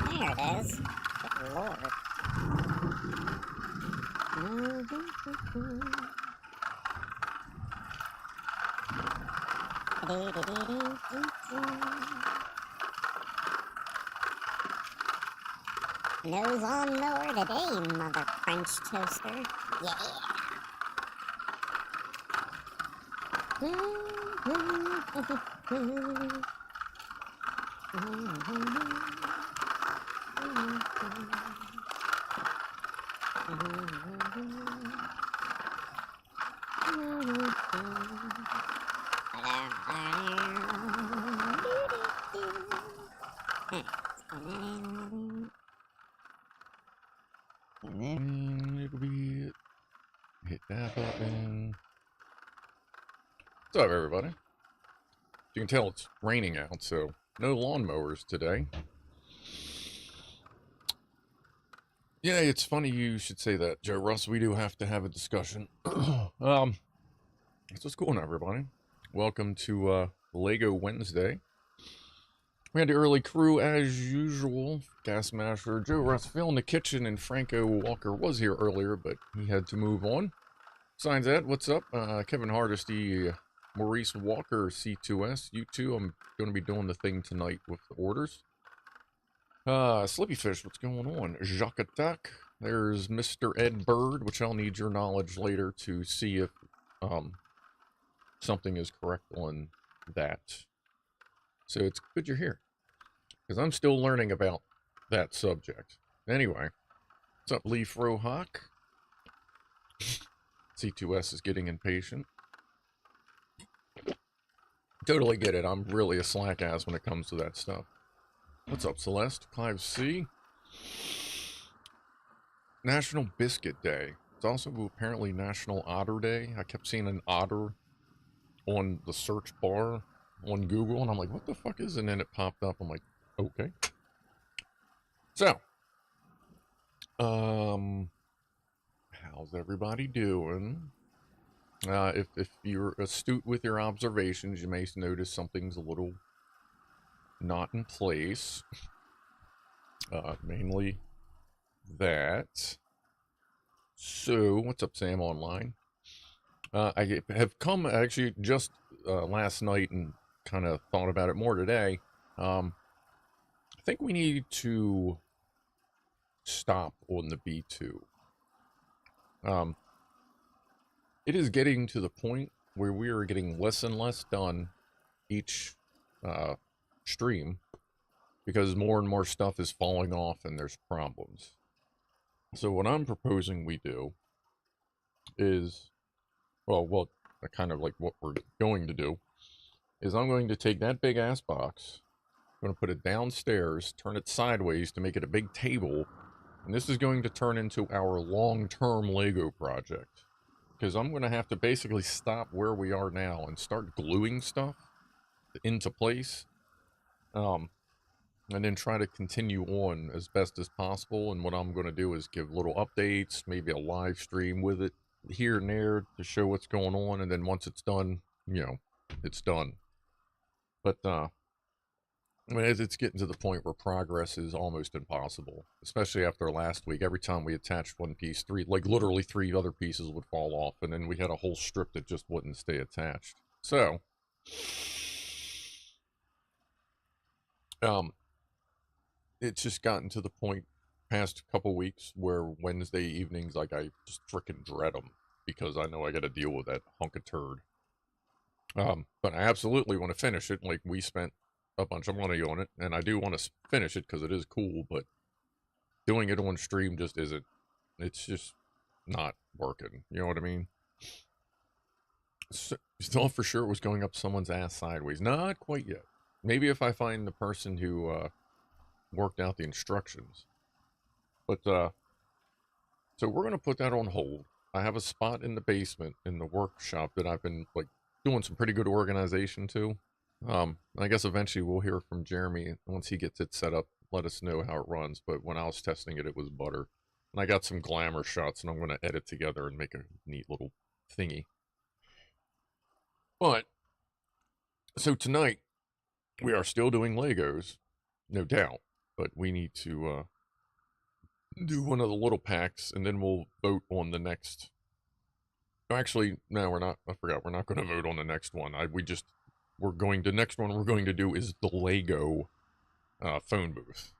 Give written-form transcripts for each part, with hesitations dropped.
There it is. Good lord. Nose on mower today, mother French toaster. Yeah. It'll be hit that button. What's up, everybody? You can tell it's raining out, so no lawnmowers today. Yeah, it's funny you should say that, Joe Russ. We do have to have a discussion. So what's going on, everybody? Welcome to Lego Wednesday. We had the early crew as usual. Gas Masher, Joe Russ, Phil in the kitchen, and Franco Walker was here earlier, but he had to move on. Besides that, what's up? Kevin Hardesty, Maurice Walker, C2S. You two, I'm going to be doing the thing tonight with the orders. Slippy Fish, what's going on? Jacques Attack. There's Mr. Ed Bird, which I'll need your knowledge later to see if something is correct on that. So it's good you're here, because I'm still learning about that subject. Anyway, what's up, Lee Frohawk? C2S is getting impatient. Totally get it. I'm really a slack ass when it comes to that stuff. What's up, Celeste? Clive C. National Biscuit Day. It's also apparently National Otter Day. I kept seeing an otter on the search bar on Google, and I'm like, what the fuck is it? And then it popped up. I'm like, okay. So, how's everybody doing? If you're astute with your observations, you may notice something's a little not in place. Mainly that. So, what's up, Sam Online? I have come actually just last night and kind of thought about it more today. I think we need to stop on the B-2. It is getting to the point where we are getting less and less done each stream because more and more stuff is falling off and there's problems. So what I'm proposing we do is, well, kind of like what we're going to do is I'm going to take that big ass box, I'm going to put it downstairs, turn it sideways to make it a big table, and this is going to turn into our long-term Lego project. Because I'm going to have to basically stop where we are now and start gluing stuff into place. And then try to continue on as best as possible. And what I'm going to do is give little updates, maybe a live stream with it here and there to show what's going on. And then once it's done, you know, it's done. But I mean, it's getting to the point where progress is almost impossible, especially after last week. Every time we attached one piece, literally three other pieces would fall off, and then we had a whole strip that just wouldn't stay attached. So, it's just gotten to the point past couple weeks where Wednesday evenings, like, I just freaking dread them because I know I got to deal with that hunk of turd. But I absolutely want to finish it. Like, we spent a bunch of money on it, and I do want to finish it because it is cool, but doing it on stream just isn't. It's just not working. You know what I mean? You thought for sure it was going up someone's ass sideways. Not quite yet. Maybe if I find the person who worked out the instructions. But, so we're going to put that on hold. I have a spot in the basement in the workshop that I've been, like, doing some pretty good organization to. I guess eventually we'll hear from Jeremy once he gets it set up, let us know how it runs. But when I was testing it, it was butter. And I got some glamour shots, and I'm going to edit together and make a neat little thingy. But, so tonight, we are still doing Legos, no doubt. But we need to do one of the little packs, and then we'll vote on the next. Actually, no, we're not. I forgot. We're not going to vote on the next one. The next one we're going to do is the Lego phone booth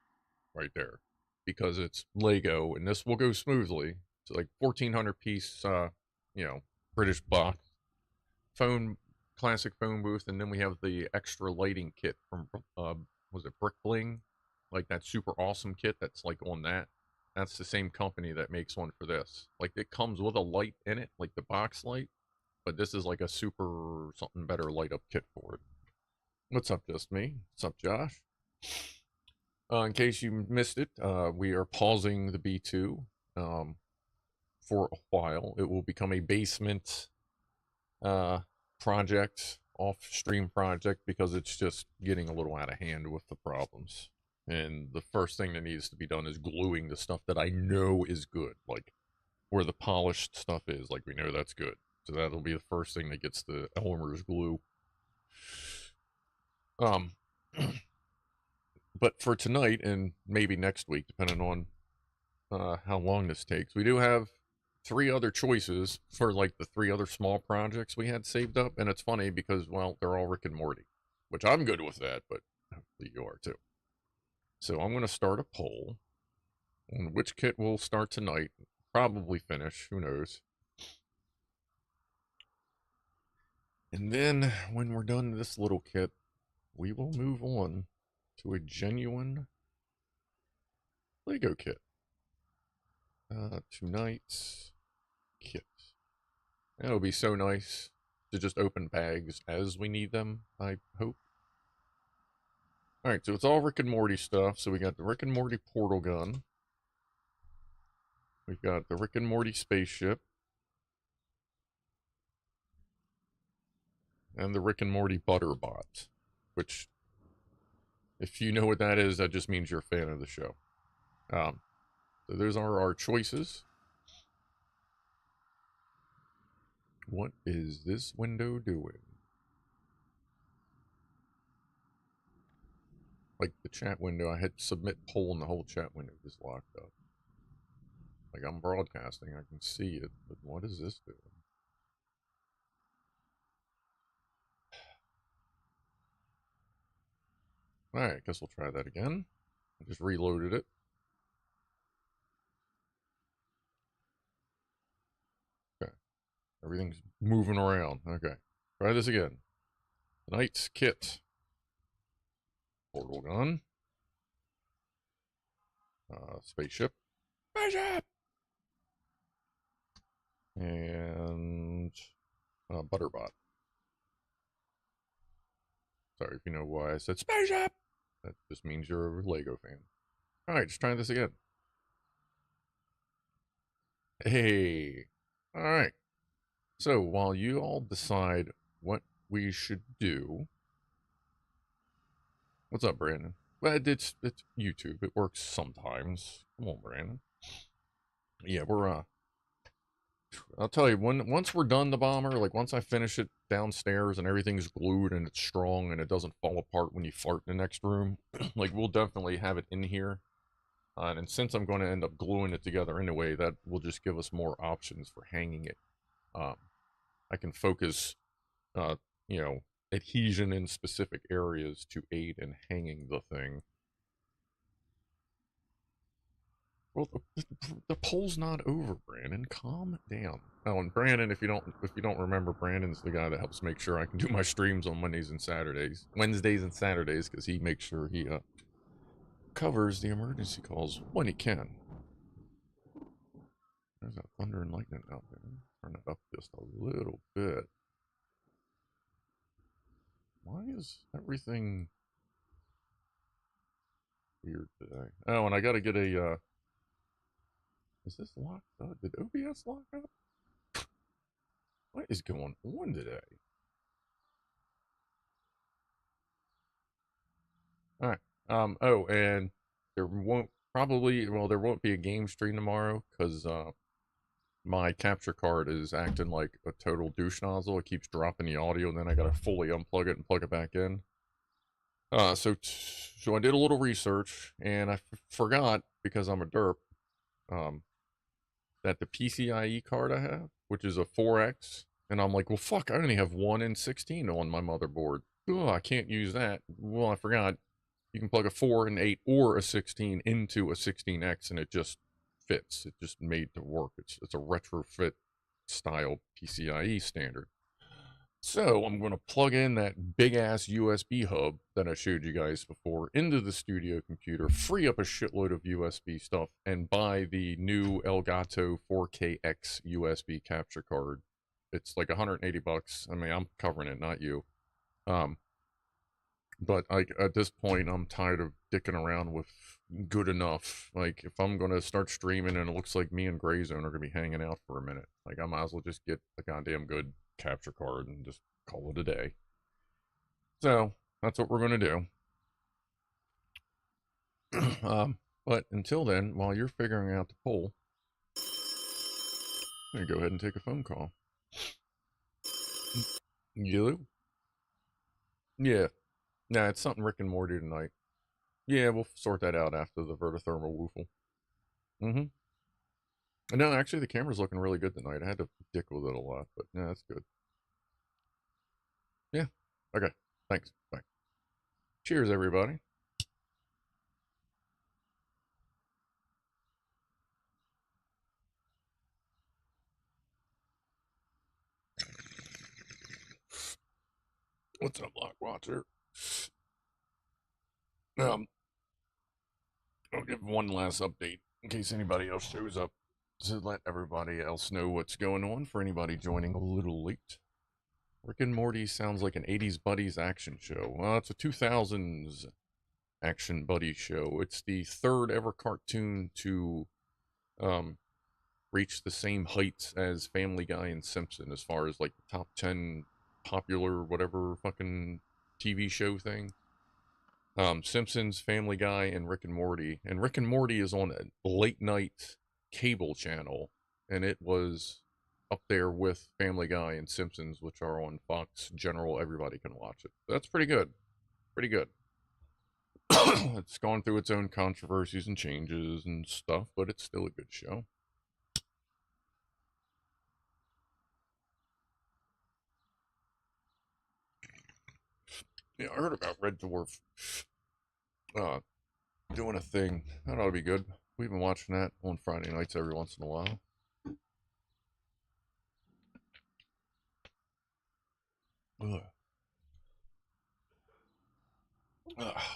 right there, because it's Lego, and this will go smoothly. It's like 1,400 piece, British box classic phone booth, and then we have the extra lighting kit from was it Brick Bling, like that super awesome kit that's like on that. That's the same company that makes one for this. Like, it comes with a light in it, like the box light, but this is like a super something better light up kit for it. What's up, Just Me? What's up, Josh? In case you missed it, we are pausing the B-2 for a while. It will become a basement project, off-stream project, because it's just getting a little out of hand with the problems. And the first thing that needs to be done is gluing the stuff that I know is good, like where the polished stuff is. Like, we know that's good. So that'll be the first thing that gets the Elmer's glue. But for tonight and maybe next week, depending on how long this takes, we do have 3 other choices for like the 3 other small projects we had saved up. And it's funny because, well, they're all Rick and Morty, which I'm good with that, but hopefully you are too. So I'm going to start a poll on which kit will start tonight. Probably finish, who knows. And then when we're done this little kit, we will move on to a genuine Lego kit. Tonight's kit. It'll be so nice to just open bags as we need them, I hope. Alright, so it's all Rick and Morty stuff. So we got the Rick and Morty portal gun. We've got the Rick and Morty spaceship. And the Rick and Morty Butterbot. Which, if you know what that is, that just means you're a fan of the show. So those are our choices. What is this window doing? Like the chat window, I hit submit poll and the whole chat window just locked up. Like, I'm broadcasting, I can see it, but what is this doing? Alright, guess we'll try that again. I just reloaded it. Okay. Everything's moving around. Okay. Try this again. Tonight's kit. Portal gun. Spaceship. Spaceship! And Butterbot. Sorry if you know why I said spaceship. That just means you're a Lego fan. Alright, just try this again. Hey. Alright. So, while you all decide what we should do... What's up, Brandon? Well, it's YouTube. It works sometimes. Come on, Brandon. Yeah, we're, I'll tell you, once we're done the bomber, like once I finish it downstairs and everything's glued and it's strong and it doesn't fall apart when you fart in the next room, like we'll definitely have it in here. And since I'm going to end up gluing it together anyway, that will just give us more options for hanging it. I can focus, adhesion in specific areas to aid in hanging the thing. Well, the poll's not over, Brandon. Calm down. Oh, and Brandon, if you don't remember, Brandon's the guy that helps make sure I can do my streams on Wednesdays and Saturdays, because he makes sure he covers the emergency calls when he can. There's that thunder and lightning out there. Turn it up just a little bit. is everything weird today? Oh, and I gotta get a, is this locked up? Did OBS lock up? What is going on today? Alright. Oh, and there won't there won't be a game stream tomorrow, because, my capture card is acting like a total douche nozzle. It keeps dropping the audio, and then I gotta fully unplug it and plug it back in. So I did a little research, and I forgot, because I'm a derp, that the PCIe card I have, which is a 4X, and I'm like, well, fuck, I only have 1 and 16 on my motherboard. Oh, I can't use that. Well, I forgot. You can plug a 4 and 8 or a 16 into a 16X, and it just fits. It's just made to work. It's a retrofit style PCIe standard. So I'm going to plug in that big ass USB hub that I showed you guys before into the studio computer, free up a shitload of USB stuff, and buy the new Elgato 4KX USB capture card. It's like 180 bucks. I mean, I'm covering it, not you. But at this point, I'm tired of dicking around with good enough. Like, if I'm going to start streaming and it looks like me and Grayzone are going to be hanging out for a minute, like, I might as well just get a goddamn good capture card and just call it a day. So, that's what we're going to do. But until then, while you're figuring out the poll, I'm going to go ahead and take a phone call. You? Yeah. Nah, it's something Rick and Morty tonight. Yeah, we'll sort that out after the vertithermal woofle. No, actually, the camera's looking really good tonight. I had to dick with it a lot, but yeah, that's good. Yeah. Okay. Thanks. Bye. Cheers, everybody. What's up, Block Watcher? I'll give one last update in case anybody else shows up to let everybody else know what's going on for anybody joining a little late. Rick and Morty sounds like an 80s buddies action show. Well, it's a 2000s action buddy show. It's the third ever cartoon to reach the same heights as Family Guy and Simpson as far as like the top 10 popular whatever fucking TV show thing. Simpsons, Family Guy, and Rick and Morty. And Rick and Morty is on a late night cable channel, and it was up there with Family Guy and Simpsons, which are on Fox General. Everybody can watch it. That's pretty good. Pretty good. It's gone through its own controversies and changes and stuff, but it's still a good show. Yeah, I heard about Red Dwarf doing a thing. That ought to be good. We've been watching that on Friday nights every once in a while.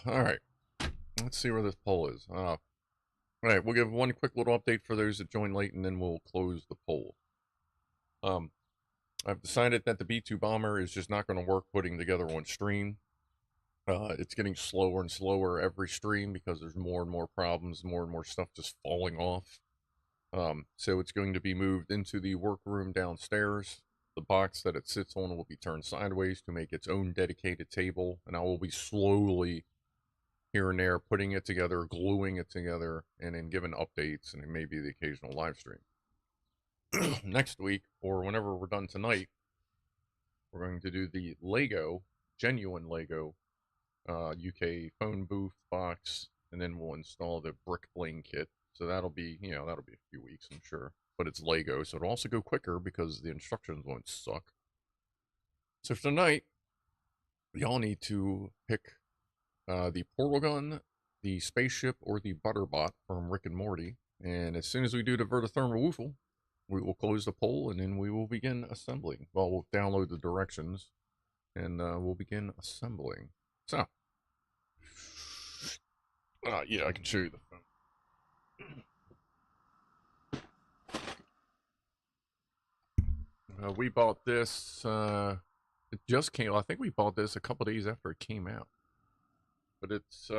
All right. Let's see where this poll is. All right, we'll give one quick little update for those that join late, and then we'll close the poll. I've decided that the B-2 bomber is just not going to work putting together on stream. It's getting slower and slower every stream because there's more and more problems, more and more stuff just falling off. So it's going to be moved into the workroom downstairs. The box that it sits on will be turned sideways to make its own dedicated table, and I will be slowly, here and there, putting it together, gluing it together, and then giving updates, and maybe the occasional live stream. Next week, or whenever we're done tonight, we're going to do the Lego, genuine Lego, UK phone booth box, and then we'll install the brick bling kit. So that'll be, that'll be a few weeks, I'm sure. But it's Lego, so it'll also go quicker because the instructions won't suck. So for tonight, y'all need to pick the portal gun, the spaceship, or the butterbot from Rick and Morty. And as soon as we do the vertithermal woofle, we will close the poll, and then we will begin assembling. Well, we'll download the directions, and we'll begin assembling. So, yeah, I can show you the phone. We bought this It just came. I think we bought this a couple days after it came out. But it's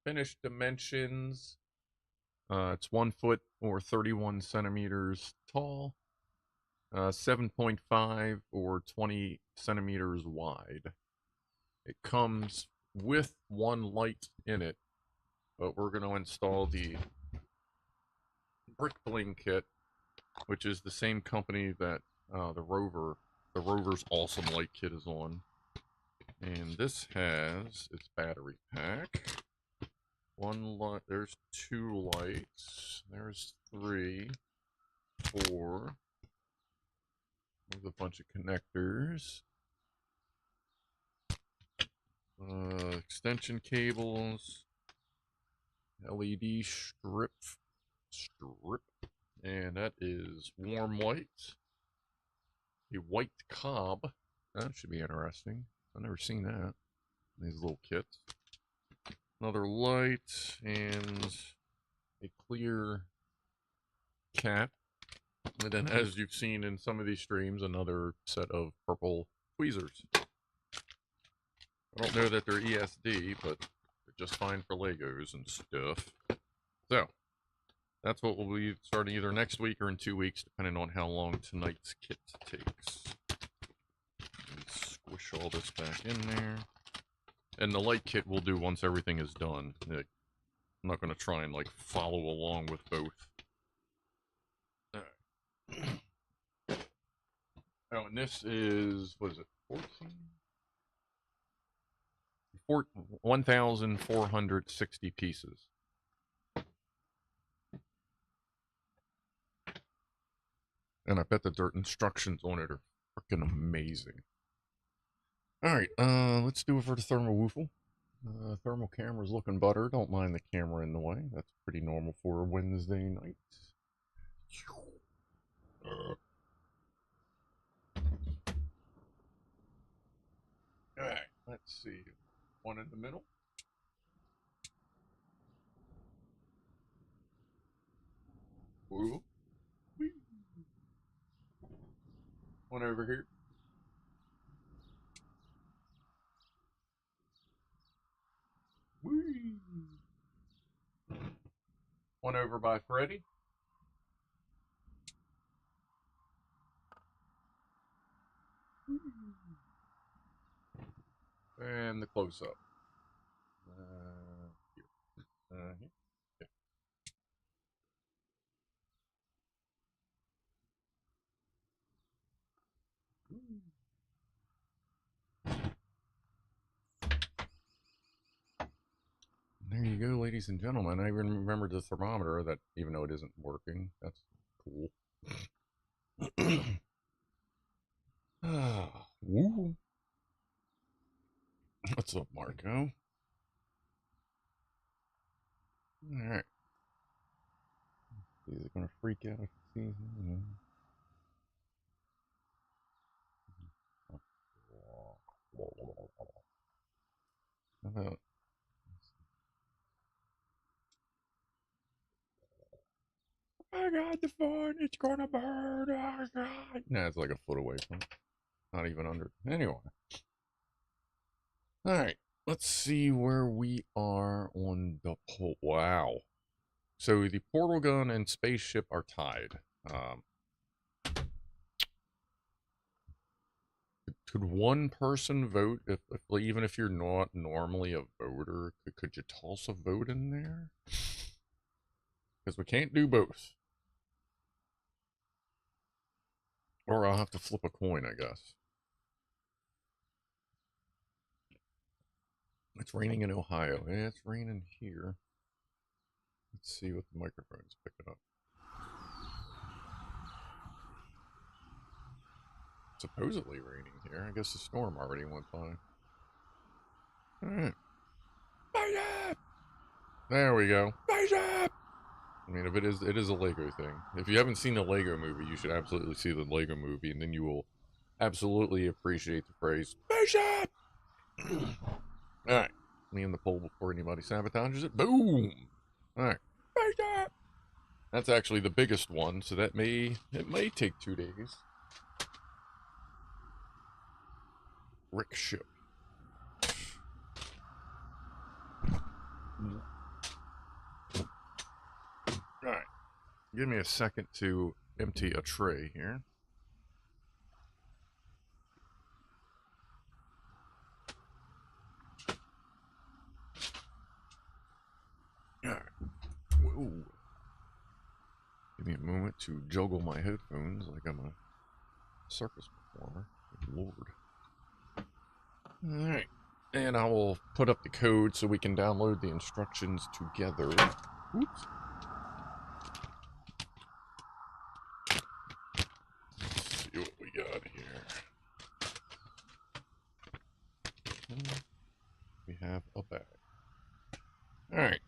finished dimensions. It's 1 foot or 31 centimeters tall. 7.5 or 20 centimeters wide. It comes with one light in it, but we're going to install the brick bling kit, which is the same company that the Rover's awesome light kit is on. And this has its battery pack. One light. There's 2 lights. There's 3, 4. There's a bunch of connectors. Extension cables. LED strip. And that is warm white. A white cob. That should be interesting. I've never seen that. These little kits. Another light and a clear cap. And then, as you've seen in some of these streams, another set of purple tweezers. I don't know that they're ESD, but they're just fine for Legos and stuff. So, that's what we'll be starting either next week or in 2 weeks, depending on how long tonight's kit takes. Squish all this back in there. And the light kit we'll do once everything is done. I'm not going to try and, like, follow along with both. Oh, and this is, what is it, 1,460 pieces. And I bet the dirt instructions on it are freaking amazing. Alright, let's do it for the thermal woofle. Thermal camera's looking butter. Don't mind the camera in the way. That's pretty normal for a Wednesday night. Alright, let's see. One in the middle. Woo. Whee. One over here. Whee. One over by Freddy. And the close-up. Here. Here. Okay. There you go, ladies and gentlemen. I even remembered the thermometer, that even though it isn't working. That's cool. Woo. What's up, Marco? Alright. Is it gonna freak out if it sees me? How about... I got the phone, it's gonna burn. Oh, God. Nah, it's like a foot away from it. Not even under. Anyway. Alright, let's see where we are on the pole. Wow. So the portal gun and spaceship are tied. Could one person vote, even if you're not normally a voter? Could you toss a vote in there? Because we can't do both. Or I'll have to flip a coin, I guess. It's raining in Ohio. Yeah, it's raining here. Let's see what the microphone's picking up. Supposedly raining here. I guess the storm already went by. Alright. There we go. I mean, if it is a Lego thing. If you haven't seen the Lego movie, you should absolutely see the Lego movie, and then you will absolutely appreciate the phrase, spaceship! Alright. Me in the pole before anybody sabotages it. Boom! Alright. Spaceship! That's actually the biggest one, so it may take 2 days. brick ship. Alright. Give me a second to empty a tray here. Alright. Whoa. Give me a moment to juggle my headphones like I'm a circus performer. Good Lord. Alright. And I will put up the code so we can download the instructions together. Oops. Let's see what we got here. We have a bag. Alright.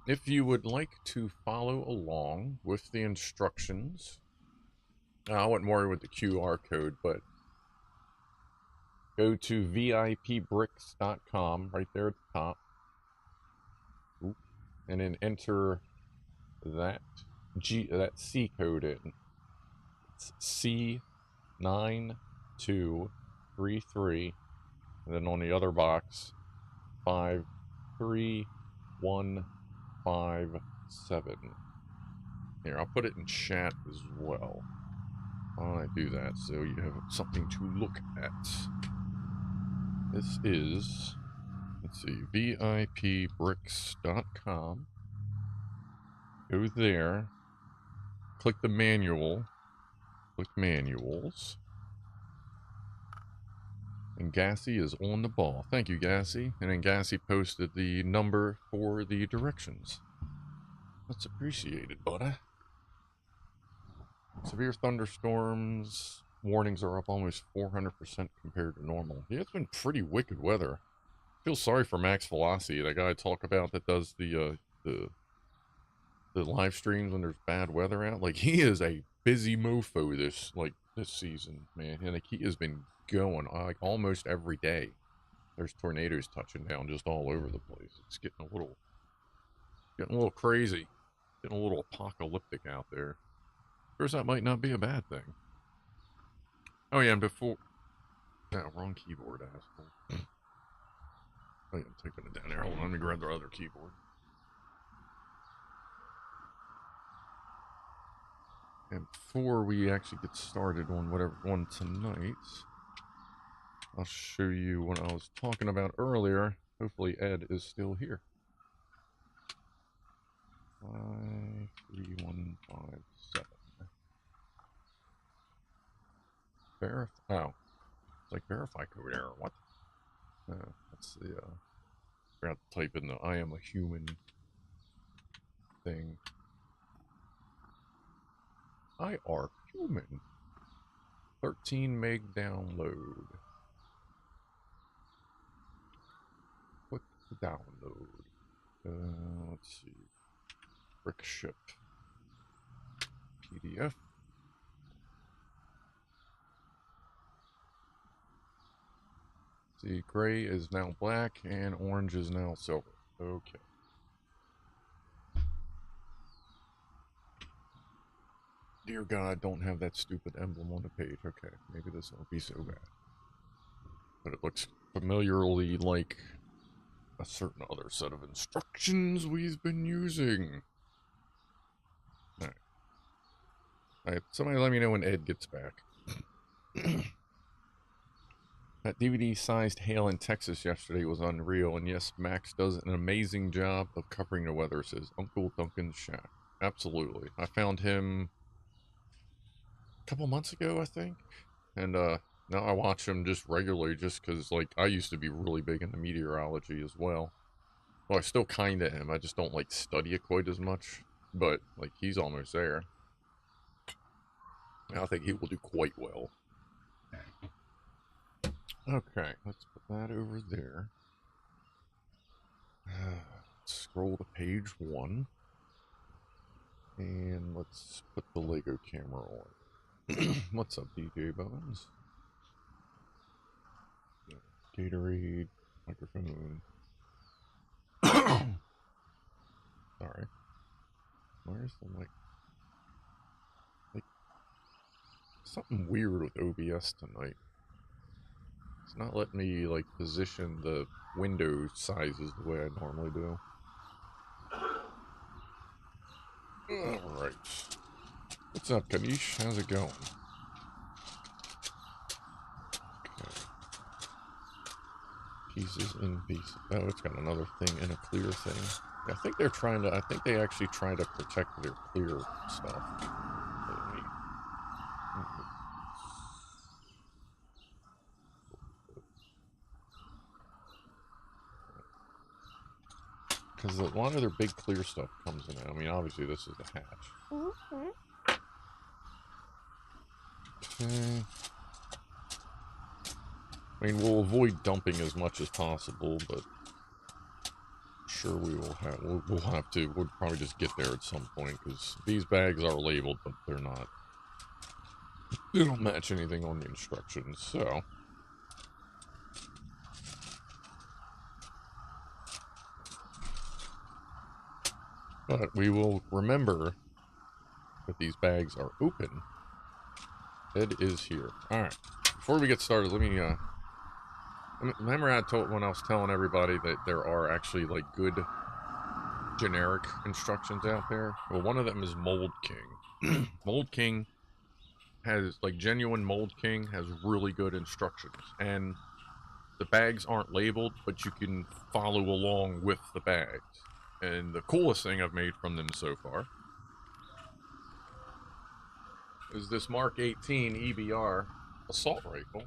If you would like to follow along with the instructions, I wouldn't worry with the QR code, but go to vipbricks.com right there at the top. Oop, and then enter that C code in. It's C9233, and then on the other box 53157. Here, I'll put it in chat as well. While I do that, so you have something to look at. This is, let's see, vipbricks.com. Go there, click the manual, click manuals, and Gassy is on the ball. Thank you, Gassy. And then Gassy posted the number for the directions. That's appreciated, buddy. Severe thunderstorms. Warnings are up almost 400% compared to normal. Yeah, it's been pretty wicked weather. I feel sorry for Max Velocity, that guy I talk about that does the live streams when there's bad weather out. Like, he is a busy mofo this season, man. And like, he has been going like almost every day. There's tornadoes touching down just all over the place. It's getting a little crazy, getting a little apocalyptic out there. Of course, that might not be a bad thing. Oh yeah, and before... No, wrong keyboard, asshole. Oh yeah, I'm taking it down there. Hold on, let me grab the other keyboard. And before we actually get started on whatever one tonight, I'll show you what I was talking about earlier. Hopefully Ed is still here. 53157. Oh, it's like verify code error. What? That's the forgot to type in the I am a human thing. I are human. 13 meg download. Click the download. Let's see. Brick ship. PDF. See, gray is now black and orange is now silver. Okay. Dear God, don't have that stupid emblem on the page. Okay, maybe this won't be so bad. But it looks familiarly like a certain other set of instructions we've been using. Alright. Alright, somebody let me know when Ed gets back. That DVD-sized hail in Texas yesterday was unreal, and yes, Max does an amazing job of covering the weather, says Uncle Duncan's Shack. Absolutely. I found him a couple months ago, I think, and now I watch him just regularly just because, like, I used to be really big into meteorology as well. Well, I still kind of am, I just don't, like, study it quite as much, but, like, he's almost there. I think he will do quite well. Okay, let's put that over there. Let's scroll to page 1. And let's put the Lego camera on. What's up, DJ Bones? Gatorade, microphone. Sorry. Where's the mic? Like, something weird with OBS tonight. It's not letting me, like, position the window sizes the way I normally do. Alright. What's up, Kanish? How's it going? Okay. Pieces in pieces. Oh, it's got another thing and a clear thing. I think they're trying to, I think they actually try to protect their clear stuff. Because a lot of their big clear stuff comes in. I mean, obviously this is the hatch. Okay. I mean, we'll avoid dumping as much as possible, but sure we will have. We'll have to. We'll probably just get there at some point because these bags are labeled, but they're not. They don't match anything on the instructions, so. But we will remember that these bags are open. Ed is here. Alright. Before we get started, let me, remember when I was telling everybody that there are actually, like, good generic instructions out there? Well, one of them is Mold King. Mold King has, like, genuine Mold King has really good instructions. And the bags aren't labeled, but you can follow along with the bags. And the coolest thing I've made from them so far is this Mark 18 EBR assault rifle.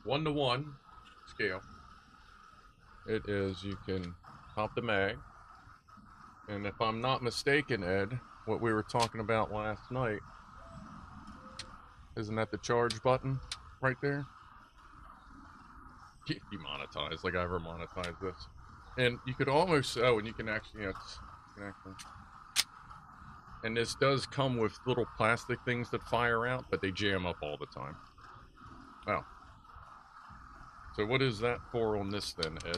1-to-1 scale. It is, you can pop the mag. And if I'm not mistaken, Ed, what we were talking about last night, isn't that the charge button right there? Demonetized, like I ever monetized this. And you could almost, oh, and you can actually, you know, and this does come with little plastic things that fire out, but they jam up all the time. Wow. So what is that for on this then, Ed?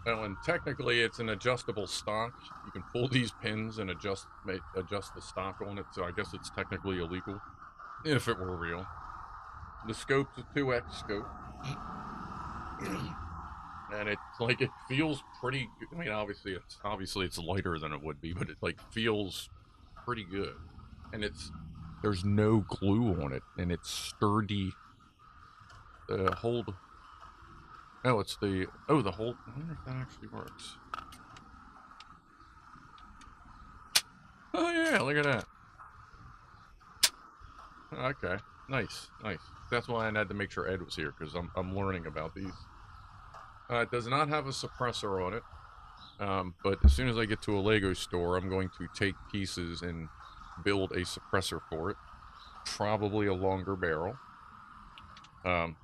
Well, and technically it's an adjustable stock. You can pull these pins and adjust the stock on it, so I guess it's technically illegal, if it were real. The scope's a 2X scope. And it's like, it feels pretty good. I mean, obviously it's lighter than it would be, but it like feels pretty good. And there's no glue on it, and it's sturdy. The hold. Oh, it's the hold. I wonder if that actually works. Oh yeah, look at that. Okay, nice. That's why I had to make sure Ed was here, because I'm learning about these. It does not have a suppressor on it, but as soon as I get to a Lego store, I'm going to take pieces and build a suppressor for it. Probably a longer barrel. And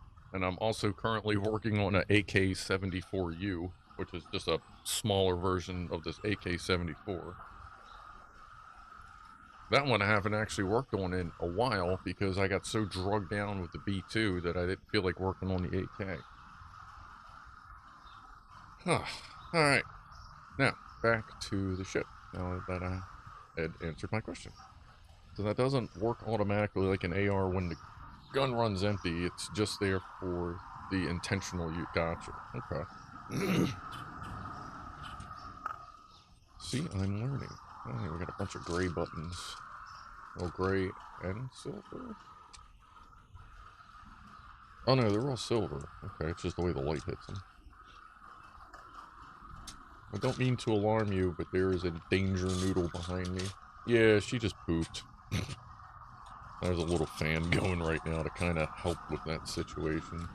I'm also currently working on an AK-74U, which is just a smaller version of this AK-74. That one I haven't actually worked on in a while because I got so drugged down with the B-2 that I didn't feel like working on the AK. Alright, now back to the ship, now that Ed answered my question. So that doesn't work automatically like an AR when the gun runs empty, it's just there for the intentional use. Gotcha, okay. See, I'm learning. Oh, we got a bunch of gray buttons. Oh, gray and silver? Oh no, they're all silver. Okay, it's just the way the light hits them. I don't mean to alarm you, but there is a danger noodle behind me. Yeah, she just pooped. There's a little fan going right now to kind of help with that situation.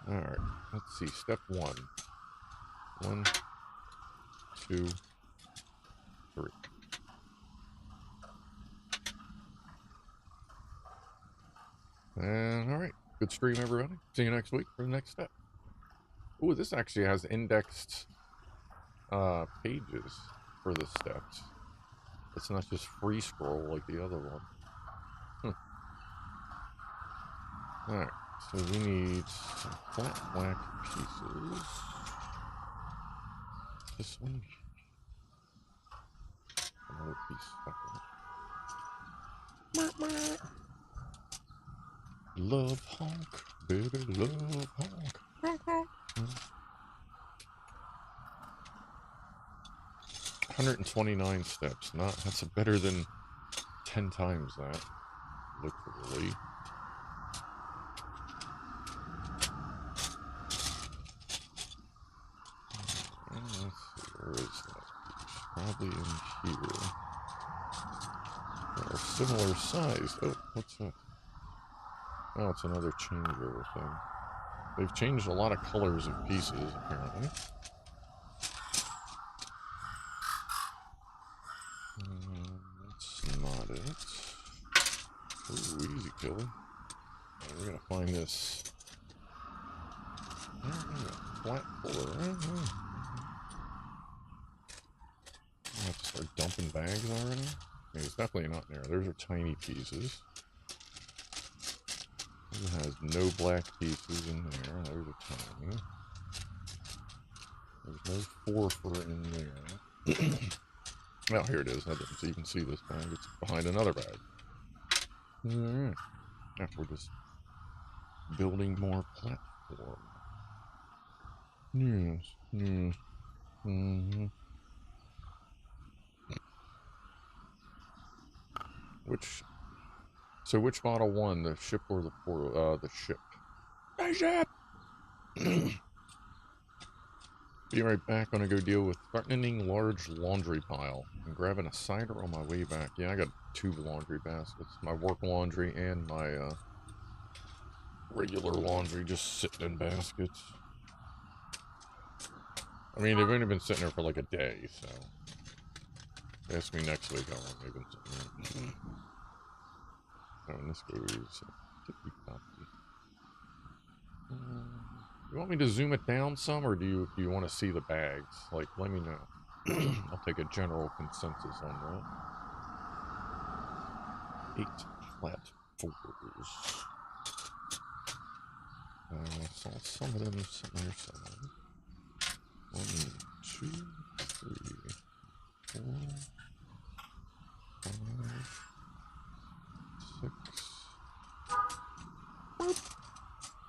Alright, let's see. Step 1. 1, 2, 3. And alright. Good stream, everybody. See you next week for the next step. Ooh, this actually has indexed pages for the steps. It's not just free scroll like the other one. Alright, so we need some flat black pieces. This one. Another piece stuck in it. Love honk, baby, love honk. 129 steps. That's better than 10 times that, literally. Let's see, where is that piece? Probably in here. They're similar sized. Oh, what's that? Oh, it's another changeover thing. They've changed a lot of colors of pieces, apparently. That's not it. Ooh, easy killing. We're gonna find this. Flat floor. I have to start dumping bags already. I mean, it's definitely not there. Those are tiny pieces. It has no black pieces in there. Those are tiny. There's no forfer in there. Well, here it is. I didn't even see this bag. It's behind another bag. Alright. Now we're just building more platform. Yes. Yes. Which model won, the ship or the portal? The ship. The ship! Be right back. Gonna go deal with threatening large laundry pile. I'm grabbing a cider on my way back. Yeah, I got 2 laundry baskets. My work laundry and my regular laundry just sitting in baskets. I mean, they've only been sitting there for like a day, so ask me next week how long they've been sitting there. Oh, and this goes tippy-toppy. You want me to zoom it down some, or do you want to see the bags? Like, let me know. I'll take a general consensus on that. 8 platforms. I saw some of them sitting there somewhere. 1, 2, 3, 4, 5, 6,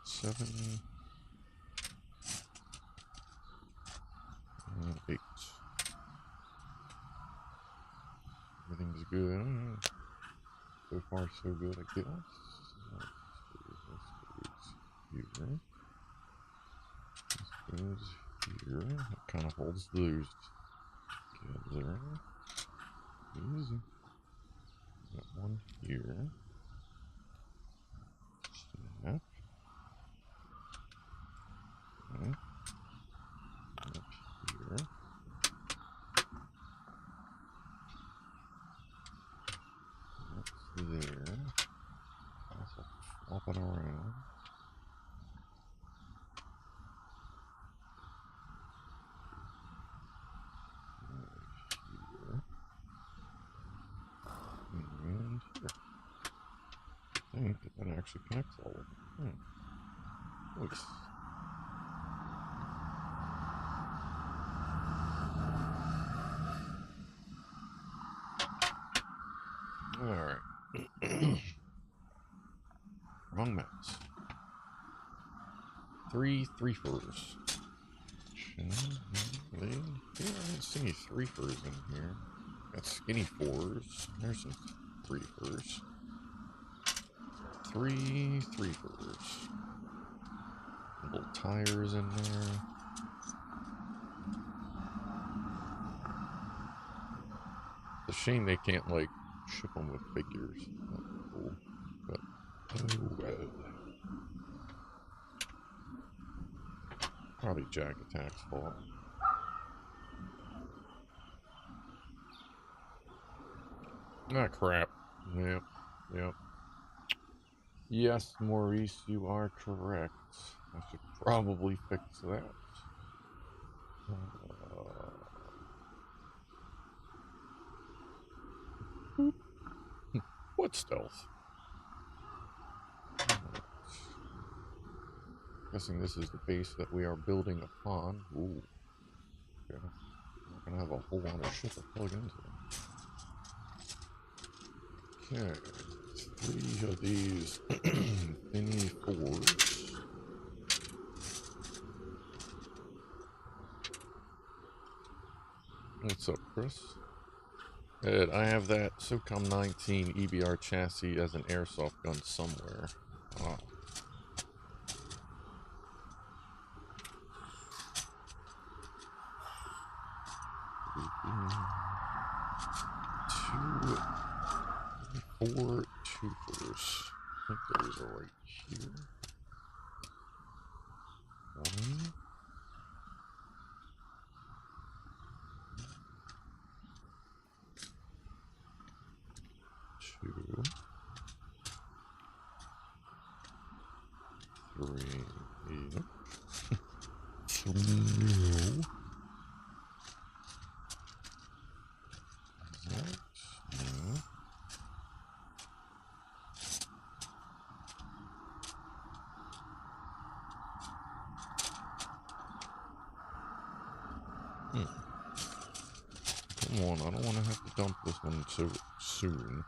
7, and 8. Everything's good. So far, so good, I guess. This goes here. This goes here. It kind of holds those together. Easy. Got one here. Snap. Okay. Up here. That's there. Also flop it around. Here. And here. I think that actually connects all of them. Nice. Alright. Wrong mouse. 3 3-fers. Yeah, I didn't see any 3-fers in here. Got skinny 4s. There's some 3-fers. 3 3-fers. Little tires in there. It's a shame they can't, like, ship them with figures. That'd be cool. But, oh well. Probably Jack Attack's fault. Ah, crap. Yep. Yep. Yes, Maurice, you are correct. I should probably fix that. What stealth? Guessing this is the base that we are building upon. Ooh. Okay. We're gonna have a whole lot of shit to plug into. Okay. 3 of these mini 4s. What's up, Chris? Ed, I have that SOCOM 19 EBR chassis as an airsoft gun somewhere. Wow. Four tubers. I think those are right here. 1. 2. 3. Yep. So no. That. No. Come on, I don't want to have to dump this one so soon.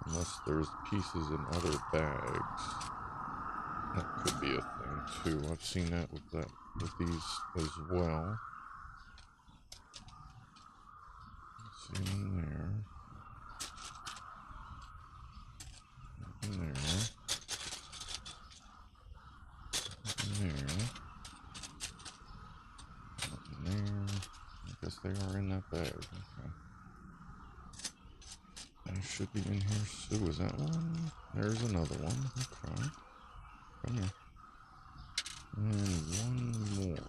Unless there's pieces in other bags. That could be a thing too. I've seen that with these as well. Let's see in there. In there. In there. In there. I guess they are in that bag. Okay. They should be in here too. Is that one? There's another one. Okay. Come here. And one more.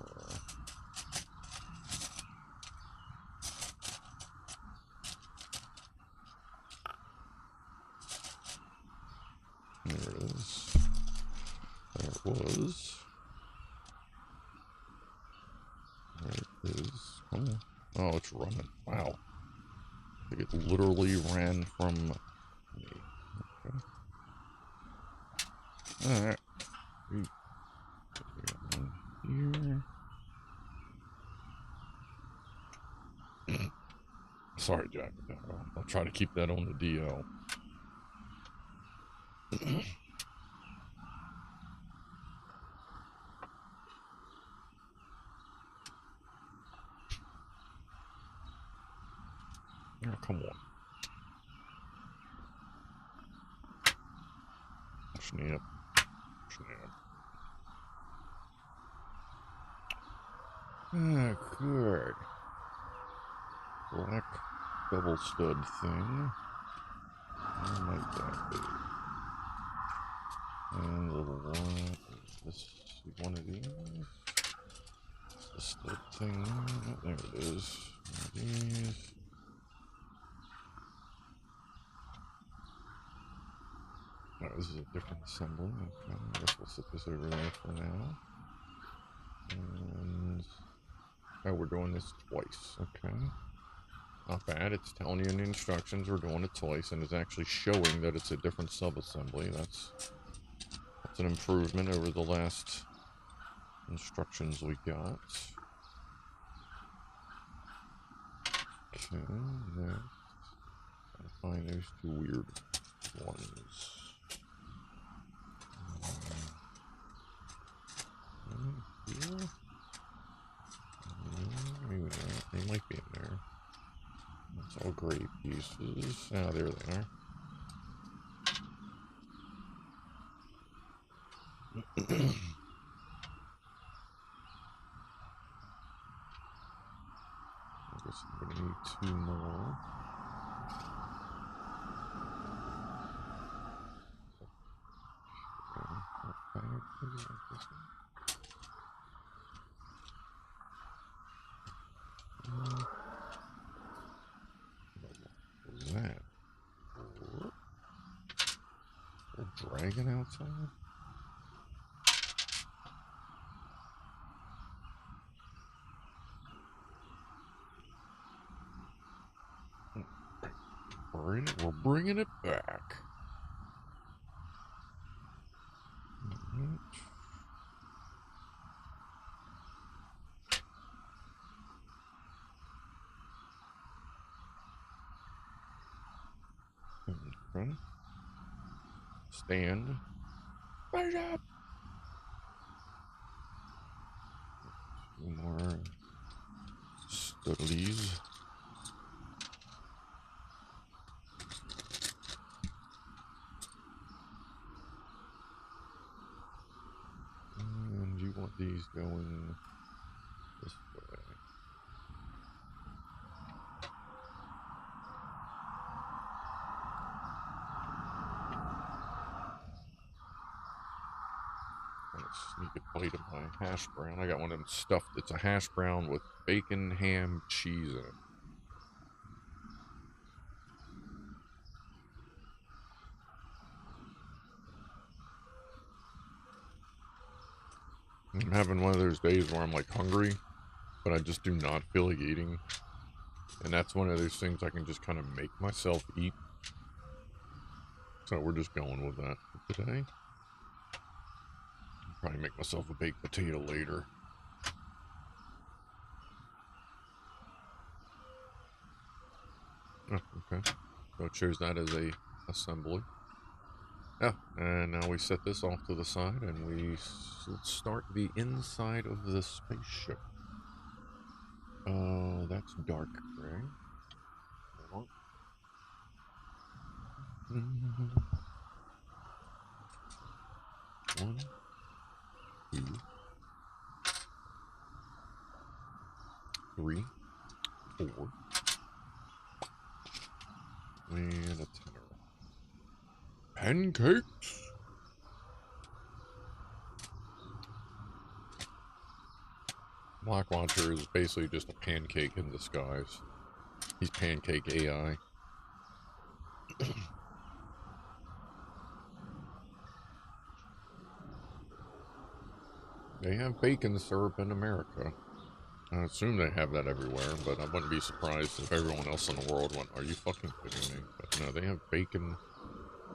There it is. There it was. There it is. Come on. Oh, it's running. Wow. I think it literally ran from me. Okay. Alright. We got one here. Sorry, Jack. I'll try to keep that on the DL. Oh, come on. Snap. Snap. Good. Black double stud thing. What might that be? And the one. This one of these. The stud thing. Oh, there it is. One of these. Oh, this is a different assembly. Okay, I guess we'll set this over there for now. And oh, we're doing this twice. Okay. Not bad. It's telling you in the instructions we're doing it twice, and it's actually showing that it's a different sub-assembly. That's an improvement over the last instructions we got. Okay, next. Gotta find those two weird ones. Here. Maybe not. They might be in there. It's all gray pieces. Ah, there they are. I guess I'm gonna need 2 more. What was that? A dragon outside? We're bringing it back. Okay. Stand. Spaceship! Two more studies. And you want these going this way. I'm gonna sneak a bite of my hash brown. I got one of them stuffed. It's a hash brown with bacon, ham, cheese in it. I'm having one of those days where I'm like hungry, but I just do not feel like eating. And that's one of those things I can just kind of make myself eat. So we're just going with that for today. I'll probably make myself a baked potato later. Oh, okay. So it shows that as a assembly. Yeah, and now we set this off to the side and we start the inside of the spaceship. That's dark gray. Hold on. 1, 2, 3, 4, and a tenor. Pancakes! Block Launcher is basically just a pancake in disguise. He's Pancake AI. They have bacon syrup in America. I assume they have that everywhere, but I wouldn't be surprised if everyone else in the world went, "Are you fucking kidding me?" But no, they have bacon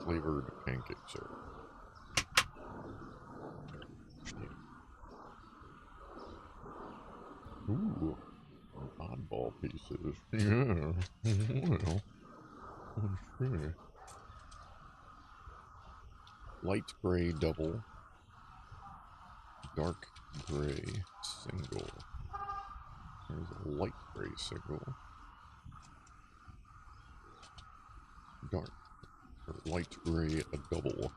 flavored pancake syrup. Ooh, oddball pieces. Yeah. Well, sure. Light gray double. Dark gray single. There's a light gray single. Dark or light gray a double.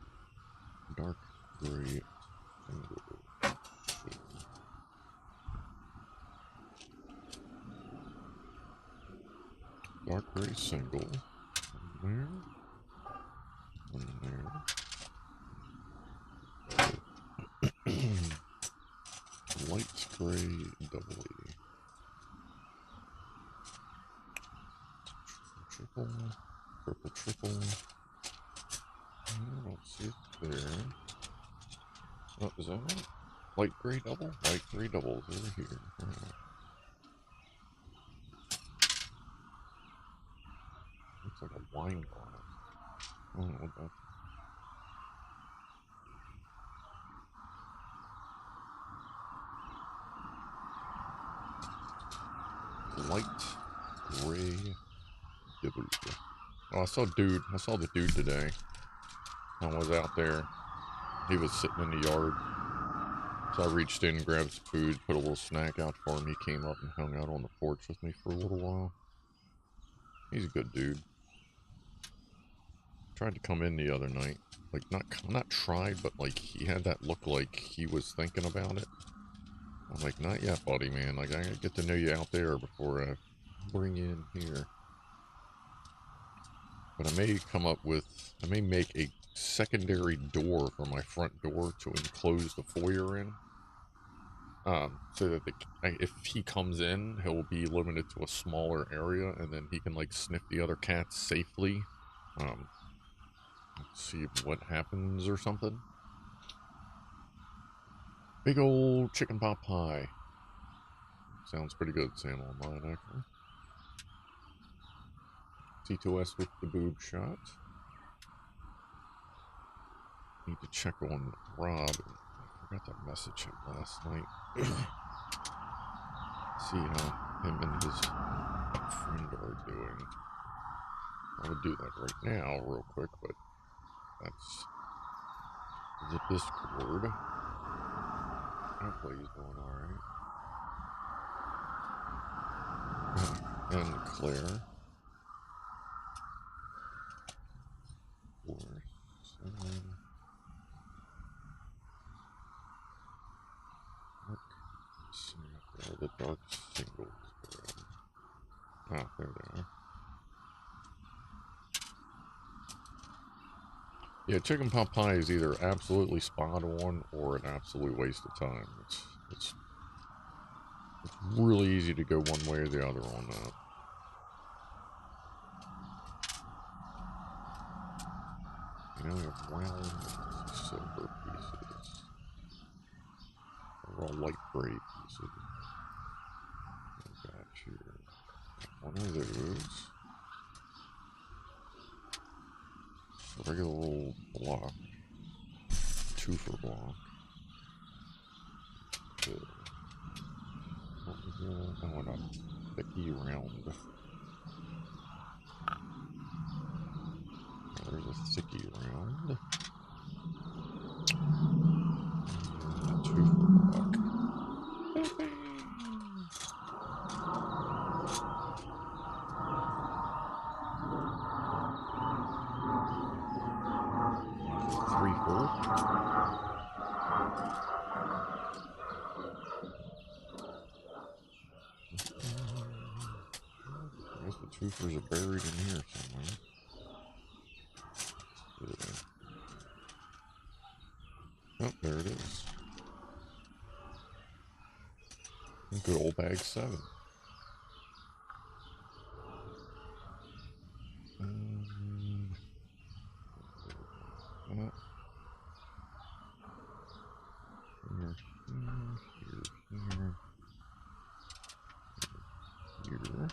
Dark gray single. Dark gray single. One there. One there. Light gray double E. Triple. Purple triple. I don't see it there. Oh, is that right? Light gray double? Light gray doubles over here. Looks like a wine glass. I don't know what that. Light gray double. Oh, I saw the dude today. I was out there. He was sitting in the yard. So I reached in, grabbed some food, put a little snack out for him. He came up and hung out on the porch with me for a little while. He's a good dude. Tried to come in the other night. Like, not tried, but like he had that look like he was thinking about it. I'm like, not yet, buddy, man. Like, I gotta get to know you out there before I bring you in here. But I may make a secondary door for my front door to enclose the foyer in. So that if he comes in, he'll be limited to a smaller area, and then he can like sniff the other cats safely. See what happens or something. Big old chicken pot pie. Sounds pretty good, Sam Online, actually. T2S with the boob shot. Need to check on Rob. I forgot to message him last night. See how him and his friend are doing. I would do that right now real quick, but that's the Discord. Hopefully he's doing alright. And Claire. 4, 7. Let's see if the dark singles go. Ah, there they are. Yeah, chicken pot pie is either absolutely spot on or an absolute waste of time. It's really easy to go one way or the other on that. You know, we have round silver pieces. They're all light gray pieces. Got here one of those. Regular old block. 2 for block. What was that? Oh, not thicky round. There's a thicky round. 2 for block. 3 4. I guess the twofers are buried in here somewhere. Oh, there it is. Good old bag 7. Here.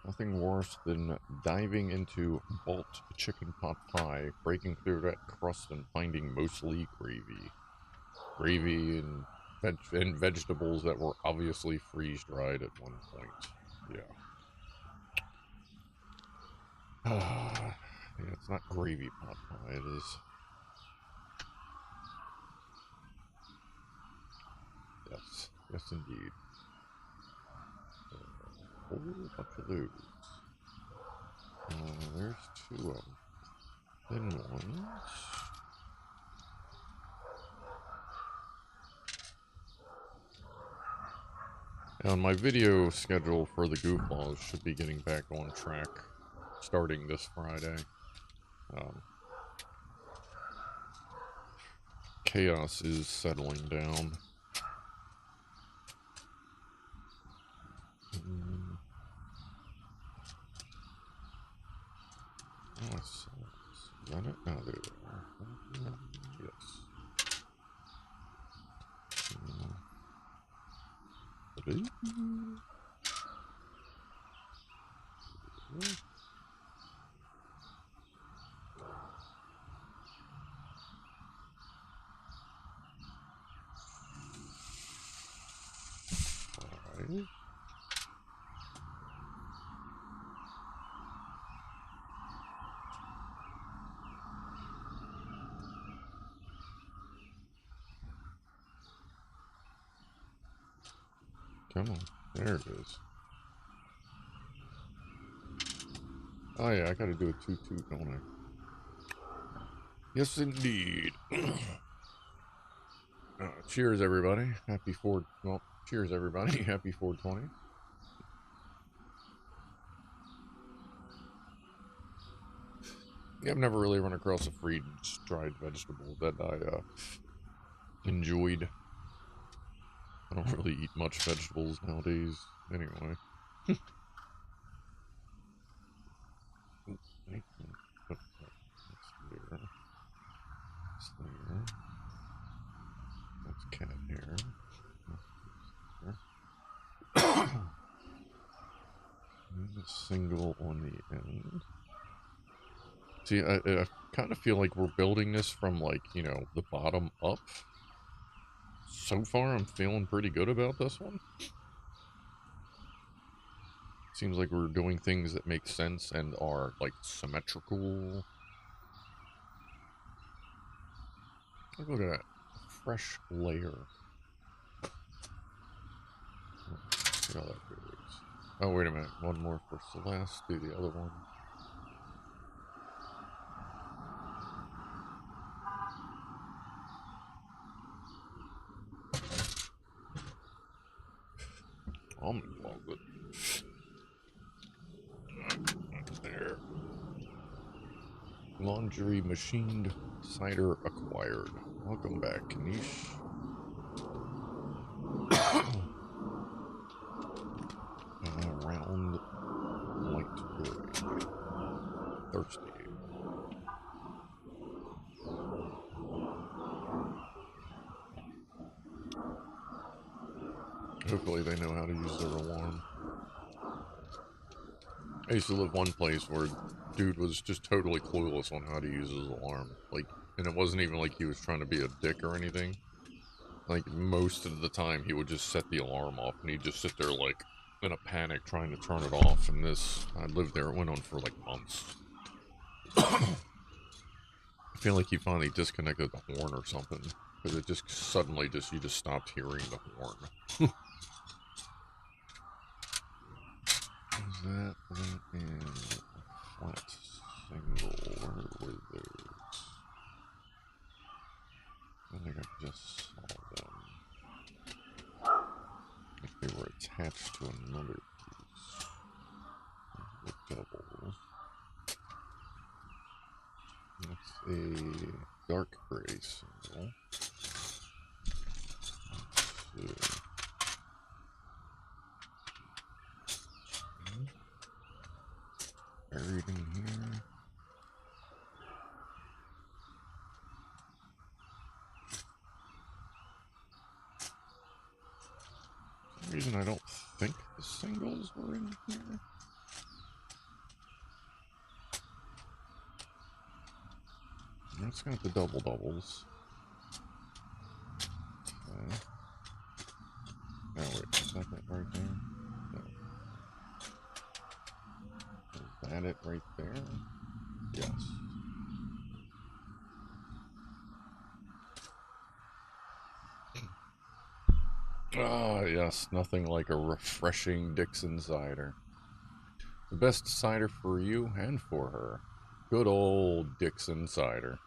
Nothing worse than diving into Bolt chicken pot pie, breaking through that crust and finding mostly gravy. Gravy and vegetables that were obviously freeze-dried at one point. Yeah. Yeah, it's not gravy pot pie, it is. Yes, yes indeed. A whole bunch of those. There's 2 of them. Thin ones. And my video schedule for the goofballs should be getting back on track starting this Friday. Chaos is settling down. Oh, is that it? No, there they are. Yes. Alright. Come on. There it is. Oh yeah, I gotta do a toot-toot, don't I? Yes, indeed. Cheers, everybody. Happy 4... Well, cheers, everybody. Happy 420. Yeah, I've never really run across a freeze-dried vegetable that I enjoyed. I don't really eat much vegetables nowadays, anyway. That's there. That's there. That's cat hair. And a single on the end. See, I kind of feel like we're building this from, like, you know, the bottom up. So far, I'm feeling pretty good about this one. Seems like we're doing things that make sense and are, like, symmetrical. Look at that. Fresh layer. See how that goes. Oh, wait a minute. One more for Celeste. Do the other one. I'm love it. There. Laundry machined, cider acquired. Welcome back, Kanish. Round light gray. Thirsty. Hopefully they know how to use their alarm. I used to live one place where dude was just totally clueless on how to use his alarm. Like, and it wasn't even like he was trying to be a dick or anything. Like, most of the time he would just set the alarm off and he'd just sit there like in a panic trying to turn it off. And this, I lived there, it went on for like months. I feel like he finally disconnected the horn or something. Because it just suddenly just, you just stopped hearing the horn. Is that and flat single? Where were those? I think I just saw them. I think they were attached to another piece. The double. That's a dark gray single. Let's see. Buried in here. For some reason I don't think the singles were in here. That's got the double doubles. Okay. Oh wait, is that right there? No. Is that it right there? Yes. Ah, yes, nothing like a refreshing Dixon cider. The best cider for you and for her. Good old Dixon cider.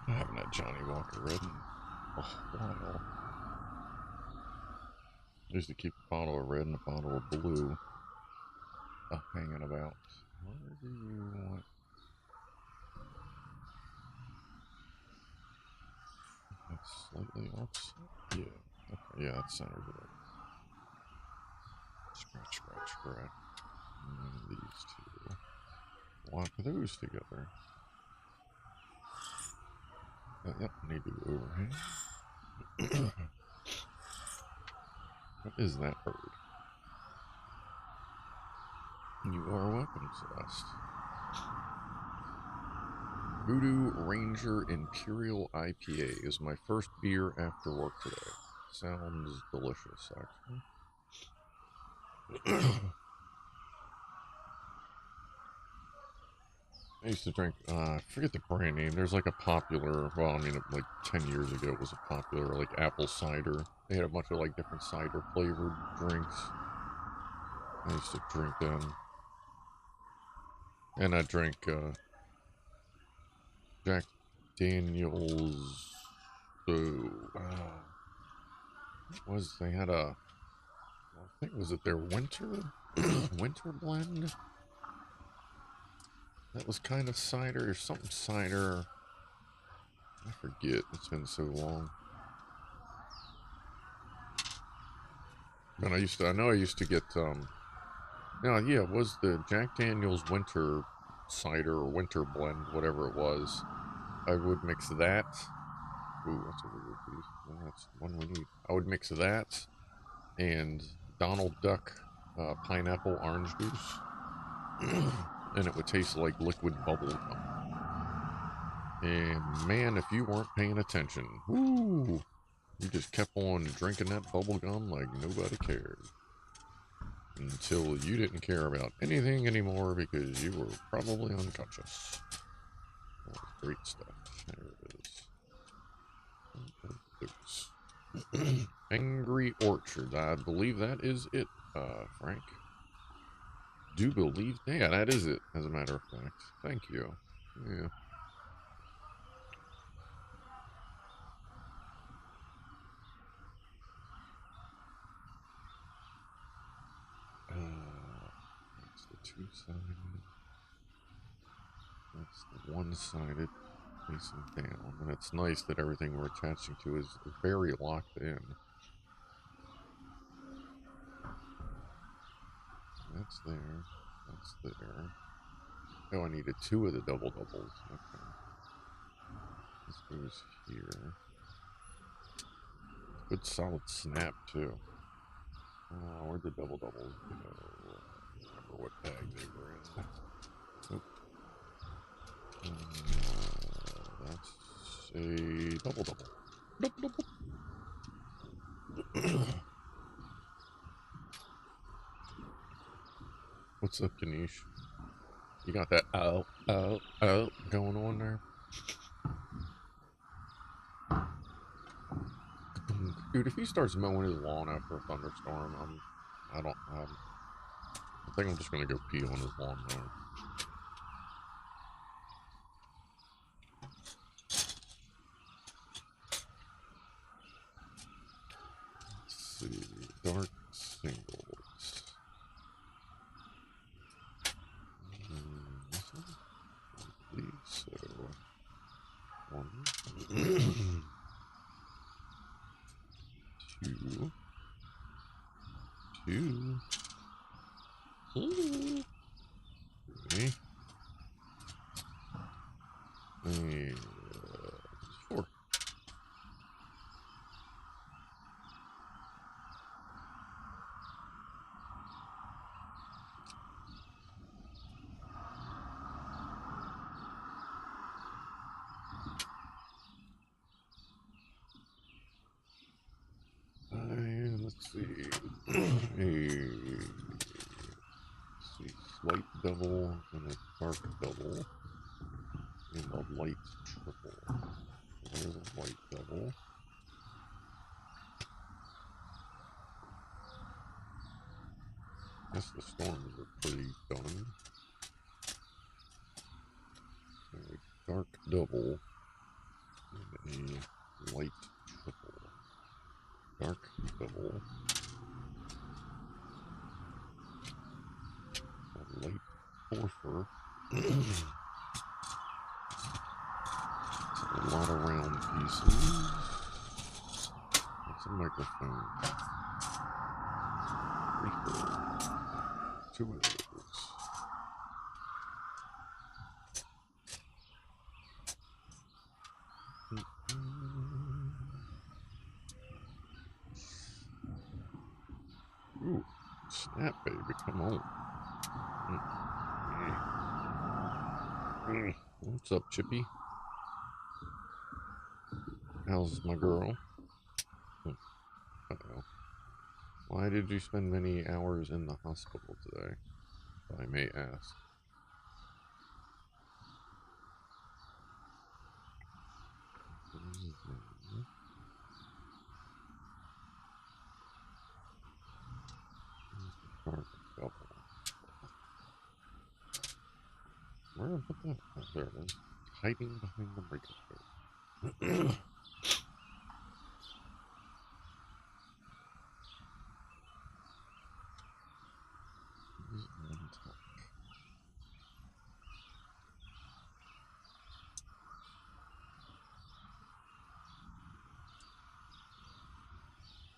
I haven't had Johnny Walker Red in a while. I used to keep a bottle of red and a bottle of blue hanging about. Where do you want? That's slightly offset. Yeah. Okay. Yeah, that's centered right. Scratch, scratch, scratch. And these two. Lock those together. Yep, need to go overhang. What is that bird? You are welcome, Celeste. Voodoo Ranger Imperial IPA is my first beer after work today. Sounds delicious, actually. I used to drink, I forget the brand name. There's like a popular, well, I mean, like 10 years ago it was a popular, like, apple cider. They had a bunch of, like, different cider flavored drinks. I used to drink them. And I drank, Jack Daniels, they had a, I think, was it their winter blend? That was kind of cider or something cider. I forget. It's been so long. And I know I used to get, no, yeah, it was the Jack Daniels winter cider or winter blend, whatever it was. I would mix that. Ooh, that's a weird piece. Well, that's the one we need. I would mix that and Donald Duck pineapple orange juice, and it would taste like liquid bubble gum. And man, if you weren't paying attention, woo, you just kept on drinking that bubble gum like nobody cared. Until you didn't care about anything anymore because you were probably unconscious. Oh, great stuff. There it is. Angry Orchard. I believe that is it, Frank. Do believe, yeah, that is it, as a matter of fact. Thank you. Yeah. That's the two-sided. That's the one-sided facing down. And it's nice that everything we're attaching to is very locked in. That's there. That's there. Oh, I needed two of the double doubles. Okay. This goes here. Good solid snap, too. Where'd the double doubles go? I don't remember what bag they were in. Nope. That's a double double. Double double. What's up, Kanish? You got that going on there? Dude, if he starts mowing his lawn after a thunderstorm, I think I'm just gonna go pee on his lawnmower. Let's see, dark singles. I believe so. One. Two. Okay. And 4. And let's see. Light double and a dark double and a light triple. There's a light double. Guess the storms are pretty done. A dark double and a light triple. Dark double. A light porphyr. A lot of round pieces. That's a microphone. 2 of those. Ooh, snap, baby, come on. What's up, Chippy? How's my girl? Uh-oh. Why did you spend many hours in the hospital today, if I may ask? Where did I put that? Oh, there it is. Hiding behind the microscope.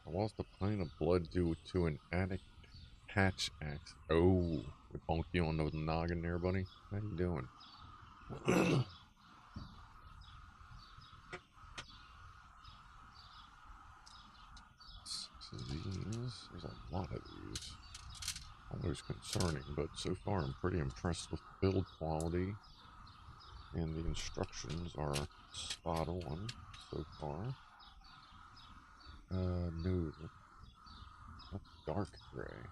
I lost a pint of blood due to an addict hatch axe. Oh, we bonked you on the noggin there, buddy. How you doing? So these, there's a lot of these. always concerning, but so far I'm pretty impressed with the build quality, and the instructions are spot on so far. No, that's dark gray.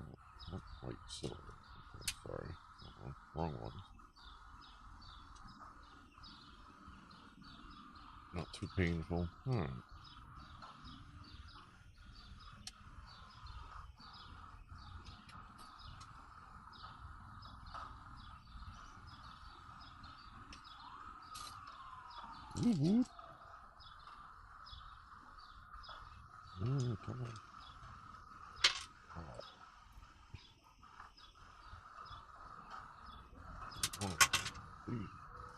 Oh, not light silver. Okay, sorry, wrong one. Not too painful. Woo-woo. Come on.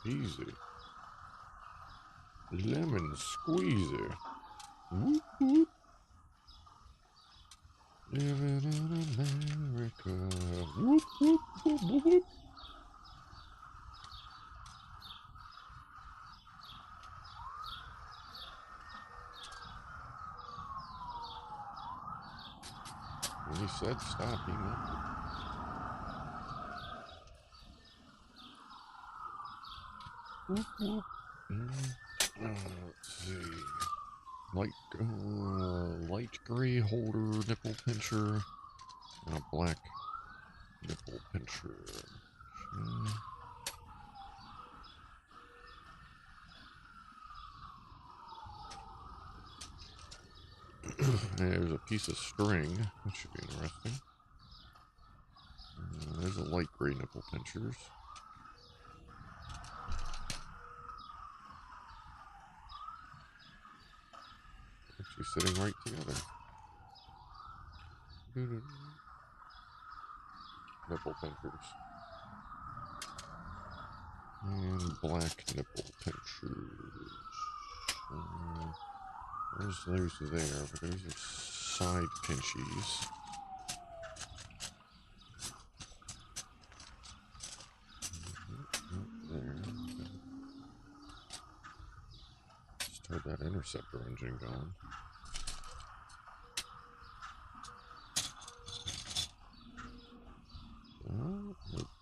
Easy. Lemon squeezy. Whoop, whoop. Living in America. Whoop, whoop, whoop, whoop, whoop. When he said stop, he meant it. Whoop, whoop. Let's see. Light gray holder nipple pincher and a black nipple pincher. There's a piece of string, that should be interesting. There's a light gray nipple pinchers. Actually sitting right together. Nipple pinchers. And black nipple pinchers. There's those there, but those are side pinchies. There. Start that interceptor engine going.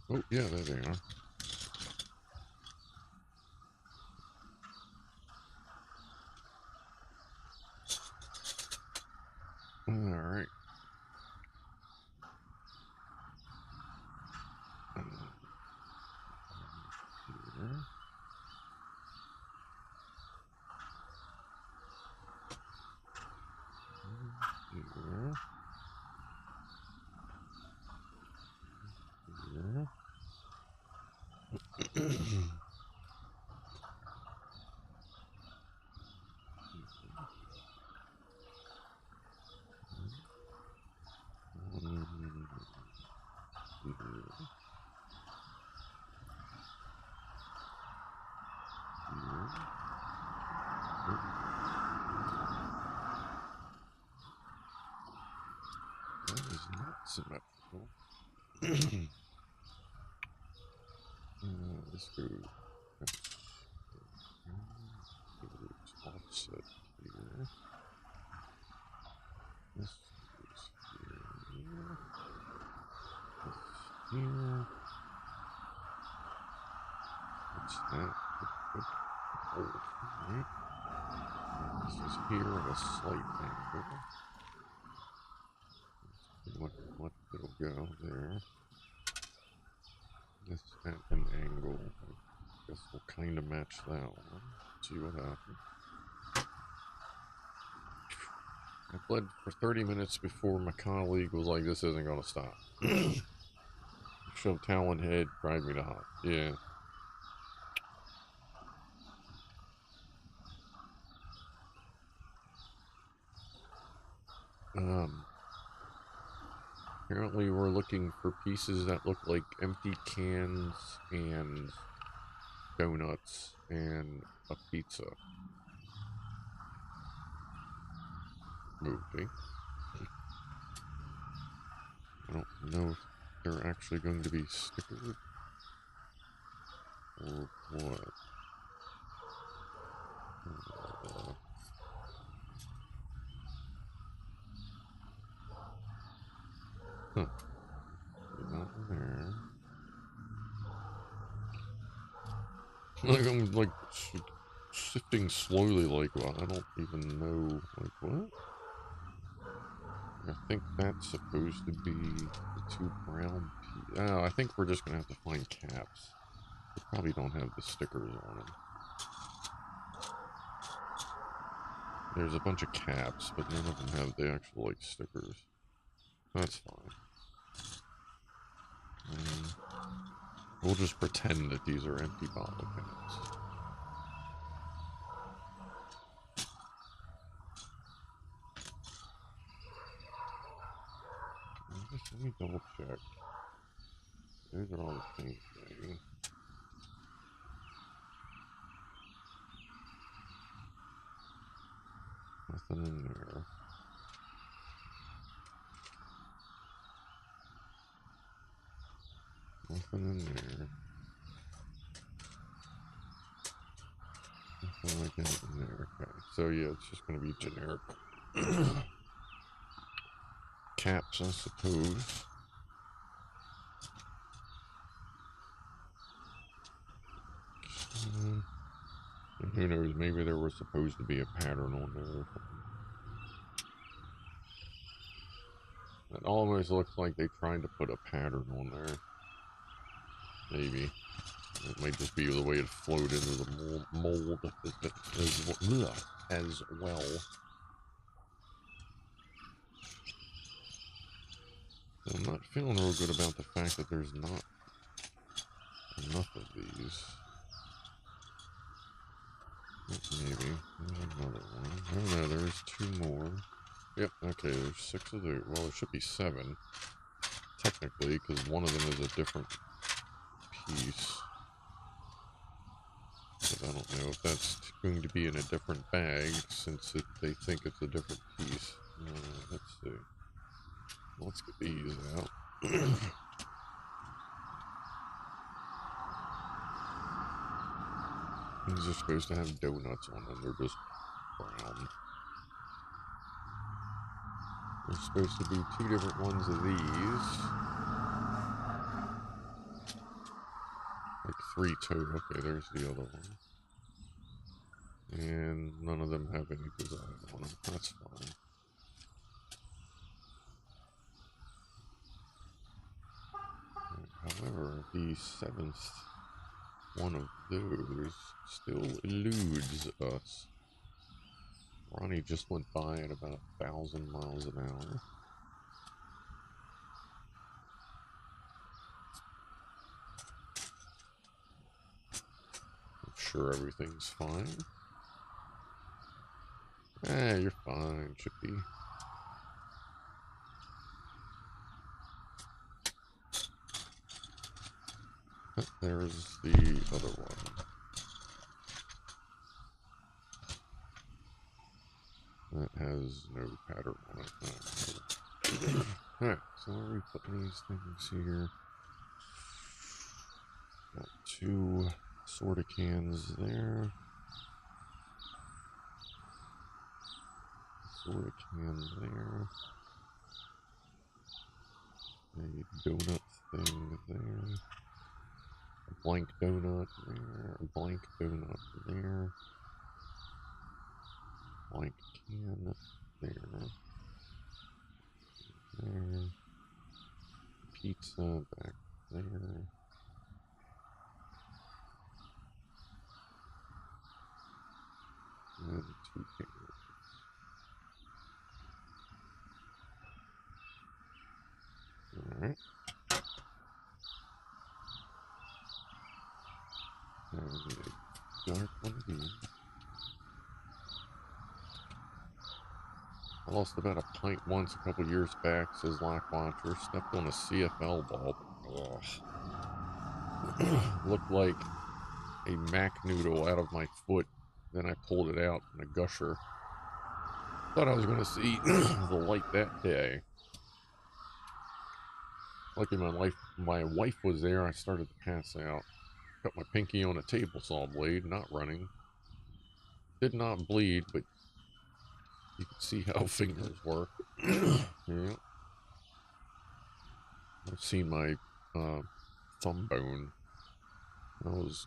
Oh, yeah, there they are. Alright. That is not symmetrical. Let's go. Offset here. This is here. This here. What's that? Right. This is here at a slight angle. What it'll go there. This at an angle. I guess we'll kind of match that one. See what happens. I bled for 30 minutes before my colleague was like, this isn't going to stop. Shove talon head, drive me to hot. Yeah. Apparently we're looking for pieces that look like empty cans and donuts and a pizza. Movie. I don't know if they're actually going to be stickered or what. Huh. Not in there. Like I'm like shifting slowly, like well, I don't even know, like what? I think that's supposed to be the two brown pieces. Oh, I think we're just gonna have to find caps. We probably don't have the stickers on them. There's a bunch of caps, but none of them have the actual like stickers. That's fine. We'll just pretend that these are empty bottle caps. Let me double check. These are all the same thing. Nothing in there. Nothing in there. Nothing like that in there. Okay. So yeah, it's just gonna be generic caps, I suppose. And who knows, maybe there was supposed to be a pattern on there. It almost looks like they tried to put a pattern on there. Maybe. It might just be the way it flowed into the mold as well. I'm not feeling real good about the fact that there's not enough of these. Maybe. There's another one. Oh no, there's two more. Yep, okay, there's 6 of those. Well, it should be 7. Technically, because one of them is a different piece. But I don't know if that's going to be in a different bag, since they think it's a different piece. Let's see. Let's get these out. These are supposed to have donuts on them. They're just brown. There's supposed to be 2 different ones of these. Like 3 total. Okay, there's the other one. And none of them have any design on them. That's fine. However, the 7th one of those still eludes us. Ronnie just went by at about 1,000 miles an hour. I'm sure everything's fine. You're fine, Chippy. There's the other one. That has no pattern on it. Alright, so where are we putting these things here? Got 2 soda cans there. Soda can there. A donut thing there. A blank donut there. A blank donut there. Blank can there. There. Pizza back there. And 2 cans. Alright. There's a dark one here. I lost about a pint once a couple years back, says Lockwatcher. Stepped on a CFL bulb. Looked like a Mac noodle out of my foot. Then I pulled it out in a gusher. Thought I was going to see the light that day. Lucky my wife was there. I started to pass out. Cut my pinky on a table saw blade, not running. Did not bleed, but you can see how fingers work. Yeah. I've seen my thumb bone. I was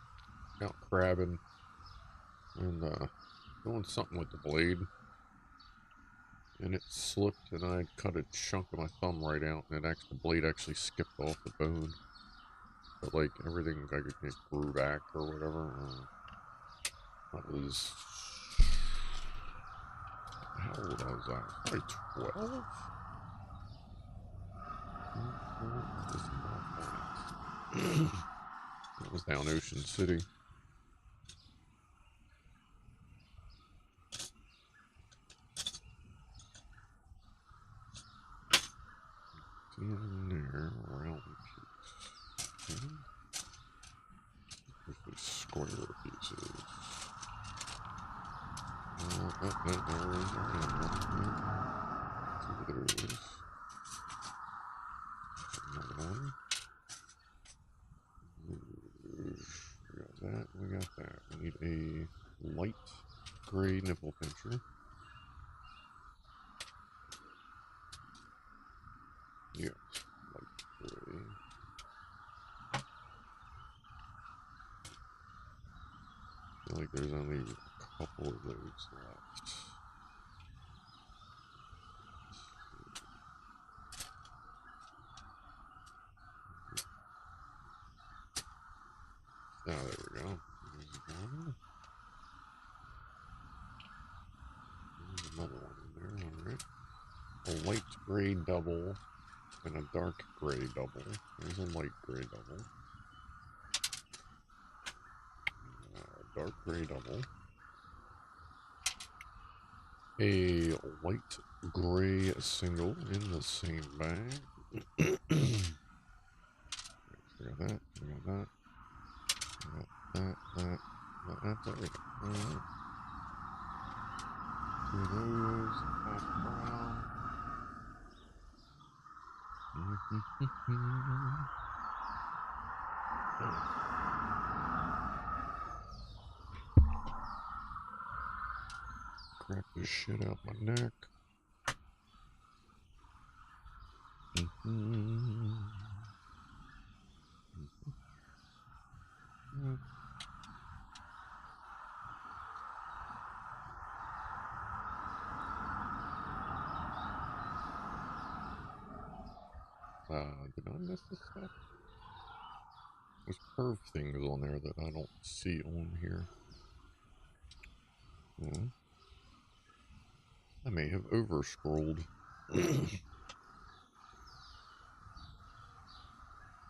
out crabbing and doing something with the blade, and it slipped, and I cut a chunk of my thumb right out, and the blade actually skipped off the bone. But like everything, like it grew back or whatever. That was, how old was I? Probably 12. It was down Ocean City. In there, round piece. There's these square pieces. There is another one. We got that, we got that. We need a light gray nipple pincher. Yeah, light gray. I feel like there's only a couple of those left. Oh, there we go. There's one. There's another one in there, alright. A light gray double and a dark gray double. There's a light gray double. Dark gray double. A light gray single in the same bag. We got that, we got that. That's everything. Two of those, half brown. Crack this shit out my neck. Did I miss this stuff? There's curve things on there that I don't see on here. I may have over-scrolled.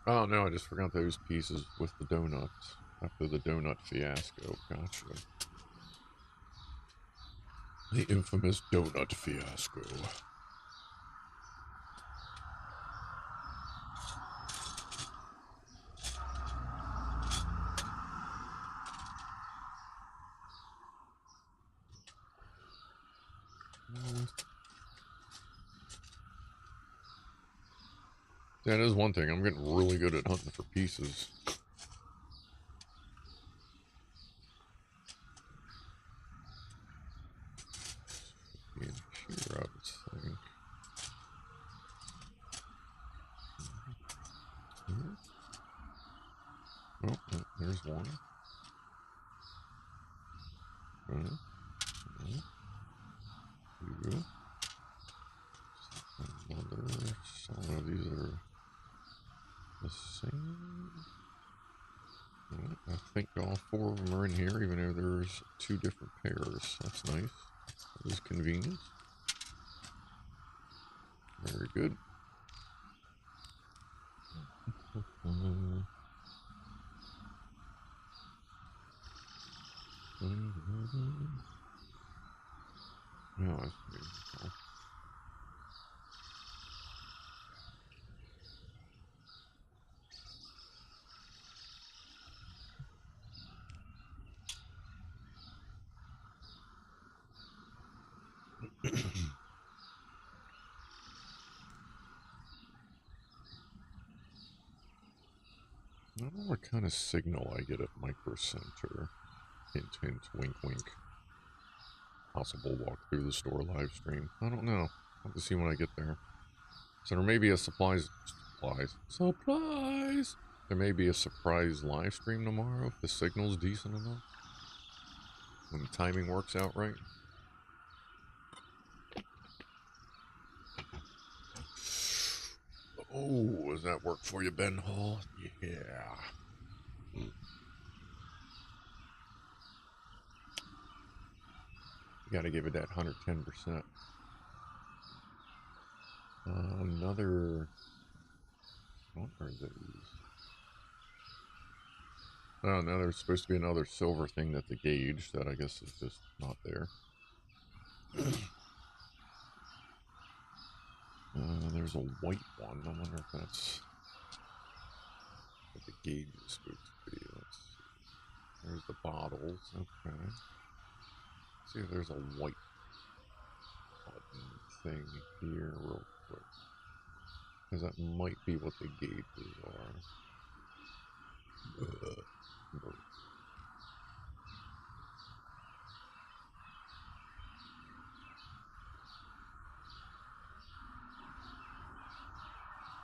Oh no, I just forgot those pieces with the donuts. After the donut fiasco. Gotcha. The infamous donut fiasco. That is one thing. I'm getting really good at hunting for pieces. In here, I would think. Oh, there's one. Two. Another. Some of these are the same. I think all four of them are in here, even though there's two different pairs. That's nice. That is convenient. Very good. Now I see. I don't know what kind of signal I get at Micro Center. Hint, hint, wink, wink. Possible walk through the store live stream. I don't know. I'll have to see when I get there. So there may be a supplies Supplies. Supplies! There may be a surprise live stream tomorrow if the signal's decent enough. When the timing works out right. Oh, does that work for you, Ben Hall? Yeah. You gotta give it that 110%. Another... What are these? Oh, now there's supposed to be another silver thing that the gauge that I guess is just not there. There's a white one. I wonder if that's what the gauge is supposed to be. Let's see. There's the bottles. Okay. Let's see if there's a white button thing here real quick. Because that might be what the gauges are.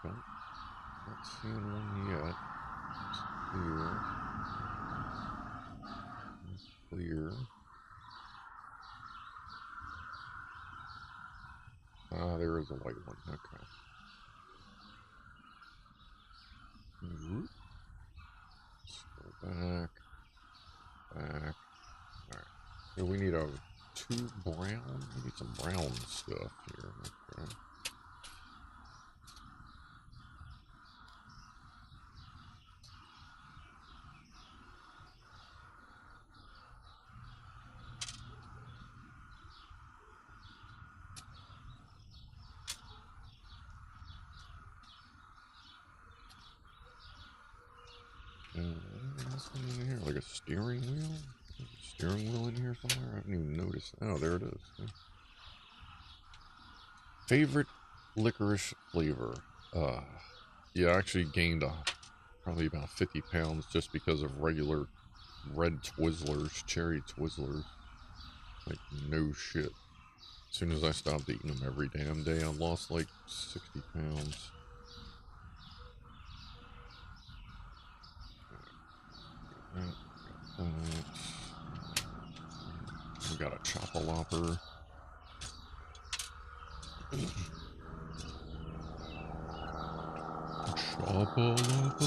Nope, not seeing one yet. It's clear. It's clear. Ah, there is a white one. Okay. Let's go back. Back. Alright. So we need a 2 brown. We need some brown stuff here. Okay. What's in here? Like a steering wheel? There's a steering wheel in here somewhere? I haven't even noticed. Oh, there it is. Yeah. Favorite licorice flavor? Yeah, I actually gained probably about 50 pounds just because of regular red Twizzlers, cherry Twizzlers. Like, no shit. As soon as I stopped eating them every damn day, I lost like 60 pounds. We got a Chop-a-Lopper. Chop-a-Lopper.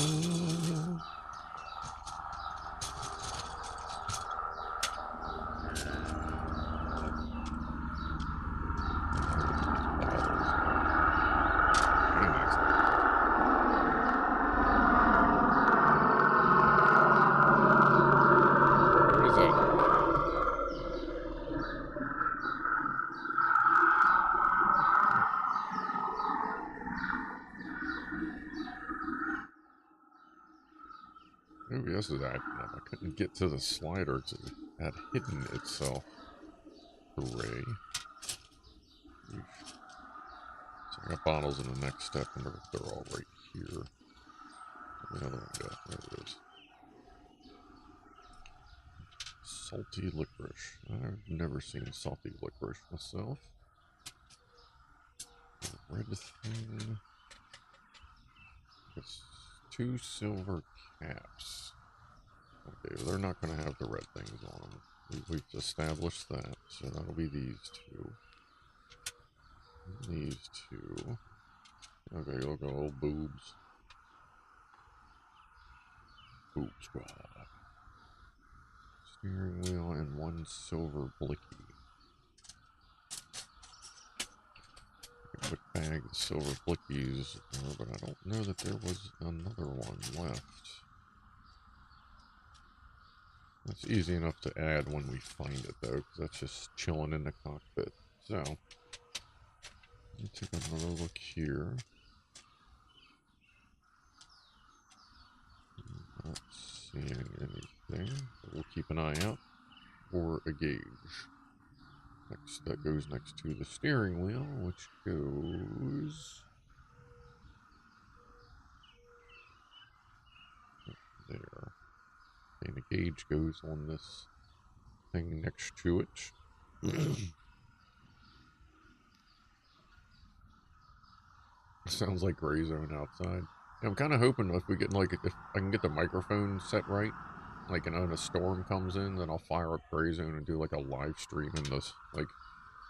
Maybe this is acting up. I couldn't get to the slider because it had hidden itself. Hooray. So I got bottles in the next step, and they're all right here. Where'd the other one go? There it is. Salty licorice. I've never seen salty licorice myself. Red thing. It's 2 silver caps. Okay, well, they're not going to have the red things on them. We've established that, so that'll be these 2. These 2. Okay, look at old boobs. Boob squad. Steering wheel and 1 silver blicky. What bag the silver blickies are, but I don't know that there was another one left. That's easy enough to add when we find it, though, because that's just chilling in the cockpit. So, let me take another look here. Not seeing anything, but we'll keep an eye out for a gauge. Next, that goes next to the steering wheel, which goes there. And the gauge goes on this thing next to it. Sounds like gray zone outside. Yeah, I'm kind of hoping if we get like if I can get the microphone set right, like and when a storm comes in, then I'll fire up gray zone and do like a live stream in this like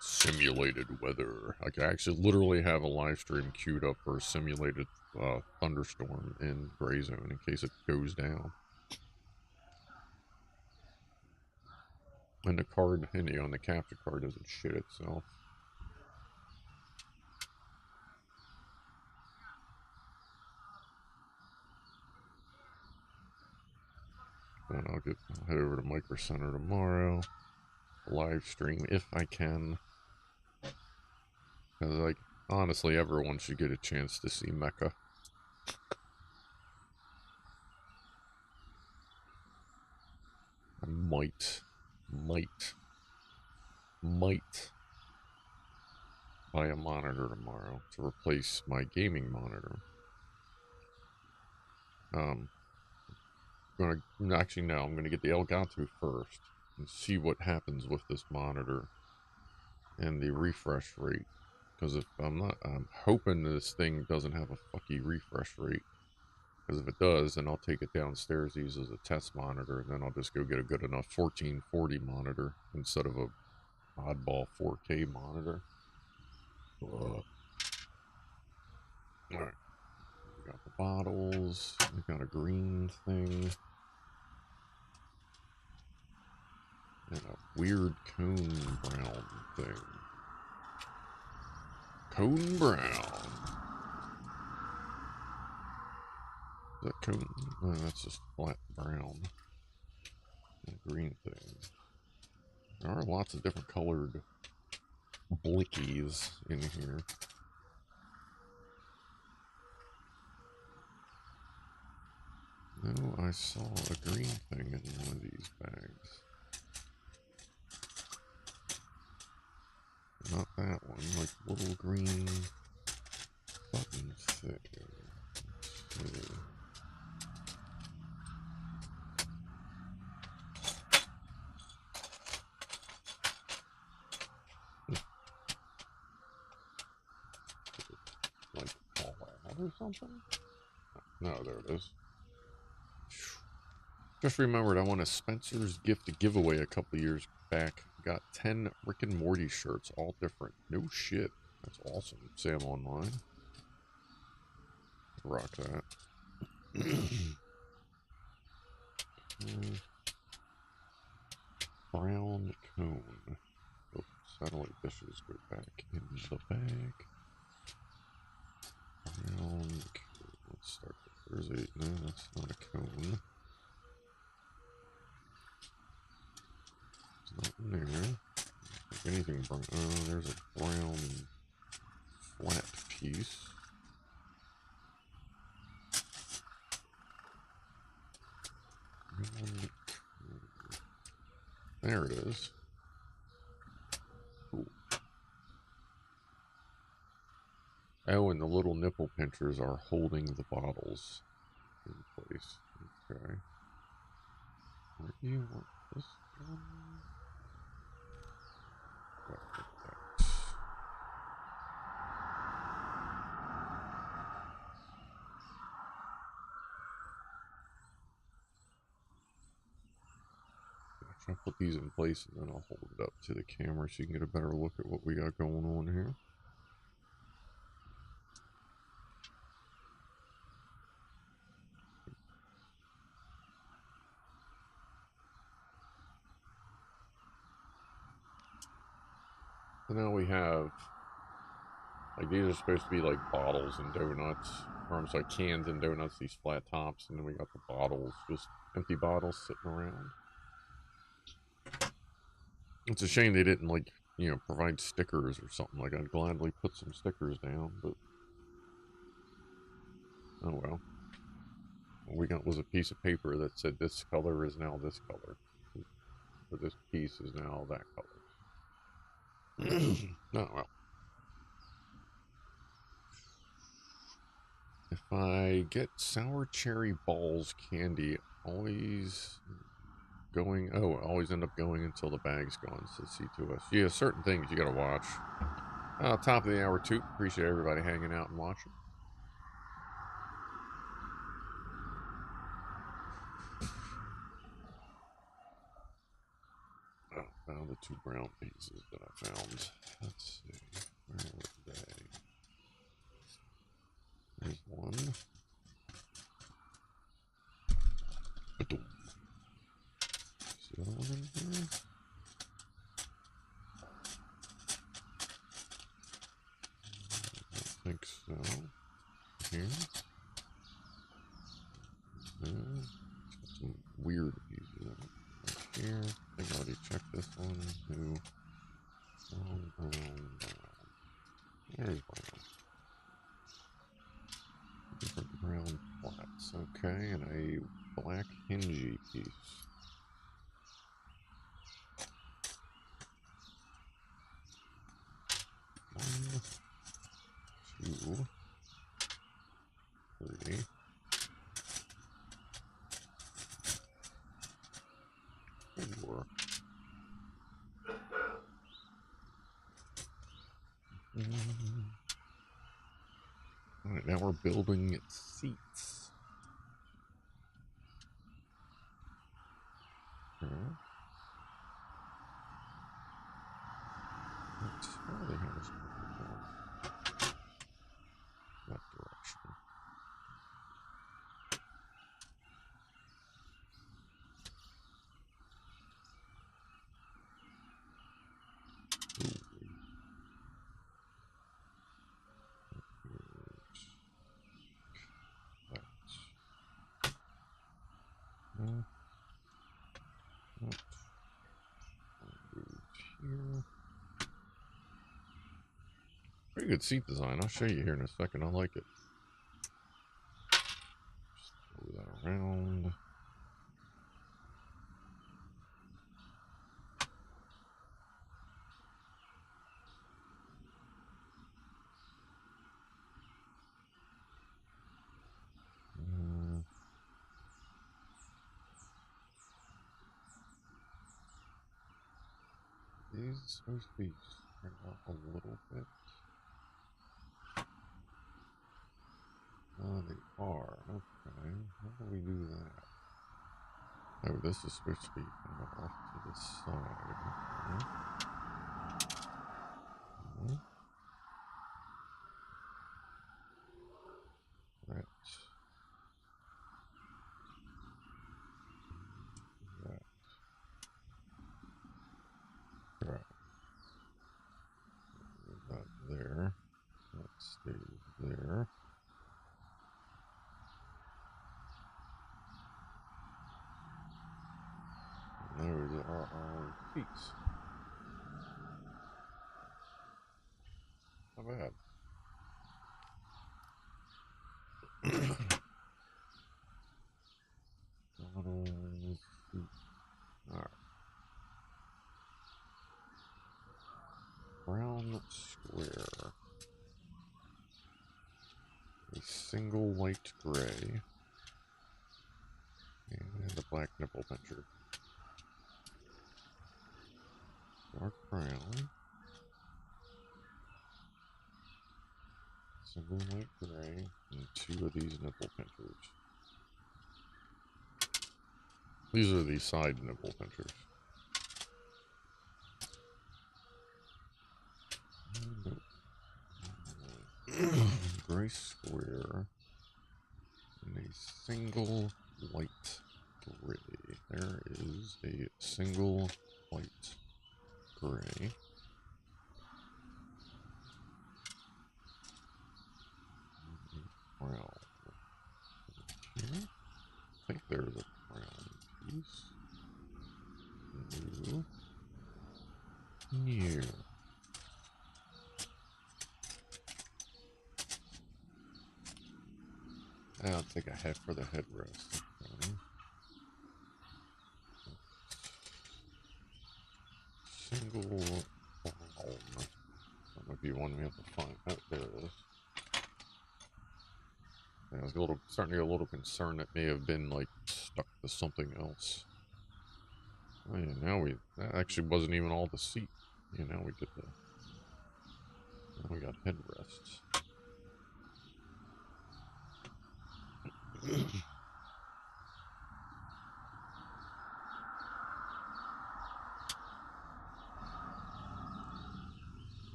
simulated weather. Like I actually literally have a live stream queued up for a simulated thunderstorm in gray zone in case it goes down. And the card, on the capture card doesn't shit itself. Then I'll head over to Micro Center tomorrow. Live stream if I can. Because, like, honestly, everyone should get a chance to see Mecha. I might buy a monitor tomorrow to replace my gaming monitor. Actually, no, I'm gonna get the Elgato first and see what happens with this monitor and the refresh rate. Because if I'm hoping this thing doesn't have a fucky refresh rate. Because if it does, then I'll take it downstairs, use as a test monitor, and then I'll just go get a good enough 1440 monitor instead of a oddball 4K monitor. Alright. We got the bottles. We got a green thing. And a weird cone brown thing. Cone brown. Is that cone? No, that's just flat brown. And a green thing. There are lots of different colored blickies in here. No, I saw a green thing in one of these bags. Not that one, like little green button thing. Let's see. Like fall out or something? No, there it is. Just remembered I won a Spencer's gift giveaway a couple of years back. Got 10 Rick and Morty shirts, all different. No shit. That's awesome. Sam Online. Rock that. Brown cone. Oh, satellite dishes go back in the bag. Brown cone. Let's start with, there's a, no, that's not a cone. It's not in there. Like anything brown. Oh, there's a brown flat piece. There it is. Cool. Oh, and the little nipple pinchers are holding the bottles in place. Okay. Where do you want this one? I'll put these in place and then I'll hold it up to the camera so you can get a better look at what we got going on here. So now we have, like, these are supposed to be like bottles and donuts, or I'm sorry, cans and donuts, these flat tops, and then we got the bottles, just empty bottles sitting around. It's a shame they didn't, like, you know, provide stickers or something. Like, I'd gladly put some stickers down, but oh well. What we got was a piece of paper that said this color is now this color, or this piece is now that color. Oh well. If I get sour cherry balls candy, always going, oh, always end up going until the bag's gone, says C2S. Yeah, certain things you gotta watch. Top of the hour, too. Appreciate everybody hanging out and watching. 2 brown pieces that I found. Let's see. Where were they? There's one. Ba-doom. See the other one in here? I think so. Here. Some weird pieces. Right here. I think I already checked this one. New. Brown. There's brown. Different brown flats. Okay, and a black hingy piece. One, 2, 3. 4. Alright, now we're building seats. Okay. Where the hell is it going? That direction. Pretty good seat design. I'll show you here in a second. I like it. Just move that around. These are supposed to be spread out a little bit. They are. Okay. How do we do that? Oh, this is supposed to be kind of off to the side. Okay. That. That. Right. That there. That stays there. Those are our seats. Not bad. Alright. Brown square. A single light gray. And a black nipple pincher. Dark brown. Single light gray. And 2 of these nipple pinchers. These are the side nipple pinchers. Gray square. And a single light gray. There is a single light gray. Brown. Here. I think there's a brown piece. New. New. I'll take a head for the headrest. Okay. Single brown. That might be one we have to find. Oh, there it is. Yeah, I was starting to get a little concerned that may have been like stuck to something else. Oh yeah, now that actually wasn't even all the seat. Yeah, now we get now we got headrests.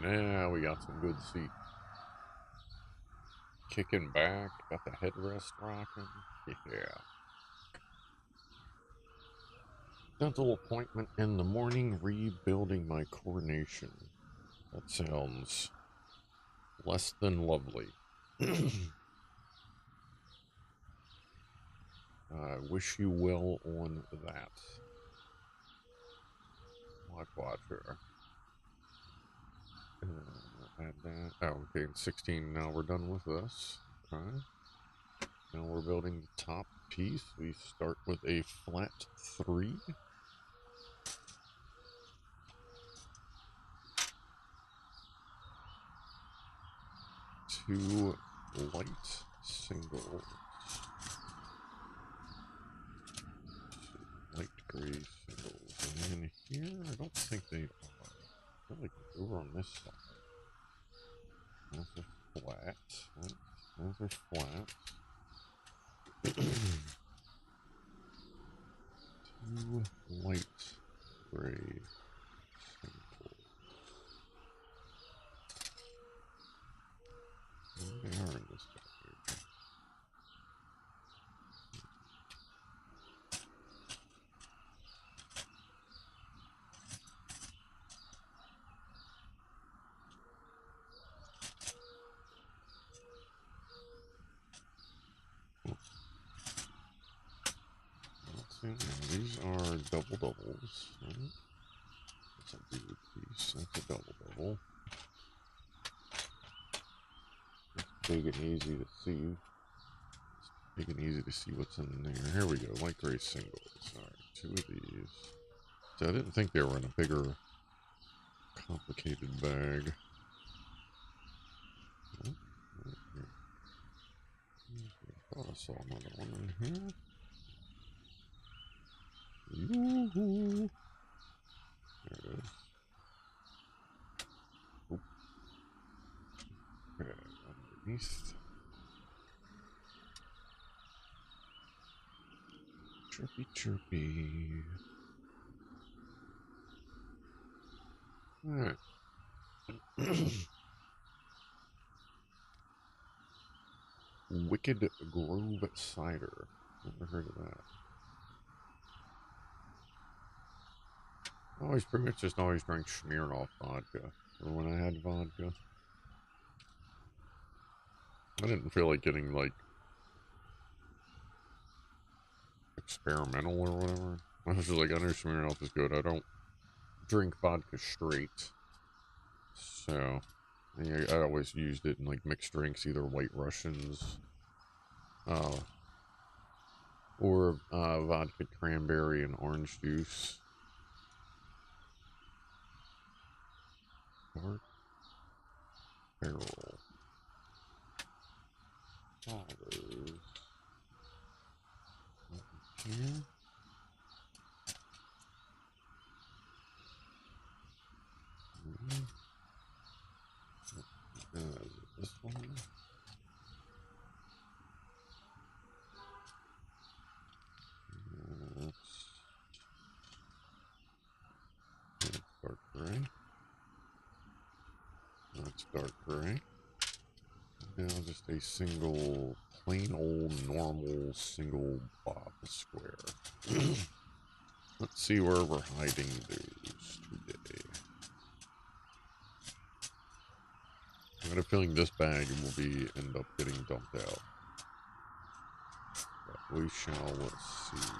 Now we got some good seat. Kicking back, got the headrest rocking. Yeah. Dental appointment in the morning, rebuilding my coronation. That sounds less than lovely. I wish you well on that. Watch watcher. Add that. Oh, okay, 16. Now we're done with this. Okay. Now we're building the top piece. We start with a flat 3. Two light singles. Light gray singles. And then here, I don't think they are. I feel like over on this side. Those are flat. Those are flat. Two light gray singles. They are in this package. Let's see. These are double doubles. Right? That's a weird piece. That's a double double. It's big and easy to see. It's big and easy to see what's in there. Here we go. Light gray singles. Alright, 2 of these. So I didn't think they were in a bigger, complicated bag. Oh, I thought I saw another one in here. Yoo-hoo. There it is. Oop. Okay, underneath. Chirpy, chirpy. Alright. Wicked Grove Cider. Never heard of that. Always pretty much just always drank Smirnoff vodka. Or when I had vodka. I didn't feel like getting like experimental or whatever. I was just like, I know Smirnoff is good. I don't drink vodka straight. So I always used it in like mixed drinks, either White Russians, or vodka cranberry and orange juice. Dark Barrel. Follows. Here. This one. That's dark gray. That's dark gray. Now just a single, plain old, normal, single bob square. Let's see where we're hiding those today. I got a feeling this bag will end up getting dumped out. But we shall see.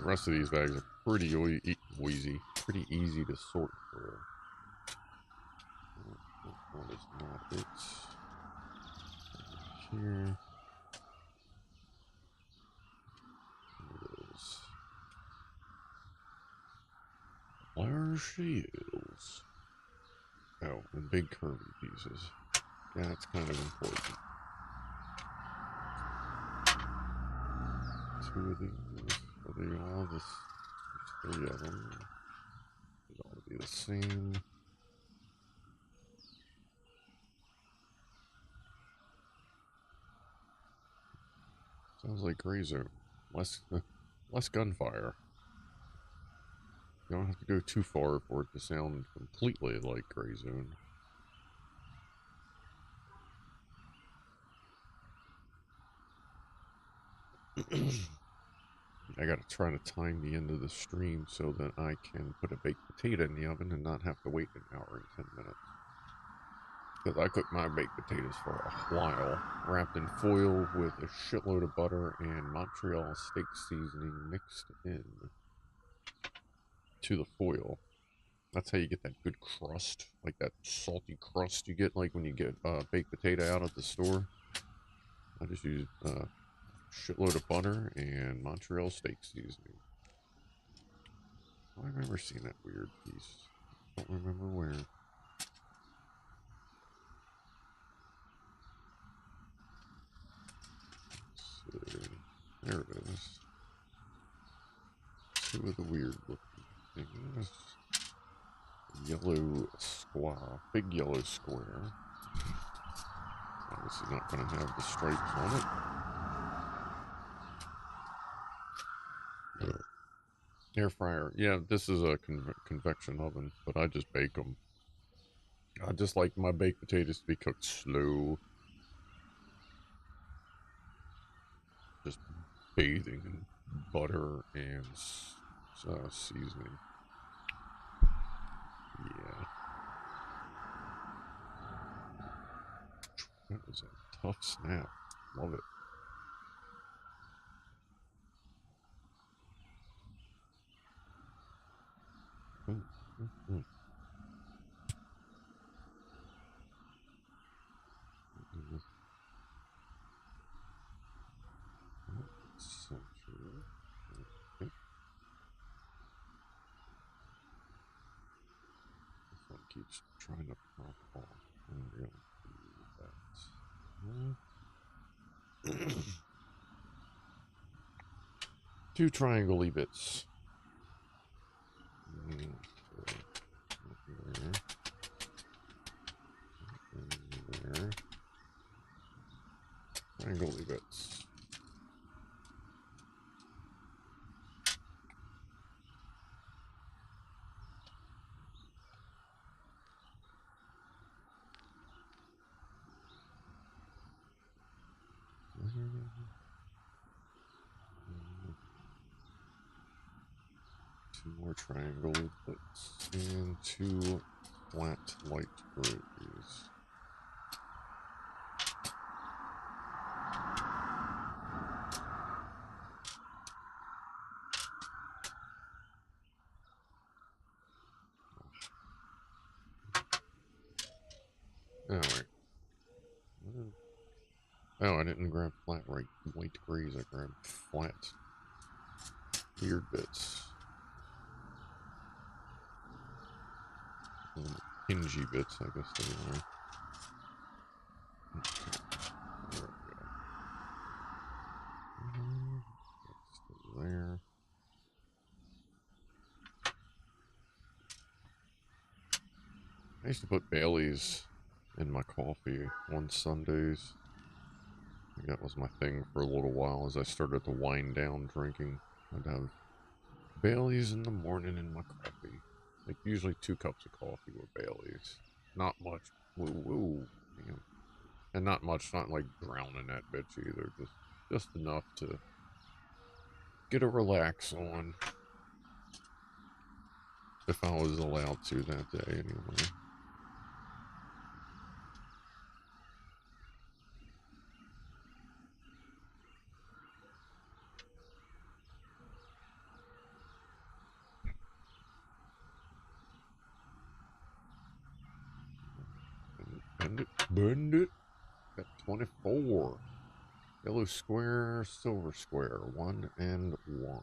The rest of these bags are pretty easy to sort through. That is not it. Here. It is. Flower shields. Oh, and big curvy pieces. That's kind of important. 2 of these. Are they all this? There's 3 of them. They all be the same. Sounds like gray zone. Less gunfire. You don't have to go too far for it to sound completely like Gray Zone. I gotta try to time the end of the stream so that I can put a baked potato in the oven and not have to wait an hour and 10 minutes. Because I cook my baked potatoes for a while, wrapped in foil with a shitload of butter and Montreal steak seasoning mixed in to the foil. That's how you get that good crust, like that salty crust you get like when you get baked potato out at the store. I just use a shitload of butter and Montreal steak seasoning. I remember seeing that weird piece. Don't remember where. Let's see. There it is. Two of the weird looking things. Yellow square. Big yellow square. Obviously not going to have the stripes on it. Air fryer. Yeah, this is a convection oven, but I just bake them. I just like my baked potatoes to be cooked slow. Just bathing in butter and seasoning. Yeah. That was a tough snap. Love it. This one keeps trying to pop off. I'm going to do that. 2 triangle-y bits. There. Triangle-y bits. Two more triangle bits and 2 flat light grays. Alright. Oh, I didn't grab flat white grays, I grabbed flat weird bits. Hingy bits, I guess they are. Okay. There we go. That's there. I used to put Baileys in my coffee on Sundays. I think that was my thing for a little while as I started to wind down drinking. I'd have Baileys in the morning in my coffee. Like usually 2 cups of coffee with Baileys. Not much. Woo, damn. And not much, not like drowning that bitch either. Just enough to get a relax on. If I was allowed to that day anyway. Bend it. Got 24. Yellow square, silver square. 1 and 1.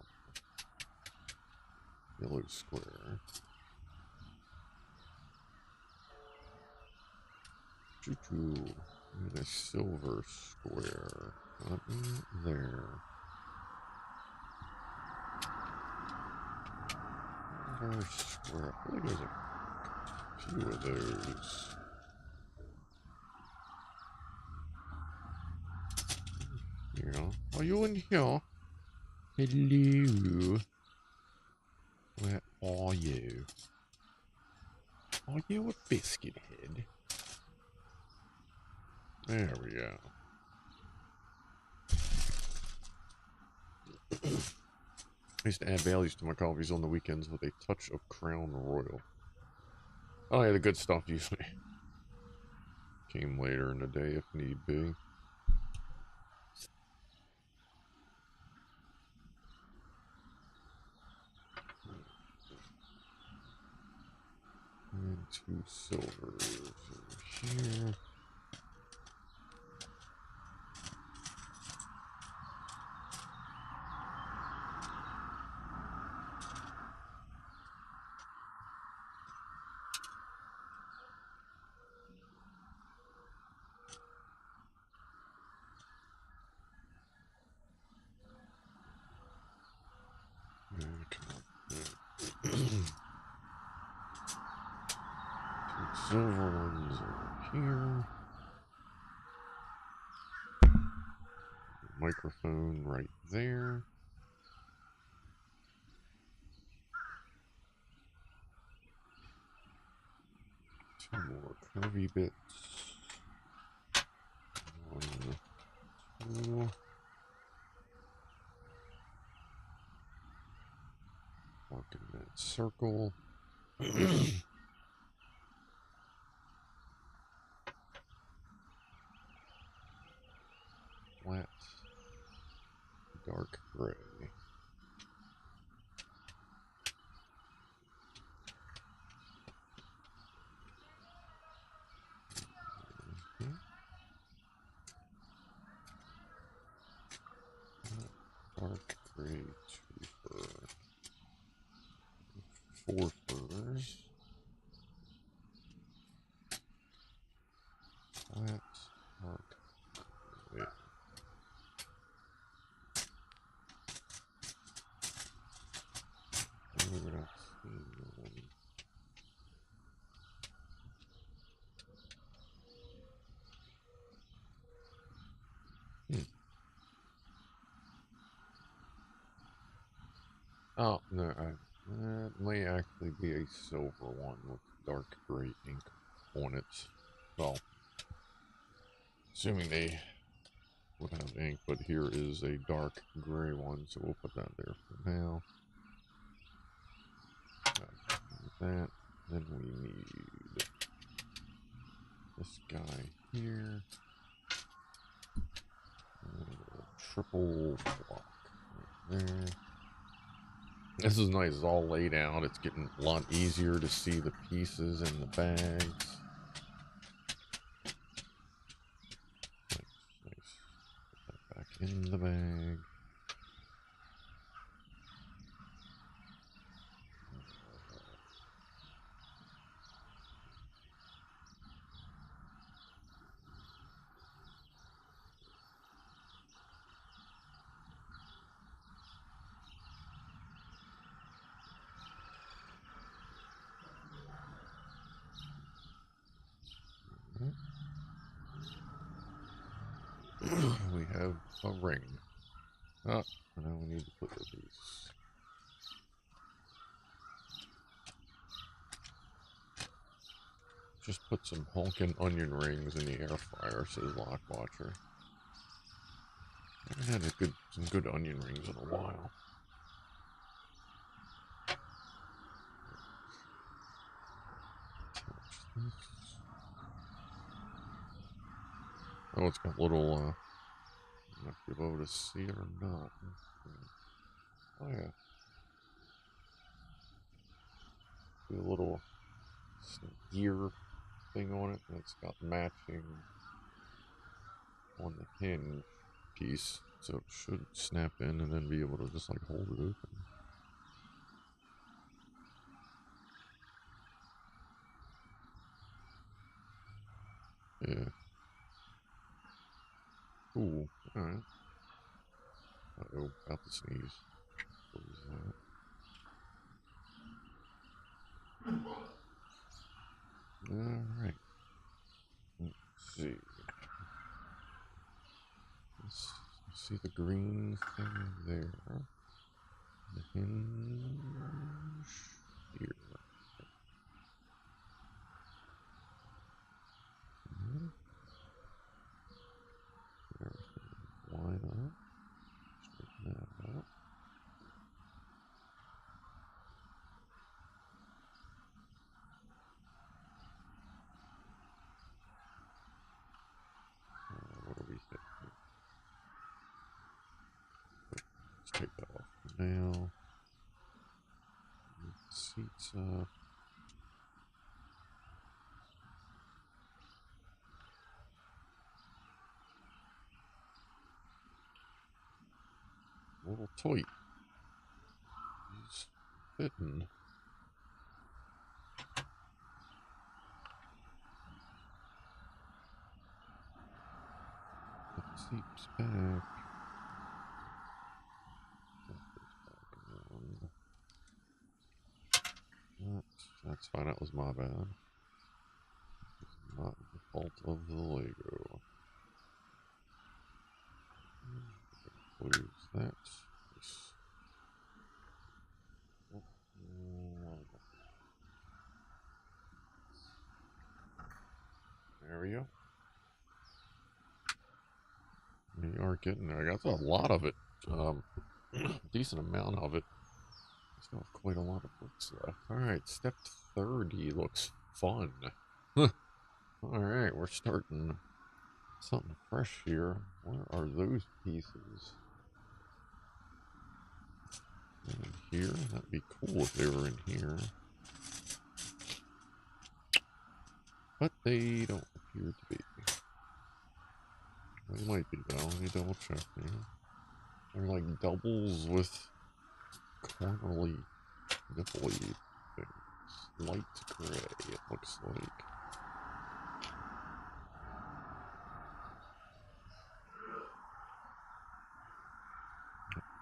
Yellow square. Choo-choo. And a silver square. Button there. Silver square. I think there's a few of those. Yeah. Are you in here? Hello. Where Are you? Are you a biscuit head? There we go. I used to add Baileys to my coffees on the weekends with a touch of Crown Royal. Oh yeah, the good stuff usually came later in the day if need be. And 2 silvers over here. Silver ones over here. Microphone right there. Two more curvy bits. 1, 2. Working that circle. Flat. Dark gray. Dark gray 2 fur. 4 furs. Flat. Dark gray. Oh, no, that may actually be a silver one with dark gray ink on it. Well, assuming they would have ink, but here is a dark gray one, so we'll put that there for now. That. Then we need this guy here. And a triple block right there. This is nice. It's all laid out. It's getting a lot easier to see the pieces in the bags. Nice. Put that back in the bag. We have a ring. Ah, now we need to put these. Just put some honkin' onion rings in the air fryer, says Lockwatcher. I haven't had some good onion rings in a while. Oh, it's got little, I'm not sure if you'll be able to see it or not. Oh yeah. See a little gear thing on it, and it's got matching on the hinge piece, so it should snap in and then be able to just like hold it open. Yeah. Cool. Alright. Uh-oh, about to sneeze. What was that? Alright. Let's see. Let's see the green thing there. The hinge. now. Seats up. A little tight. He's fitting. Put the seats back. That's fine, that was my bad. It's not the fault of the Lego. Close that. There we go. We are getting there. I got a lot of it. Decent amount of it. Still have quite a lot of books left. Alright, step 30 looks fun. Alright, we're starting something fresh here. Where are those pieces? In here? That'd be cool if they were in here. But they don't appear to be. They might be though. Let me double check here. They're like doubles with cornerly nipply things. Light gray, it looks like.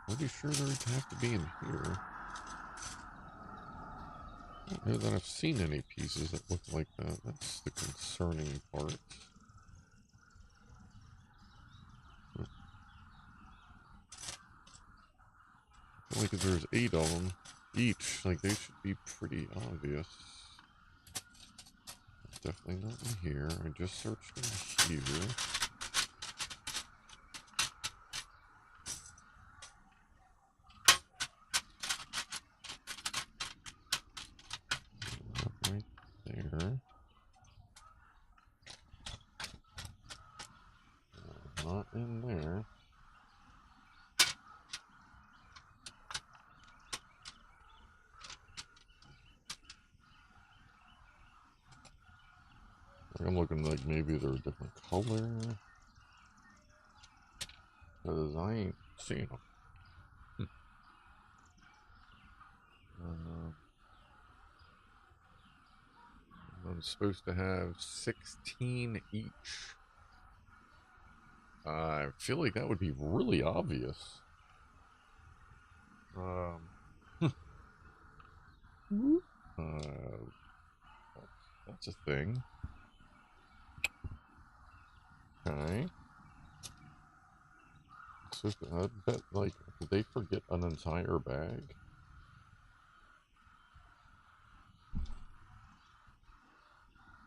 Pretty sure they would have to be in here. I don't know that I've seen any pieces that look like that. That's the concerning part. I feel like if there's 8 of them each, like they should be pretty obvious. Definitely not in here. I just searched in here. Right there. Not in there. I'm looking like maybe they're a different color. Because I ain't seen them. I'm supposed to have 16 each. I feel like that would be really obvious. That's a thing. Okay. So I bet, like, did they forget an entire bag?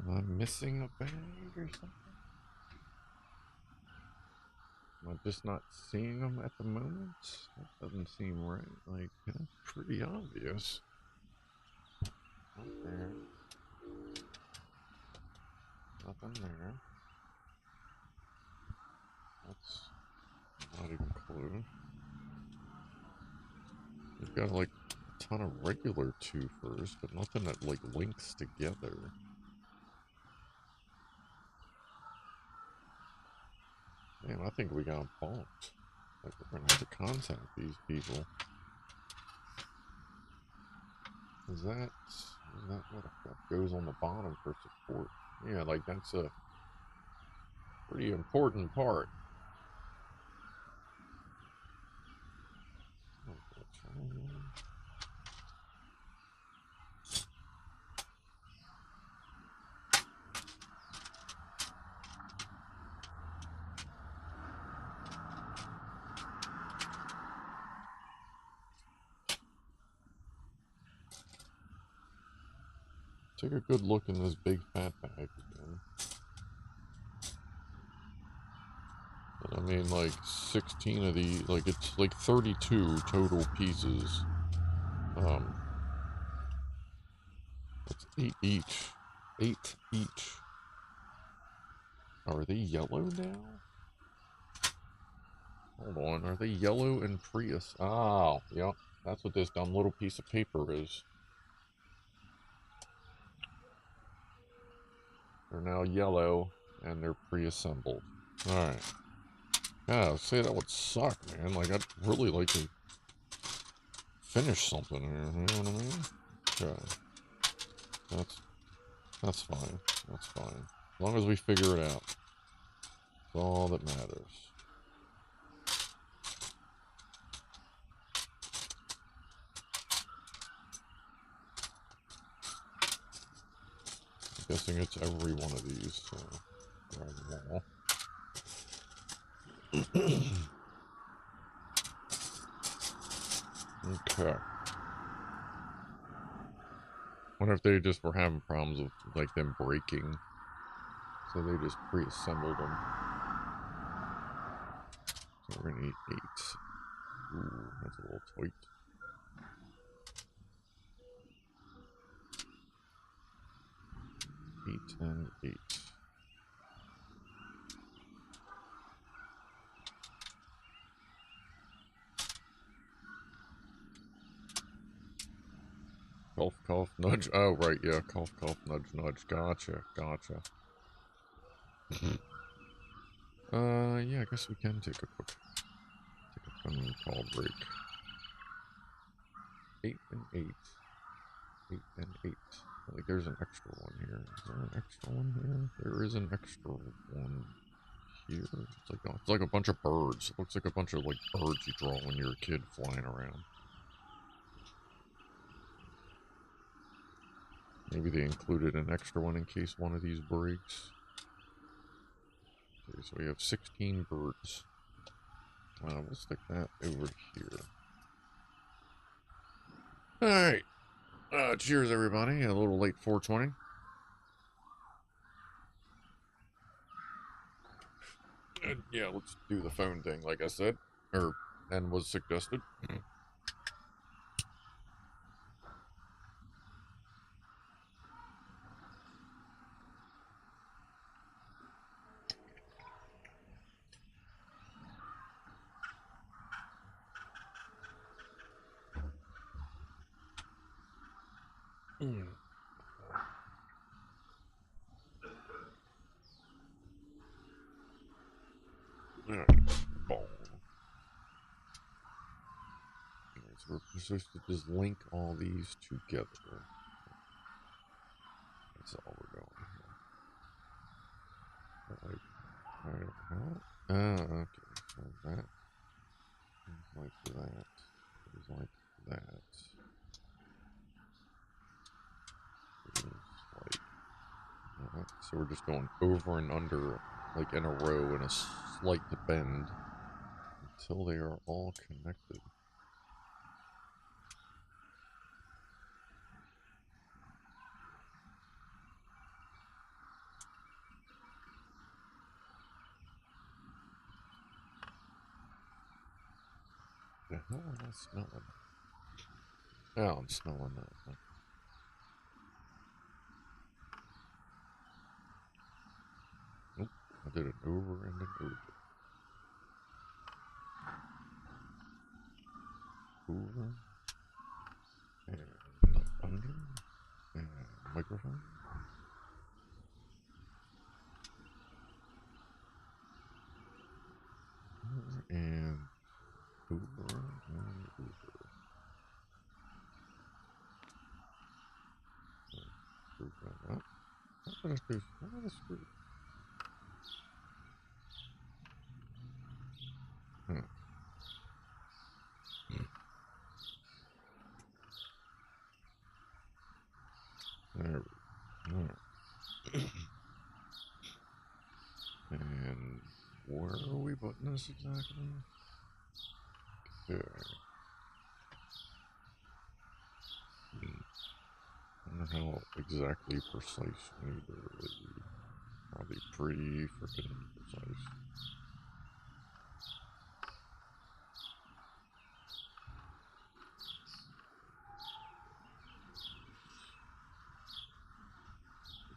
Am I missing a bag or something? Am I just not seeing them at the moment? That doesn't seem right. Like, that's pretty obvious. Not there. Nothing there. That's not even close. We've got like a ton of regular twofers, but nothing that like links together. Damn, I think we got bonked. Like, we're gonna have to contact these people. Is that what the fuck goes on the bottom for support? Yeah, like that's a pretty important part. Take a good look in this big fat bag again. But I mean, like 16 of these, like it's like 32 total pieces. It's 8 each. 8 each. Are they yellow now? Hold on, are they yellow and Prius? Oh, yeah, that's what this dumb little piece of paper is. They're now yellow, and they're pre-assembled. Alright. Yeah, see, that would suck, man. Like, I'd really like to finish something here, you know what I mean? Okay. That's fine. That's fine. As long as we figure it out. That's all that matters. I'm guessing it's every one of these, so grab them all. Okay. Wonder if they just were having problems with, like, them breaking. So they just pre-assembled them. So we're gonna need 8. Ooh, that's a little tight. 8 and 8. Cough, cough, nudge. Oh, right, yeah. Cough, cough, nudge, nudge. Gotcha, gotcha. Yeah, I guess we can take a phone call break. 8 and 8. 8 and 8. Like, there's an extra one here. Is there an extra one here? There is an extra one here. It's like a bunch of birds. It looks like a bunch of, like, birds you draw when you're a kid flying around. Maybe they included an extra one in case one of these breaks. Okay, so we have 16 birds. We'll stick that over here. Alright. Cheers, everybody. A little late 420. And yeah, let's do the phone thing, like I said. And was suggested. Alright. So we're supposed to just link all these together. That's all we're doing here. Like, okay. So that is like that. Is like that. Is like that. So we're just going over and under, like in a row, in a slight bend, until they are all connected. The hell am I smelling? Oh, I'm smelling that. Nope, I did it over and then over. Over and under and microphone. Over and over and over. Screw that up. What did I do? What did I screw? Huh. There we go. Alright. And where are we putting this exactly? Okay. I don't know how exactly precise either. Probably pretty freaking precise.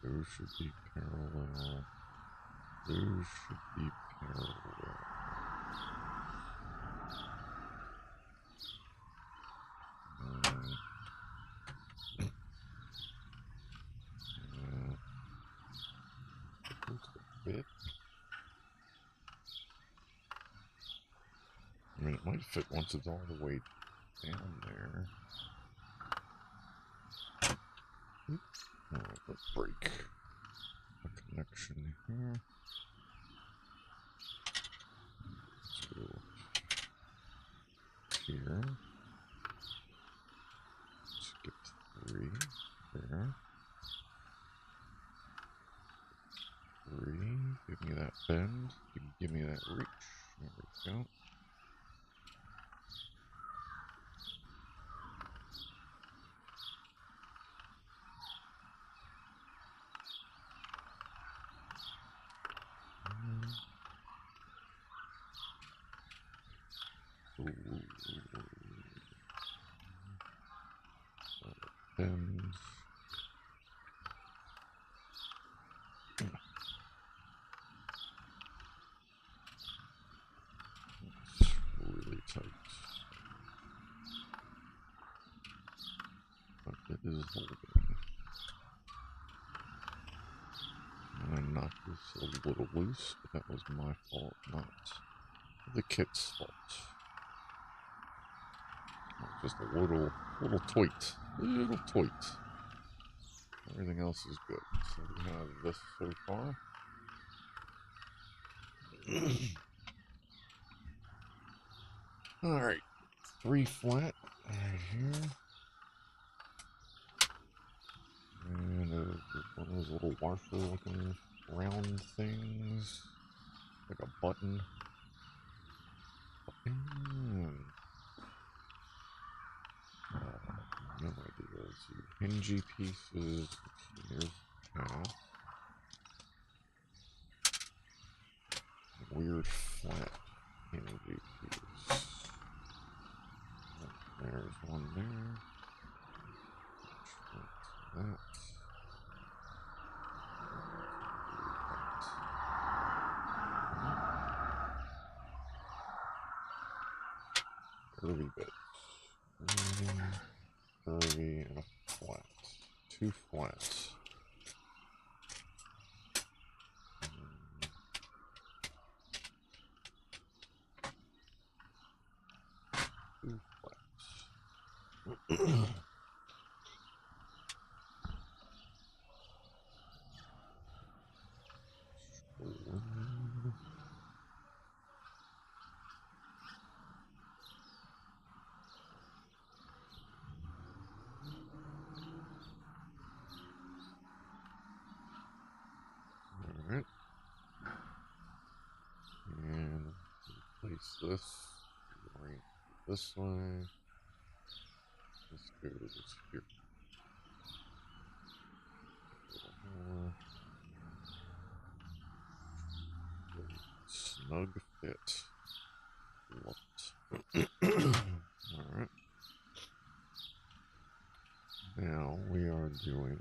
Those should be parallel. Those should be parallel. should fit once it's all the way down there. Alright, let's break a connection here. Let's go here. Skip 3 there. 3. Give me that bend. Give me that reach. There we go. Bend. It's really tight. But it is holding. I knocked this a little loose, but that was my fault, not the kit's fault. Just a little tweet. Little tweet. Everything else is good. So we have this so far. Alright. 3 flat right here. And one of those little washer looking round things. Like a button. And no idea. Let's see. Hinge pieces. Here's half. Weird flat hinge piece. There's one there. That. Curvy bits. Curvy and a flat. 2 flats. 2 flats. Alright. And place this. Orient it this way. This goes here. Snug fit. Alright. Now we are doing,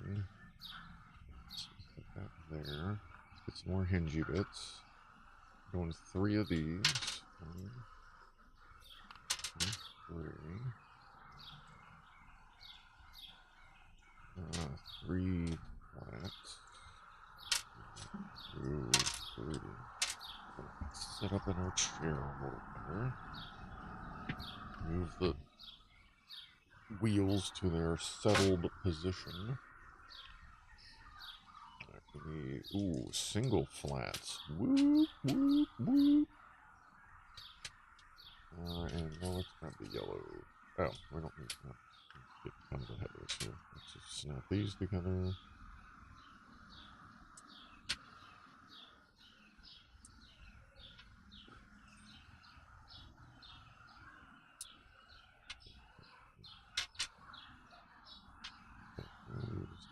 put that there. Get some more hingy bits. Going 3 of these. 1, 2, 3. 3 flats. 2, 3. Set up in our chair a little better. Move the wheels to their settled position. Ooh, single flats. Woo, woo, woo. And well, let's grab the yellow. Oh, we don't need that. It comes ahead of us here. Let's just snap these together.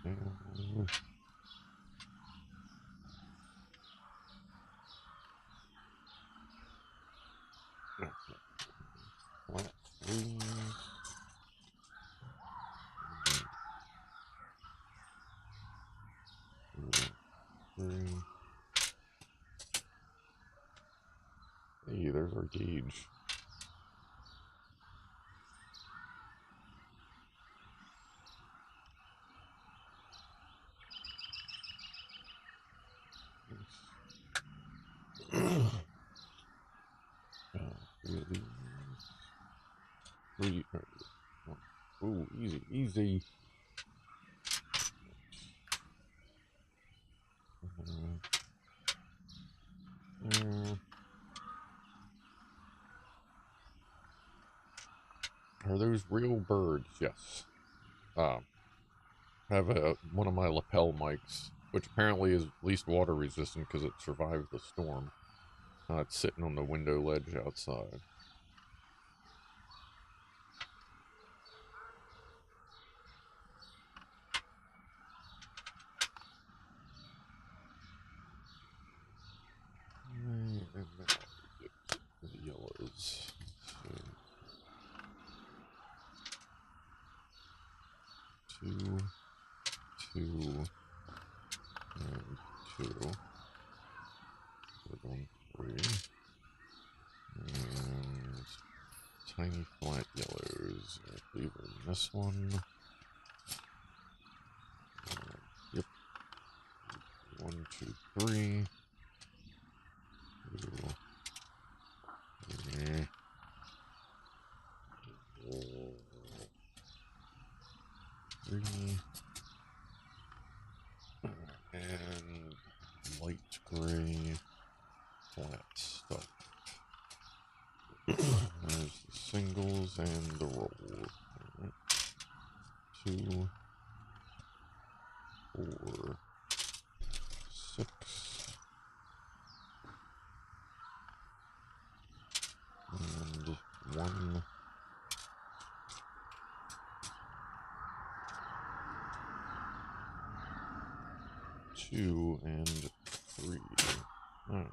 Down. Flat 3. Hey, there's our gauge. Really? Ooh, ooh, easy, easy. Are those real birds? Yes. I have one of my lapel mics, which apparently is at least water resistant because it survived the storm. It's sitting on the window ledge outside. And now we get the yellows. Two, and two. We're going 3. And tiny flat yellows. I believe we're in this one. Yep. 1, 2, 3. 2, 3. 3. And light gray flat stuff. There's the singles and the rolls. 2, 4, 6, and 1. 2 and 3. Oh.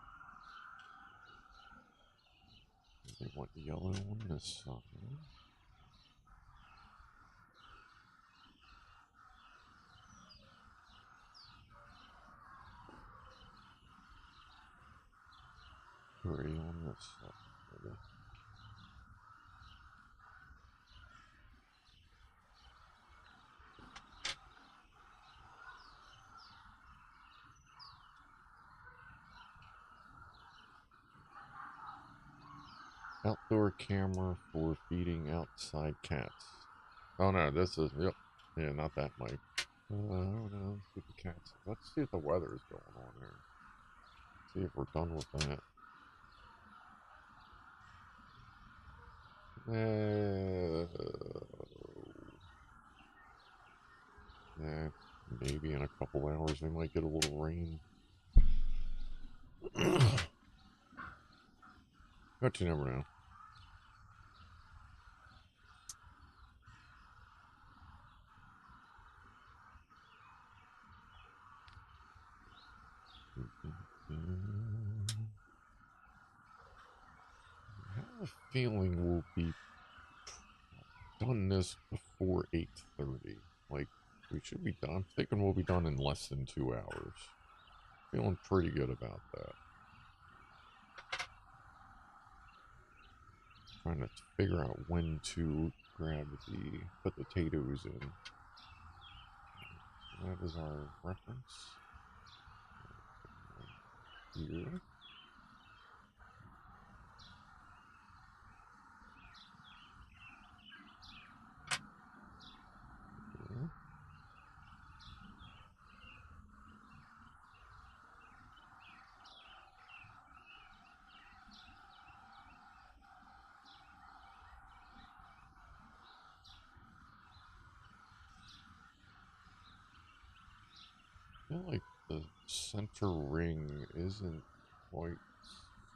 They want yellow on this side. Gray on this side. Outdoor camera for feeding outside cats. Oh no, this is, yep. Yeah, not that mic. Oh no, let's get the cats. Let's see what the weather is going on here. See if we're done with that. Yeah, maybe in a couple hours we might get a little rain. But you never know. I have a feeling we'll be done this before 8:30. Like, we should be done. I'm thinking we'll be done in less than 2 hours. Feeling pretty good about that. Trying to figure out when to grab the potatoes in. That is our reference. Here. Here. I feel like the center ring isn't quite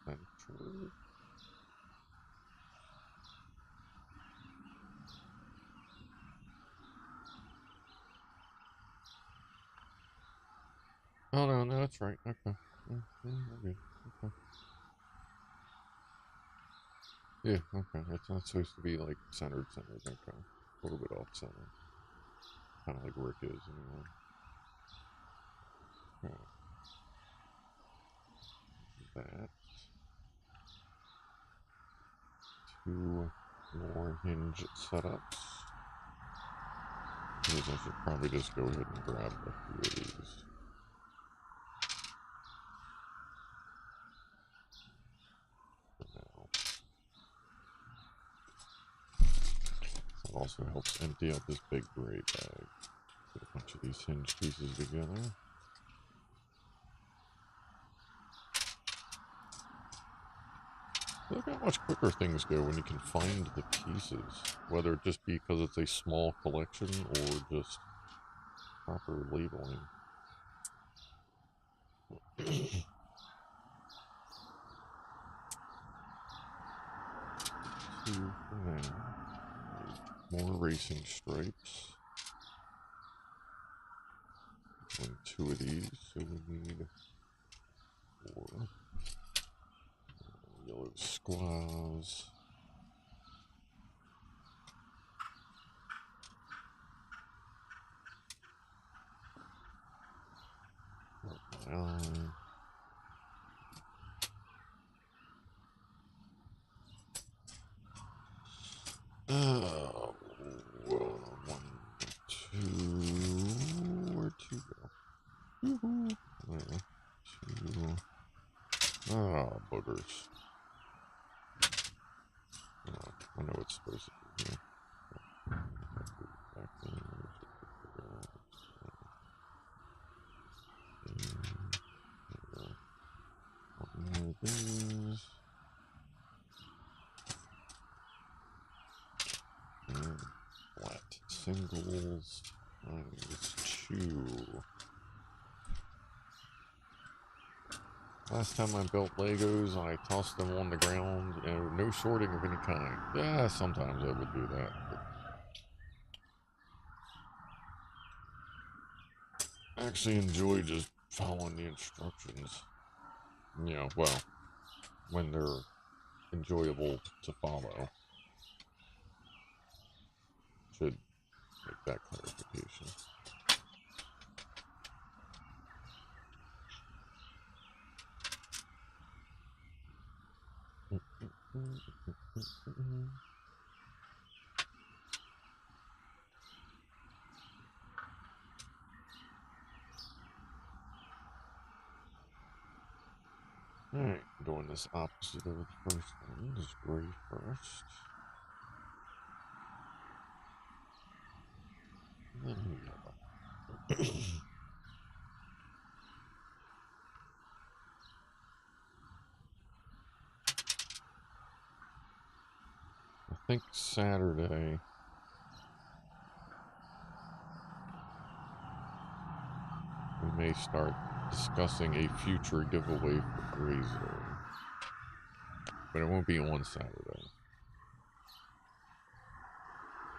centered. Oh no, no, that's right. Okay. Okay. Yeah, okay. It's not supposed to be like centered. Okay. A little bit off center. Kind of like Rick is anyway. Okay. That. 2 more hinge setups. I should probably just go ahead and grab a few of these. For now. also helps empty out this big gray bag. Put a bunch of these hinge pieces together. Look how much quicker things go when you can find the pieces, whether it just be because it's a small collection or just proper labeling. Two for now. More racing stripes. And 2 of these, so we need 4. Yellow squaws. Oh, 1, 2, where'd 2 go? Woohoo! There, 2. Ah, boogers. Oh, I know it's supposed to be here. Back in, more of these. And flat singles times 2. Last time I built Legos, I tossed them on the ground, and no sorting of any kind. Yeah, sometimes I would do that. I actually enjoy just following the instructions. You know, well, when they're enjoyable to follow. Should make that clarification. Alright, doing this opposite of the first one. Just gray first. And then yellow. I think Saturday we may start discussing a future giveaway for Gray Zone. But it won't be on Saturday.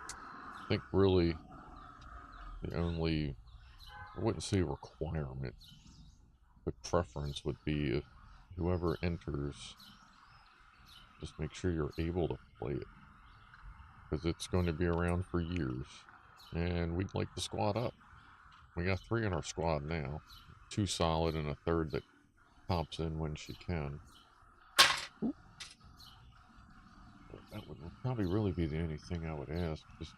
I think really the only, I wouldn't say requirement, but preference would be if whoever enters, just make sure you're able to play it. Because it's going to be around for years. And we'd like to squad up. We got 3 in our squad now. 2 solid and a third that pops in when she can. Ooh. That would probably really be the only thing I would ask. Just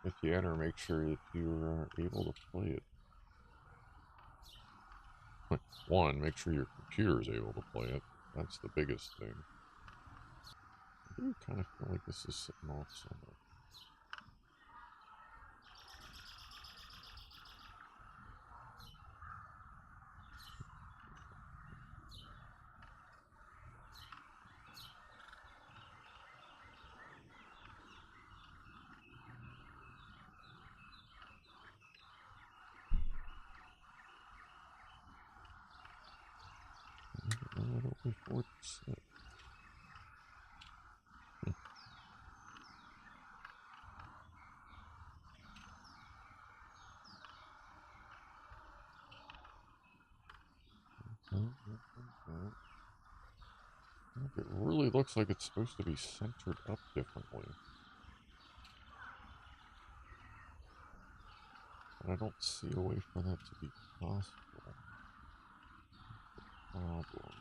if you enter, make sure that you are able to play it. 1, make sure your computer is able to play it. That's the biggest thing. I do kind of feel like this is sitting off somewhere. That'll be 4%. It really looks like it's supposed to be centered up differently. And I don't see a way for that to be possible. Problem.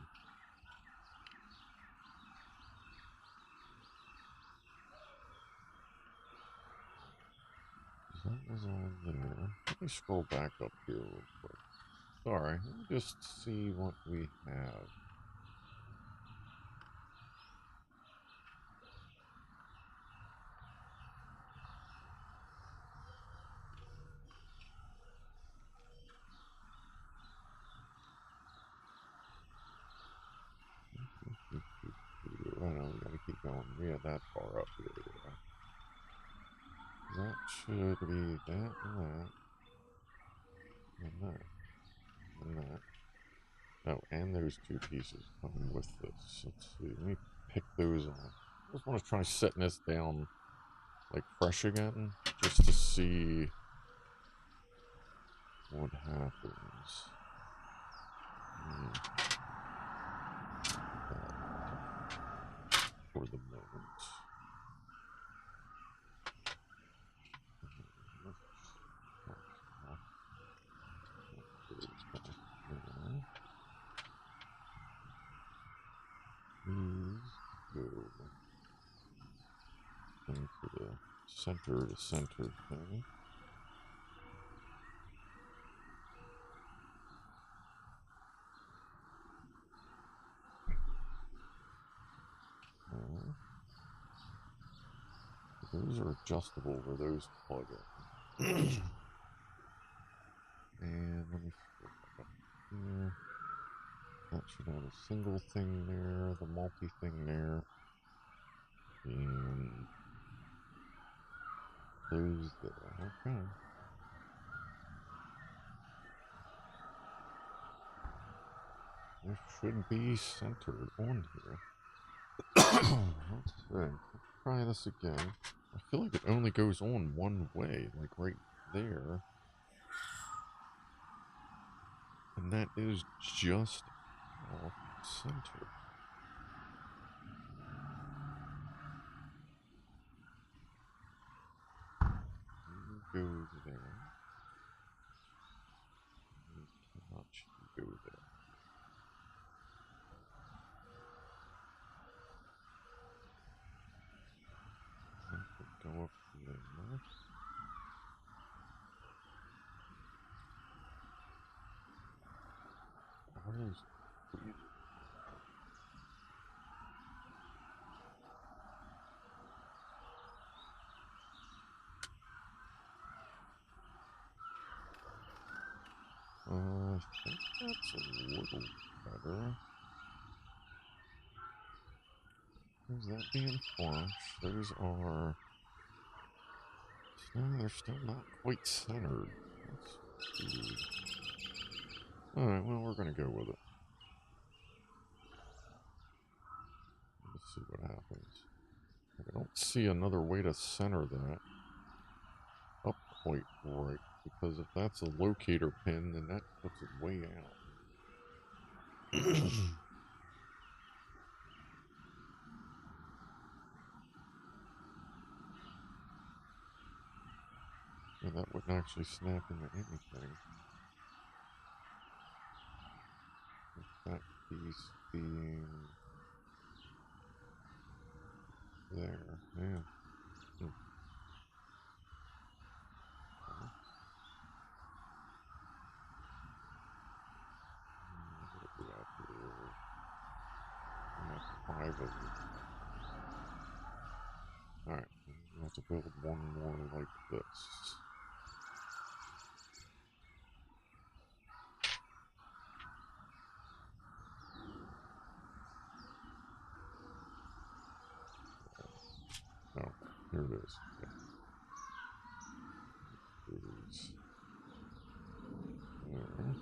That was on there. Let me scroll back up here real quick. Sorry, let me just see what we have. Yeah, that far up here. Yeah. That should be that and that. And that. And that. Oh, and those two pieces coming with this. Let's see. Let me pick those off. I just want to try setting this down like fresh again, just to see what happens. For the moment. Please go into the center thing. Those are adjustable where those plug in. And let me flip that up here. That should have a single thing there, the multi thing there. And those there. Okay. It should be centered on here. Let's see. Let's try this again. I feel like it only goes on one way, like right there. And that is just off center. You go there. You cannot go there. Go up there. What is weird? I think that's a little better. Is that being flush? Those are... No, they're still not quite centered. That's weird. Alright, well, we're going to go with it. Let's see what happens. I don't see another way to center that up quite right, because if that's a locator pin, then that puts it way out. Yeah, that wouldn't actually snap into anything. With that piece being there, yeah. Hmm. What do we have here? We have 5 of them. Alright, we have to build one more like this. Oh, here it is. Okay. These. There.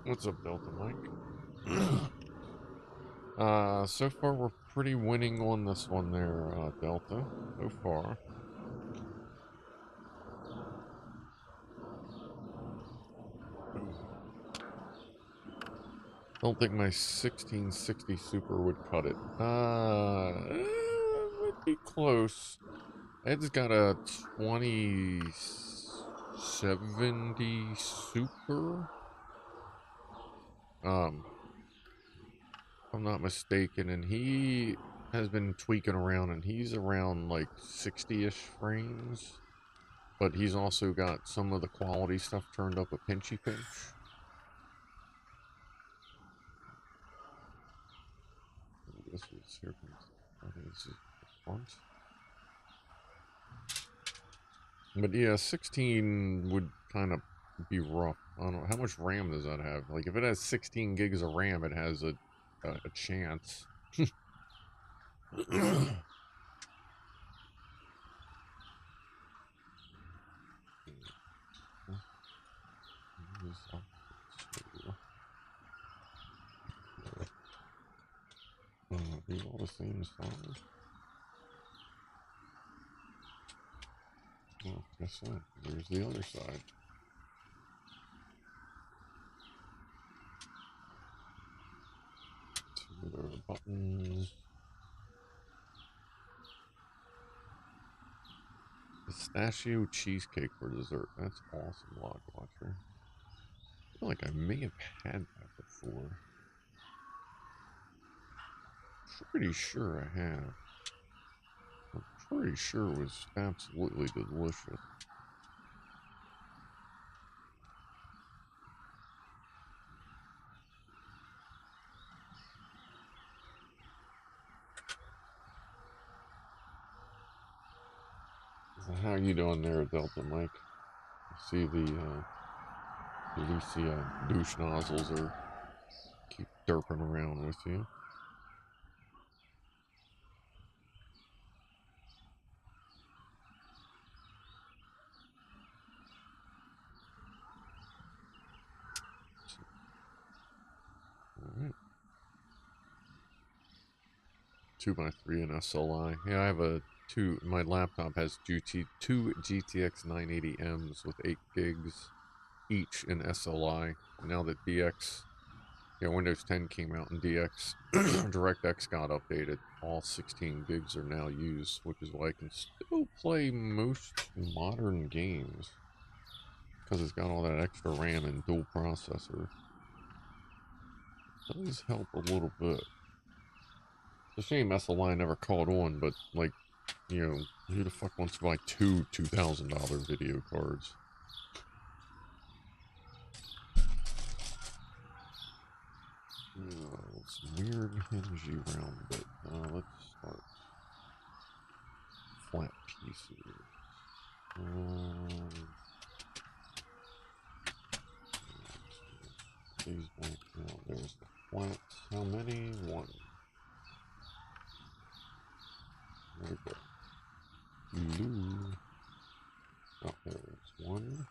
What's up, Delta Mike? So far we're pretty winning on this one there, Delta, so far. Don't think my 1660 Super would cut it. It would be close. Ed's got a 2070 Super. If I'm not mistaken, and he has been tweaking around, and he's around like 60-ish frames. But he's also got some of the quality stuff turned up a pinchy pinch. This is, here comes, I think this is the front. But yeah, 16 would kind of be rough I don't know, how much RAM does that have? Like, if it has 16 gigs of RAM, it has a chance. These all the same size. Oh, guess so. There's the other side. Two buttons. Pistachio cheesecake for dessert. That's awesome, Log Watcher. I feel like I may have had that before. Pretty sure I have. I'm pretty sure it was absolutely delicious. So how you doing there, Delta Mike? See the at least the douche nozzles are keep derping around with you. Alright. 2x3 and SLI. Yeah, I have a my laptop has two GTX 980Ms with 8 gigs each in SLI. Now that DX, Windows 10 came out and DX, DirectX got updated, all 16 gigs are now used, which is why I can still play most modern games. Because it's got all that extra RAM and dual processor. It does help a little bit. It's a shame SLI never caught on, but, like, who the fuck wants to buy two $2,000 video cards? It's weird hingy round bit. Let's start. Flat pieces. These won't count. There's the flats. How many? One. There we go. Blue. Oh, there's one.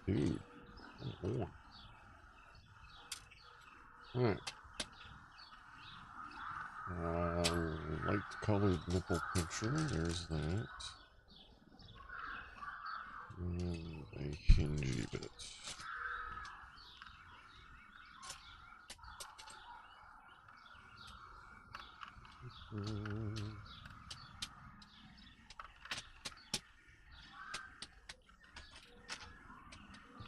Dude. Come on. Alright. Light colored nipple pincher. There's that. And a hingy bit.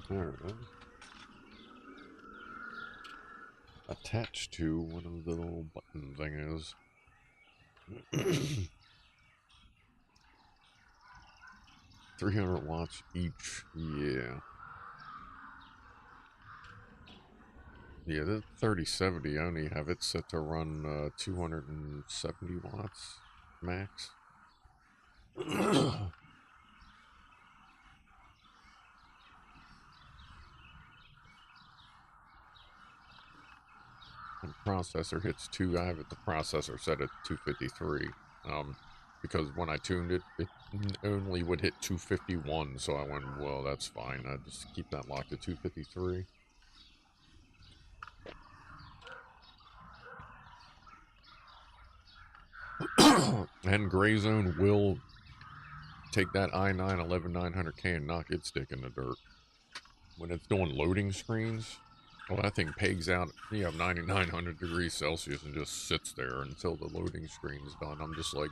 There it is. Attached to one of the little button thingers. 300 watts each. Yeah. Yeah, the 3070, I only have it set to run 270 watts max. And processor hits I have the processor set at 253. Because when I tuned it, it only would hit 251, so I went, well, that's fine. I just keep that locked at 253. And Gray Zone will take that i9 11900K and knock its dick in the dirt. When it's doing loading screens, well, that thing pegs out, 9,900 degrees Celsius and just sits there until the loading screen is done. I'm just like,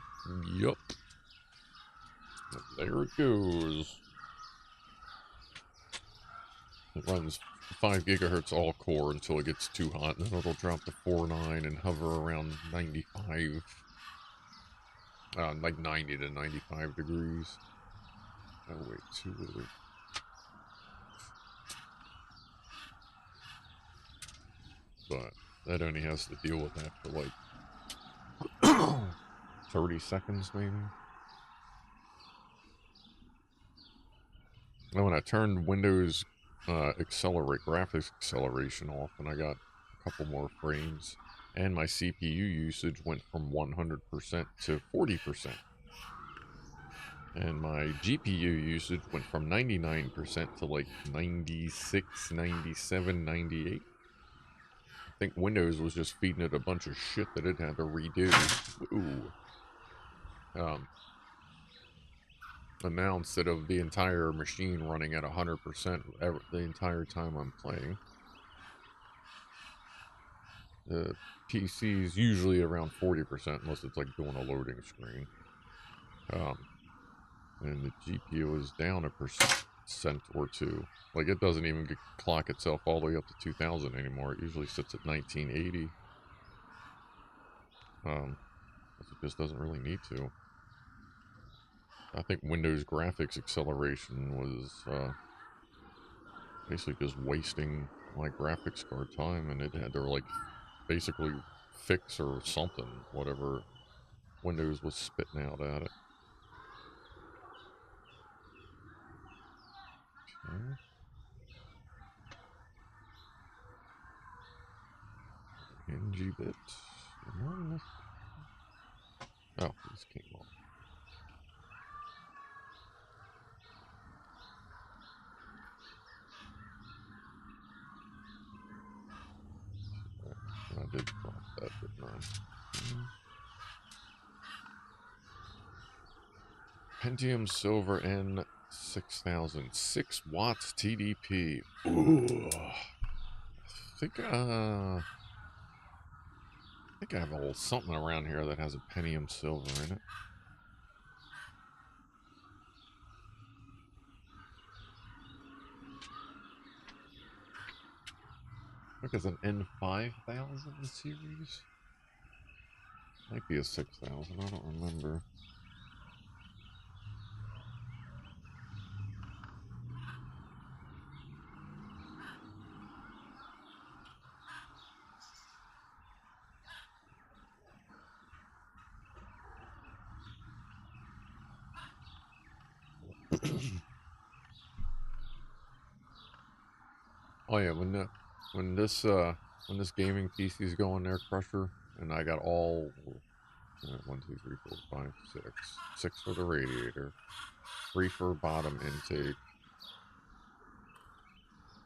yup. There it goes. It runs 5 gigahertz all core until it gets too hot, and then it'll drop to 4.9 and hover around 95. Like 90 to 95 degrees. Oh, wait, 2 liters. But that only has to deal with that for like 30 seconds maybe. And when I turned Windows graphics acceleration off, and I got a couple more frames, and my CPU usage went from 100% to 40%. And my GPU usage went from 99% to like 96, 97, 98. I think Windows was just feeding it a bunch of shit that it had to redo. Ooh. And now instead of the entire machine running at 100% the entire time I'm playing, the PC is usually around 40% unless it's like doing a loading screen. And the GPU is down a percent or two. Like, it doesn't even clock itself all the way up to 2000 anymore. It usually sits at 1980. It just doesn't really need to. I think Windows graphics acceleration was basically just wasting my graphics card time, and it had to like basically fix or something whatever Windows was spitting out at it. Okay. Hinge bit. Oh, this came off. I did drop that, didn't I? Pentium Silver N6000, 6 watts TDP. Ooh. I think I have a little something around here that has a Pentium Silver in it. I think it's an N5000 series. Might be a 6000, I don't remember. Oh yeah, when this gaming PC is going there, Crusher, and I got all 1, 2, 3, 4, 5, 6 for the radiator, 3 for bottom intake,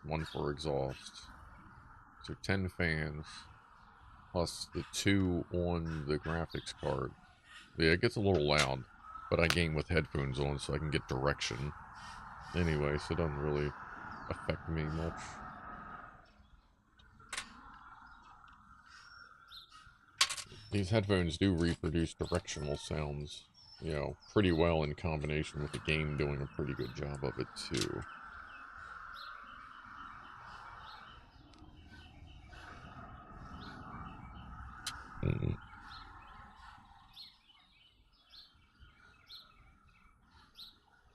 1 for exhaust, so 10 fans, plus the 2 on the graphics card. Yeah, it gets a little loud, but I game with headphones on so I can get direction. Anyway, so it doesn't really affect me much. These headphones do reproduce directional sounds, you know, pretty well in combination with the game doing a pretty good job of it too.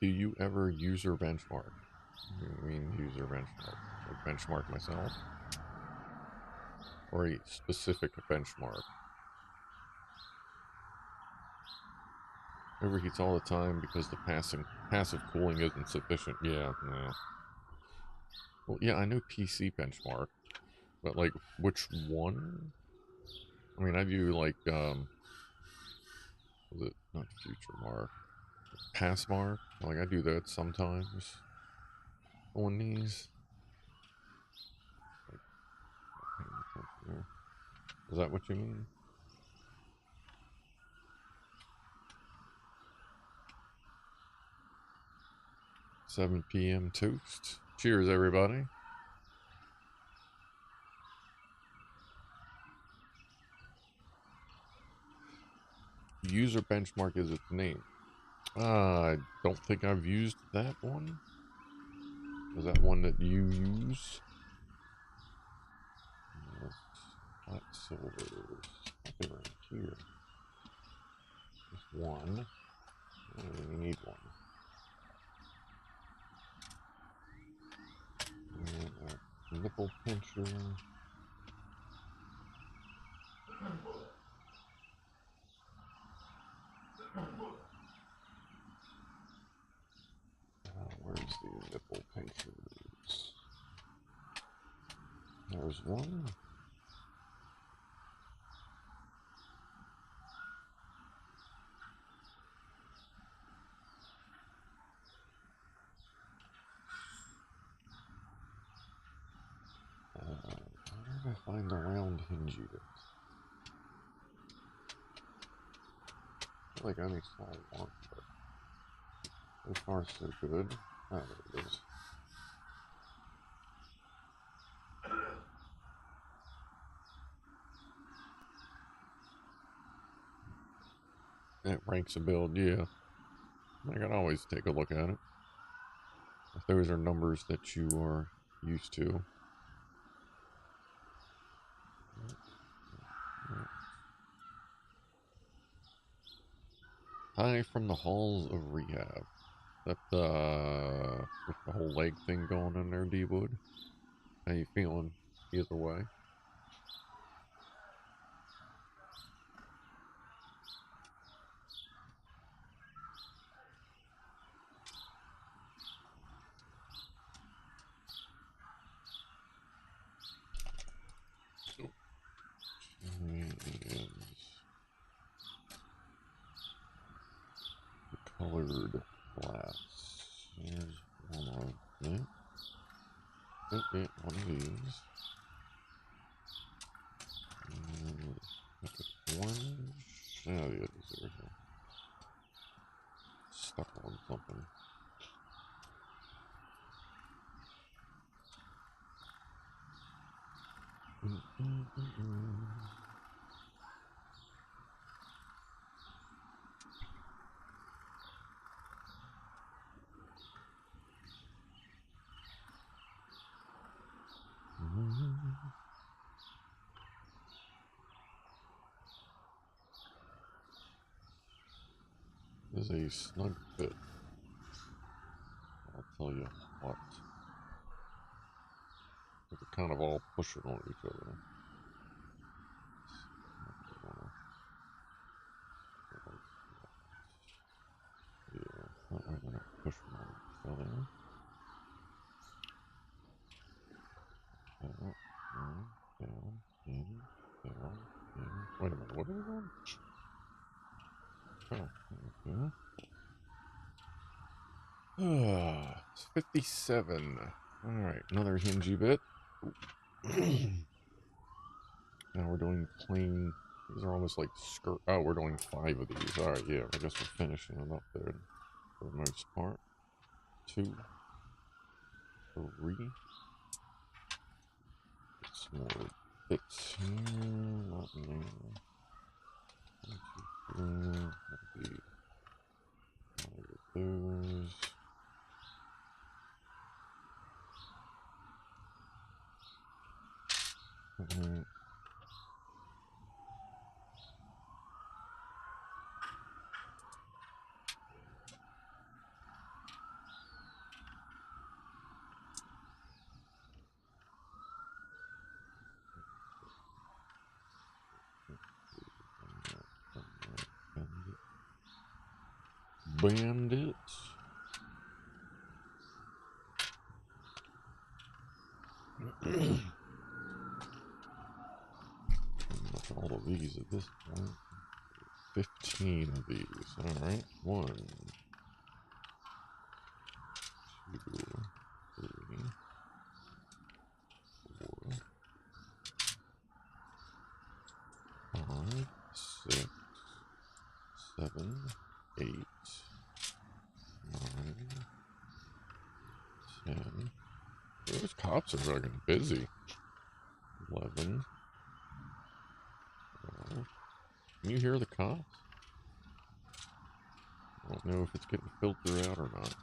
Do you ever user benchmark? What do you mean user benchmark? Like benchmark myself? Or a specific benchmark? Overheats all the time because the passive cooling isn't sufficient. Yeah, no. Well, yeah, I know PC benchmark, but like, which one? I mean, I do like, was it not future mark? Pass mark? Like, I do that sometimes on these. Is that what you mean? $7 p.m. toast. Cheers, everybody. User benchmark is its name. I don't think I've used that one. Is that one that you use? Hot silvers. They're in here. Just one. And we need one. And a nipple pincher. Where's the nipple There's one. Where did I find the round hinge unit? I feel like I only saw one, but so far so good. Oh, there it is. That ranks a build, yeah. I can always take a look at it. If those are numbers that you are used to. Hi from the halls of rehab. That with the whole leg thing going in there, D-Wood. How you feeling either way? Colored glass. Here's one of them. Okay, one of these. Orange. Oh, yeah, these are stuck on something. This is a snug fit. I'll tell you what. They're kind of all pushing on each other. Yeah, that way they're not pushing on each other. Down, in, down, in. Wait a minute, what are we doing? Oh, okay. It's 57. Alright, another hingy bit. Now we're doing plain. These are almost like skirt. Oh, we're doing 5 of these. Alright, yeah, I guess we're finishing them up there for the most part. 2, 3. Get some more bits here. Not there. 1, 2, 3. That'll be 5 of those. Bandit. All of these at this point. 15 of these. Alright. 1, 2, 3, 4, 5, 6, 7, 8, 9, 10. Those cops are fucking busy. 11. 12. Can you hear the cops? I don't know if it's getting filtered out or not.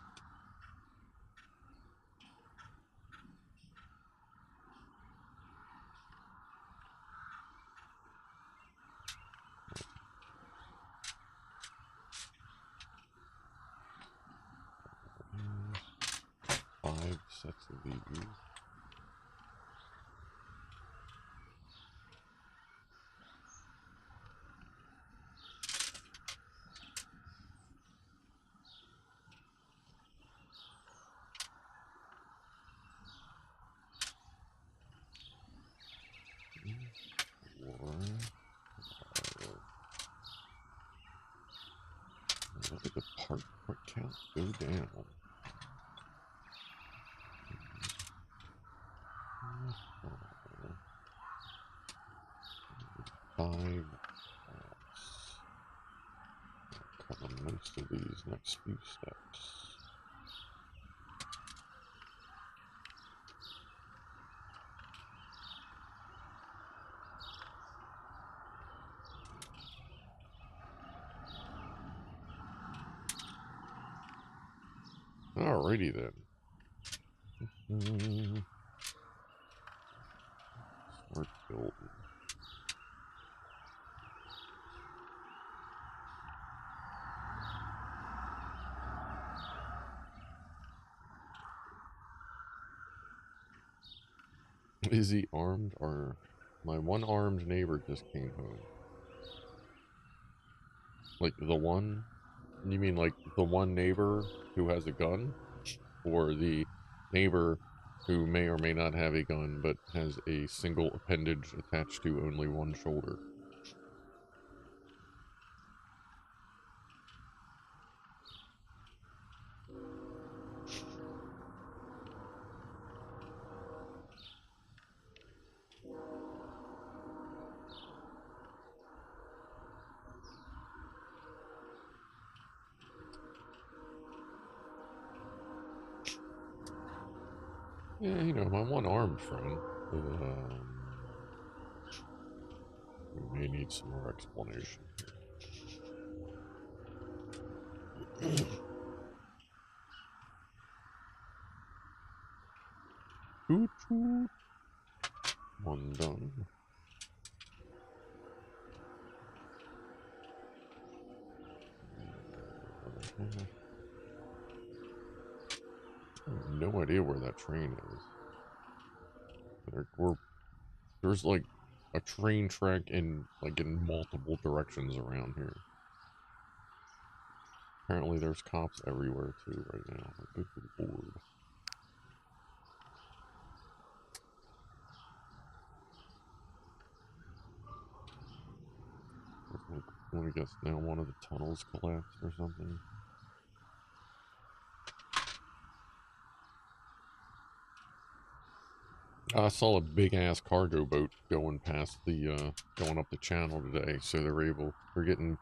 Five sets of these. Let the part count go down. Five parts. Cover most of these next few steps. Alrighty then. Start building. Is he armed? Or my one armed neighbor just came home. Like the one? You mean like the one neighbor who has a gun? Or the neighbor who may or may not have a gun but has a single appendage attached to only one shoulder? Yeah, you know, my one armed friend. We may need some more explanation here. Toot toot. One done. I have no idea where that train is. There's like a train track in multiple directions around here. Apparently there's cops everywhere too right now. Good lord. Let me guess, now one of the tunnels collapsed or something? I saw a big ass cargo boat going past the going up the channel today, so they're getting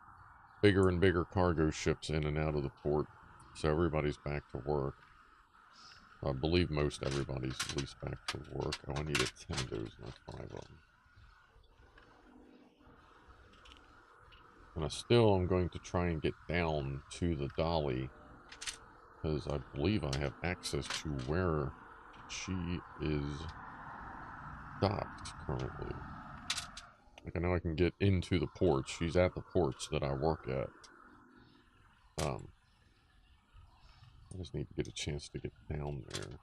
bigger and bigger cargo ships in and out of the port, so everybody's back to work. I believe most everybody's at least back to work. Oh, I need a 10 of those, not 5 of them. And I'm going to try and get down to the dolly, because I believe I have access to where she is docked currently. Like, I know I can get into the ports. She's at the ports that I work at. I just need to get a chance to get down there.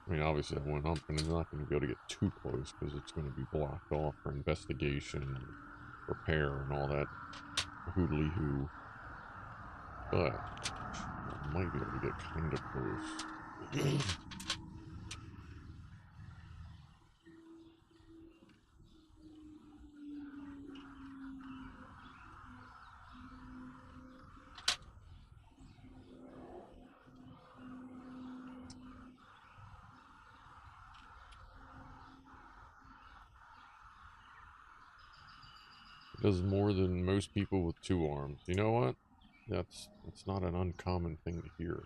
I mean, obviously I went up and I'm not going to be able to get too close because it's going to be blocked off for investigation and repair and all that hoodly-hoo. But I might be able to get kind of close. Does more than most people with 2 arms. You know what? That's not an uncommon thing to hear.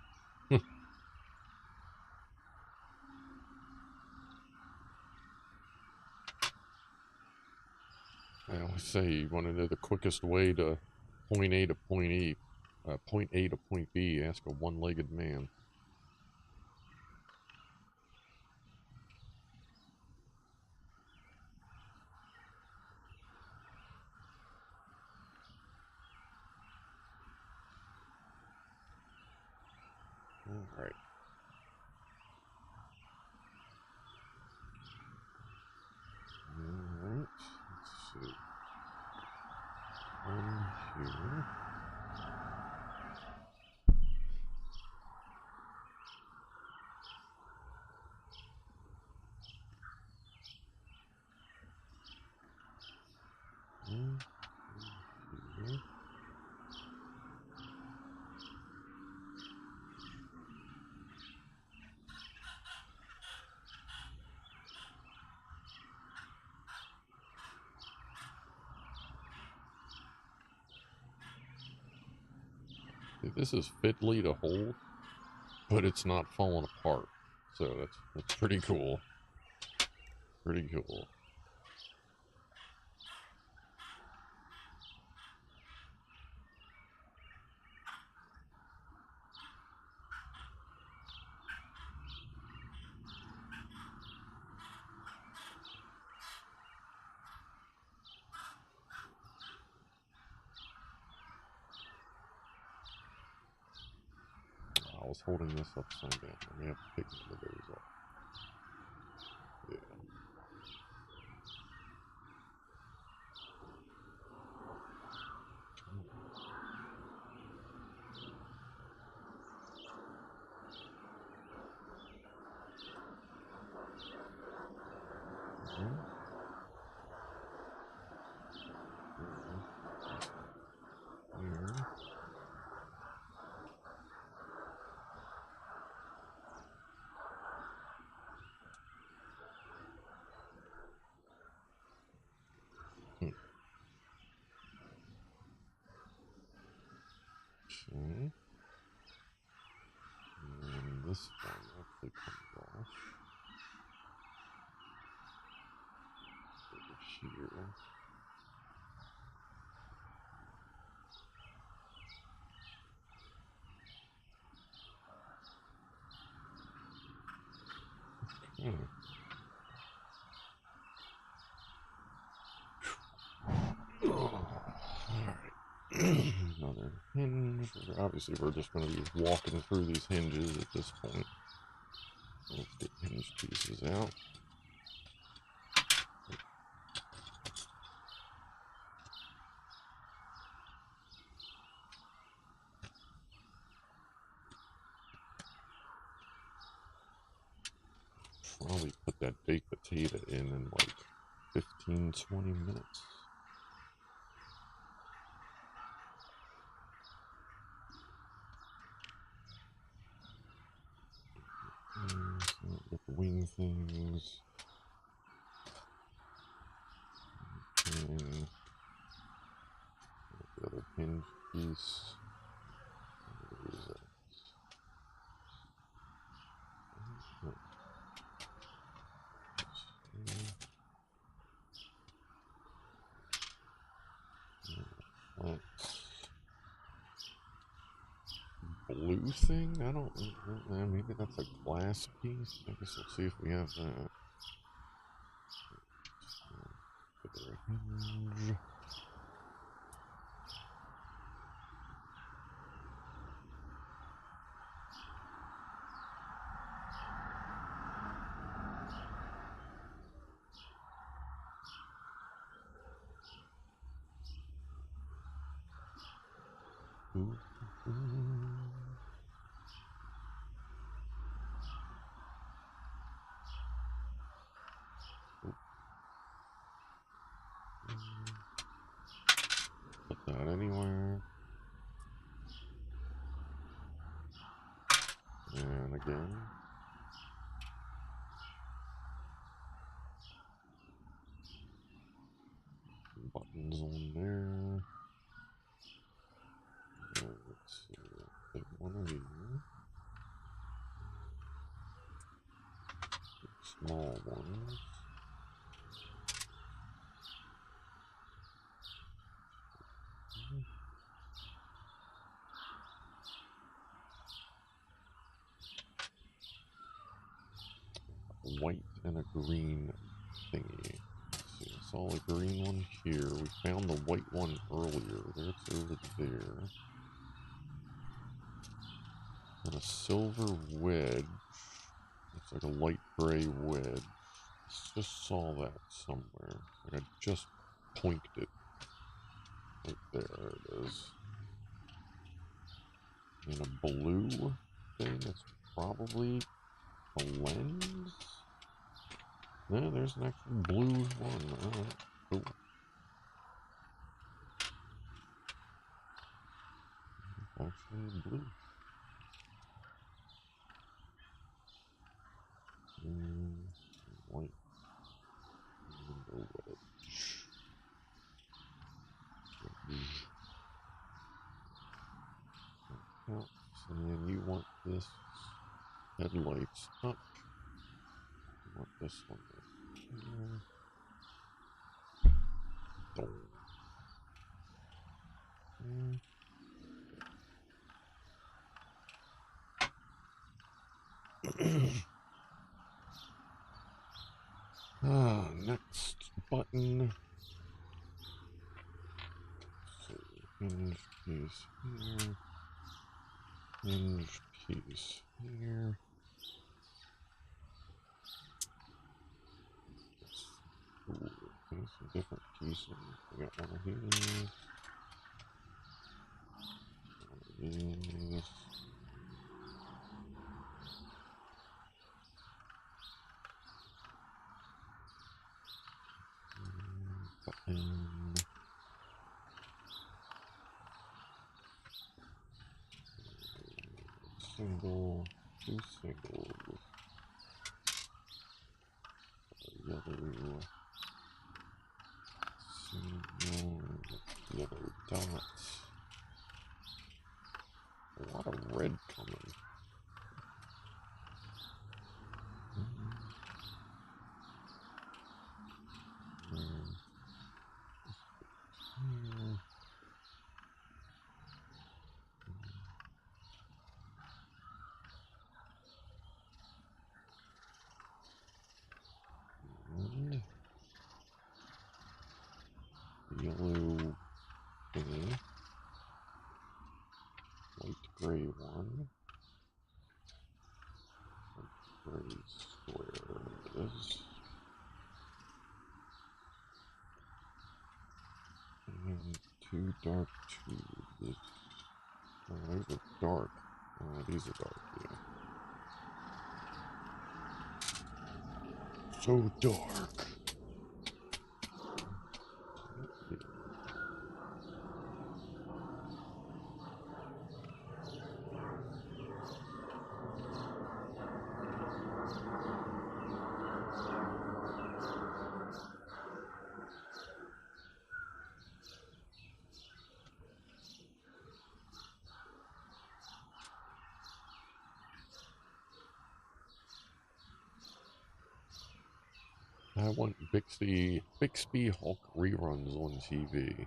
I always say, you want to know the quickest way to point A to point E, point A to point B, ask a one-legged man. Alright. Alright, let's see. Here. Here. This is fiddly to hold, but it's not falling apart. So that's pretty cool. Pretty cool. I was holding this upside down. I may have to pick one of those up. Yeah. Okay. And this one actually comes off over here. Okay. Another hinge. Obviously, we're just going to be walking through these hinges at this point. Let's get hinge pieces out. Probably put that baked potato in like 15-20 minutes. With the wing things. And the other hinge piece. Where is that? Blue thing? I don't know. Maybe that's a glass piece. I guess we'll see if we have that. Hinge. Put that anywhere. And again. Buttons on there. Let's see. Big one here. Small ones. White and a green thingy. Let's see, I saw a green one here. We found the white one earlier. It's over there. And a silver wedge. Looks like a light gray wedge. Just saw that somewhere. Like I just pointed it. Right there it is. And a blue thing that's probably a lens? No, there's an actual blue one. Alright, cool. and blue. And white. And a wedge. Out. And you want this headlights up. You want this one here. Boom. Next button. So, hinge piece here. Hinge piece here. Ooh, there's some different pieces. We got one of these. One of these. Button. Single, two singles. Yellow. Single. Yellow dots. A lot of red coming. Yellow thingy. Light gray one. Light gray square is. And two dark tubes. Oh, those are dark. Oh, these are dark, yeah. So dark. I want Bixby Hulk reruns on TV.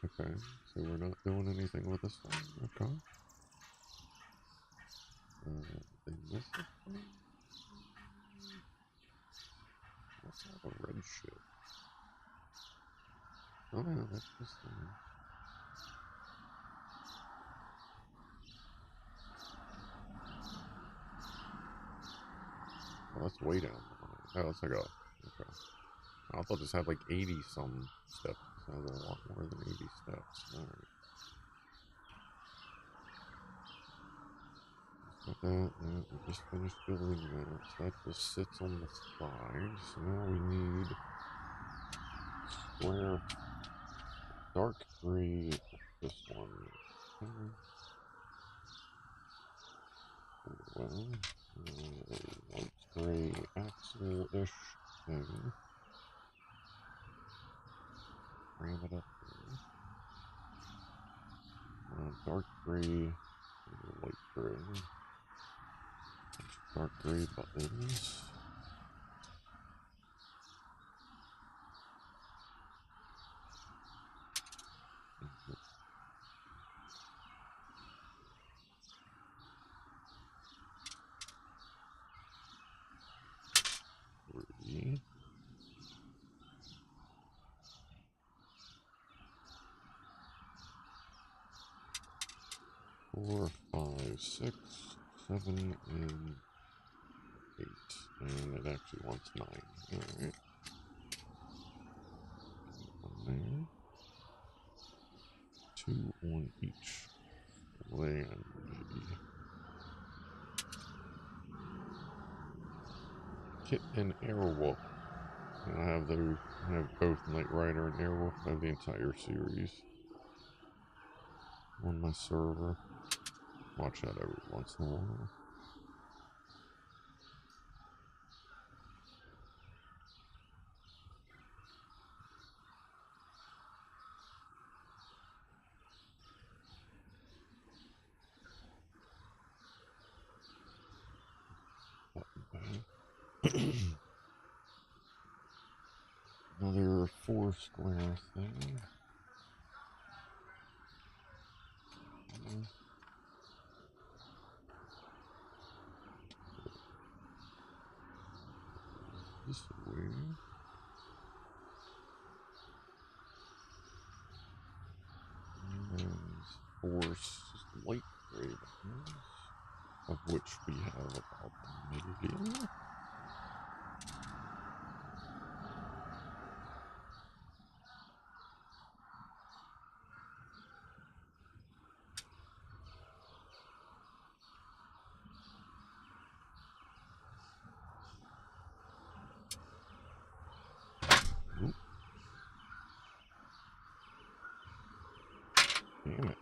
Okay, so we're not doing anything with this one. Okay. They missed it. What's all the red shit? Oh yeah, that's this thing. Oh, that's way down the line. Oh, it's like a... Okay. I thought this had like 80 some steps. This has a lot more than 80 steps. Alright. Got that. Yeah, we just finished building that. So that just sits on the side. So now we need square dark gray. This one. Okay. Well, light gray axle-ish thing. Ram it up there. Dark gray, light gray. Dark gray buttons. Three. 4, 5, 6, 7, and 8. And it actually wants 9. Alright. One there. 2 on each flange. Kit and Airwolf. And I have those. I have both Knight Rider and Airwolf. I have the entire series on my server. Watch that every once in a while. Another 4 square thing. This way. And 4 light ravens, of which we have about a million. Damn it.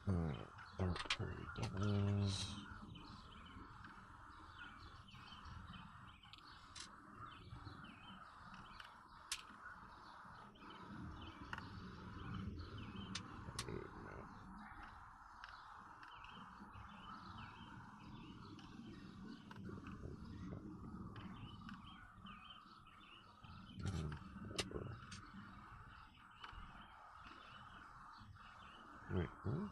Alright. Dark Prairie doubles. Wait, what?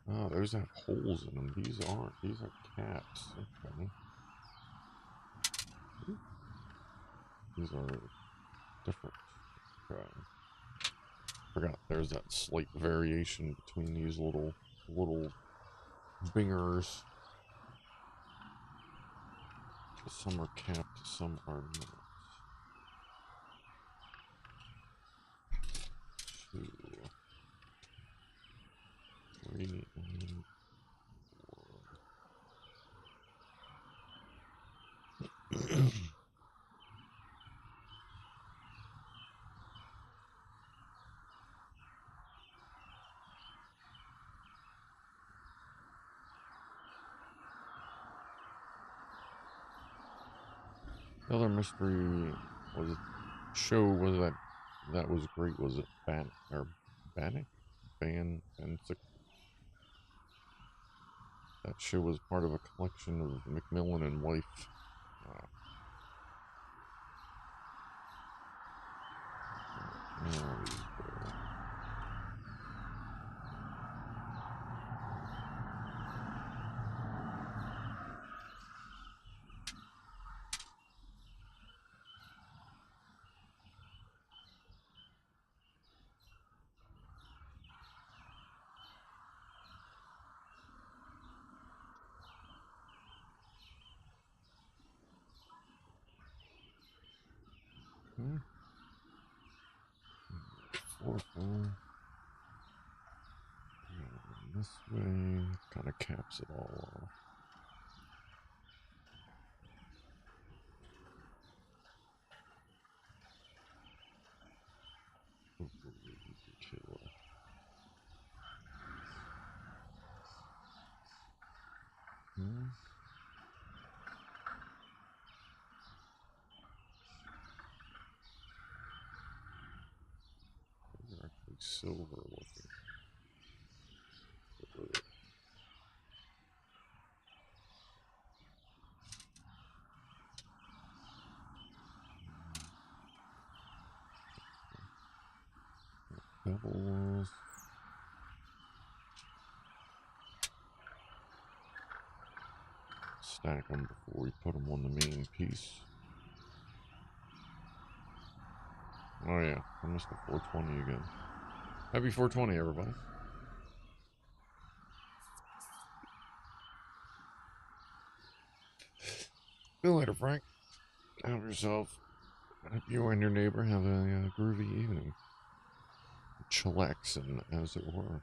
Oh, those have holes in them. These aren't. These are caps. Okay. These are different. Okay. Forgot there's that slight variation between these little bingers. Some are capped, some are not. 2, 3, and 4. The other mystery was show was that was great. Was it Bannock? That show was part of a collection of Macmillan and Wife. This way kind of caps it all off. They're actually silver looking. Doubles. Stack them before we put them on the main piece. Oh yeah, I missed the 420 again. Happy 420, everybody. See you later, Frank. Have yourself I hope you and your neighbor have a groovy evening. Chillaxing, as it were.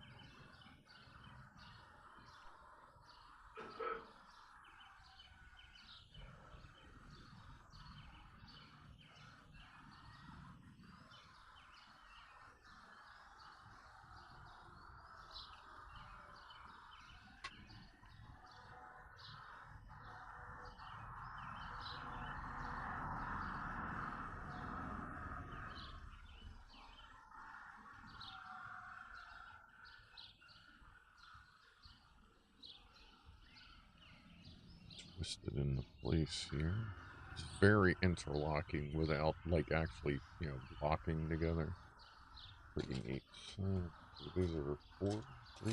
Twisted into place here. It's very interlocking without, like, actually, you know, locking together. Pretty neat. So, these are 4, 3, 4.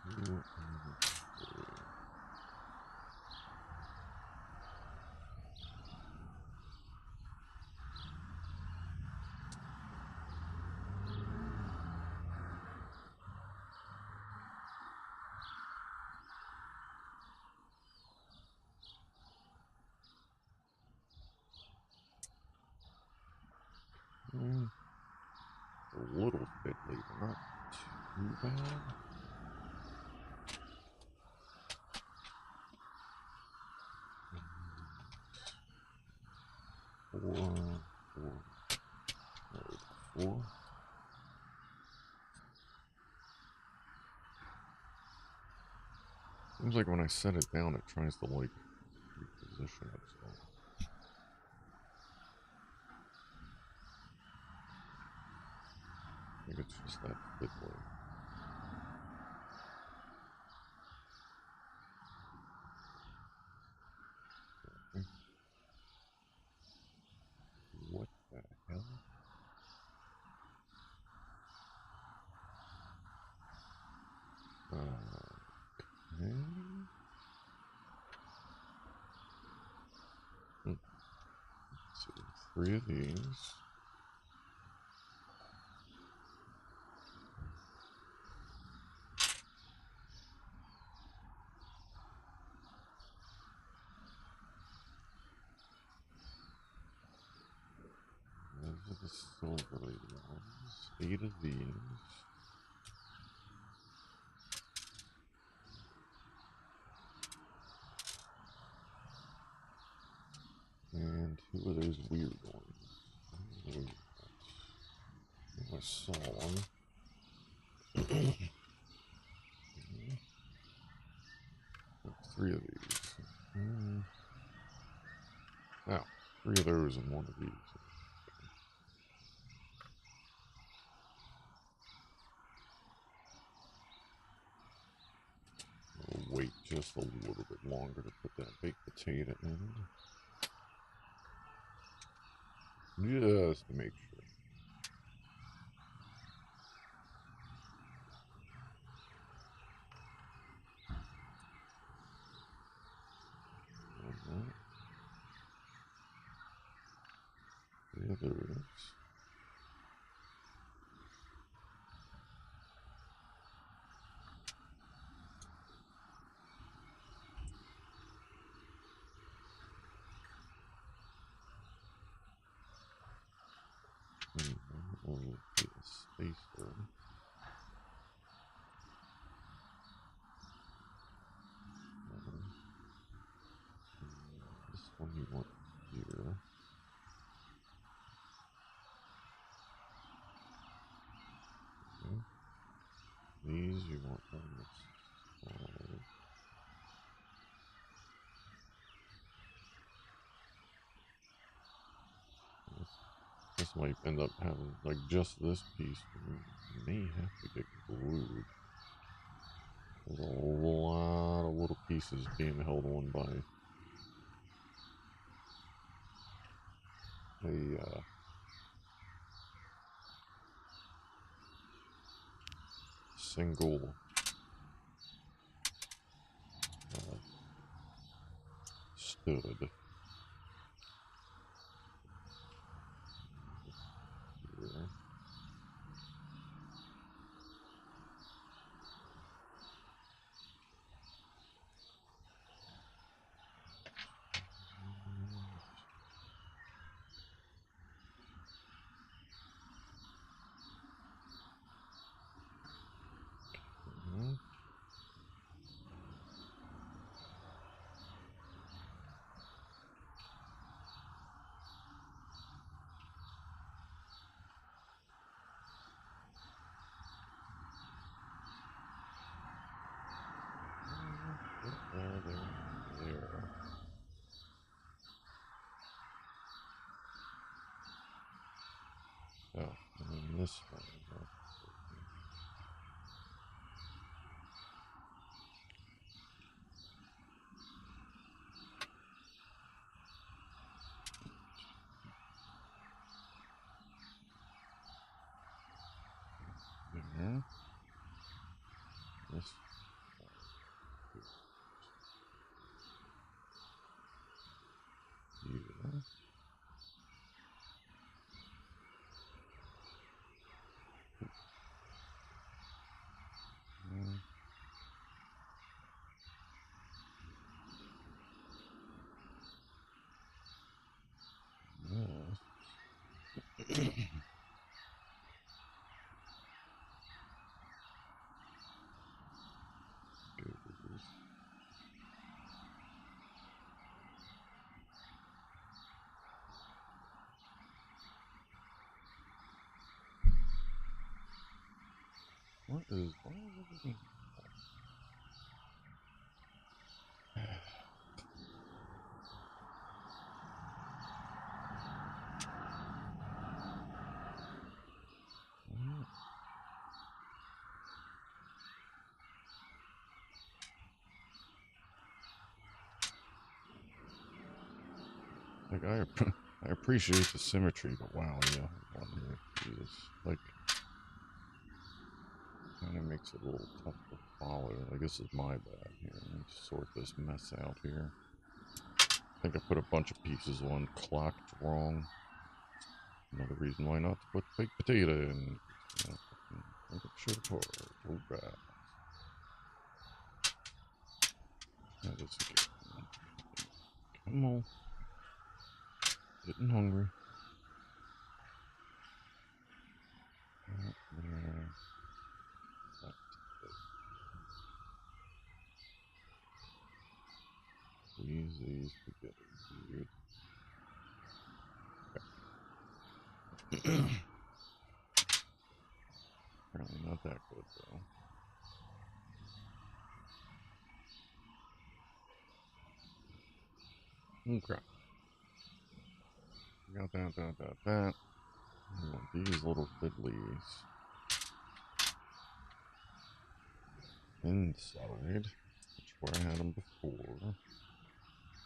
Two, and 3. A little fiddly, but not too bad. Four. Seems like when I set it down, it tries to, like, reposition itself. I think it's just that fiddly. Okay. What the hell? Okay. Let's see, 3 of these. Those are the silvery ones. 8 of these. And 2 of those weird ones. I saw one. 3 of these. Oh, 3 of those and 1 of these. I'll wait just a little bit longer to put that baked potato in. Just to make sure. The others. Only get a spacer. This one you want here. Okay. These you want on this side. This might end up having, like, just this piece. We may have to get glued. There's a lot of little pieces being held on by a single stud. Here. this one. There. This. Yeah. What is everything? Like I appreciate the symmetry, but wow, yeah, Jesus, like kind of makes it a little tough to follow. Like this is my bad here. Let me sort this mess out here. I think I put a bunch of pieces on clocked wrong. Another reason why not to put baked potato in. You know, make it short hard. Oh god. That is good. Come on. Getting hungry. Right there. Squeeze these together, dude. Apparently not that good though. Okay. Got that. I want these little fiddlies inside, which where I had them before.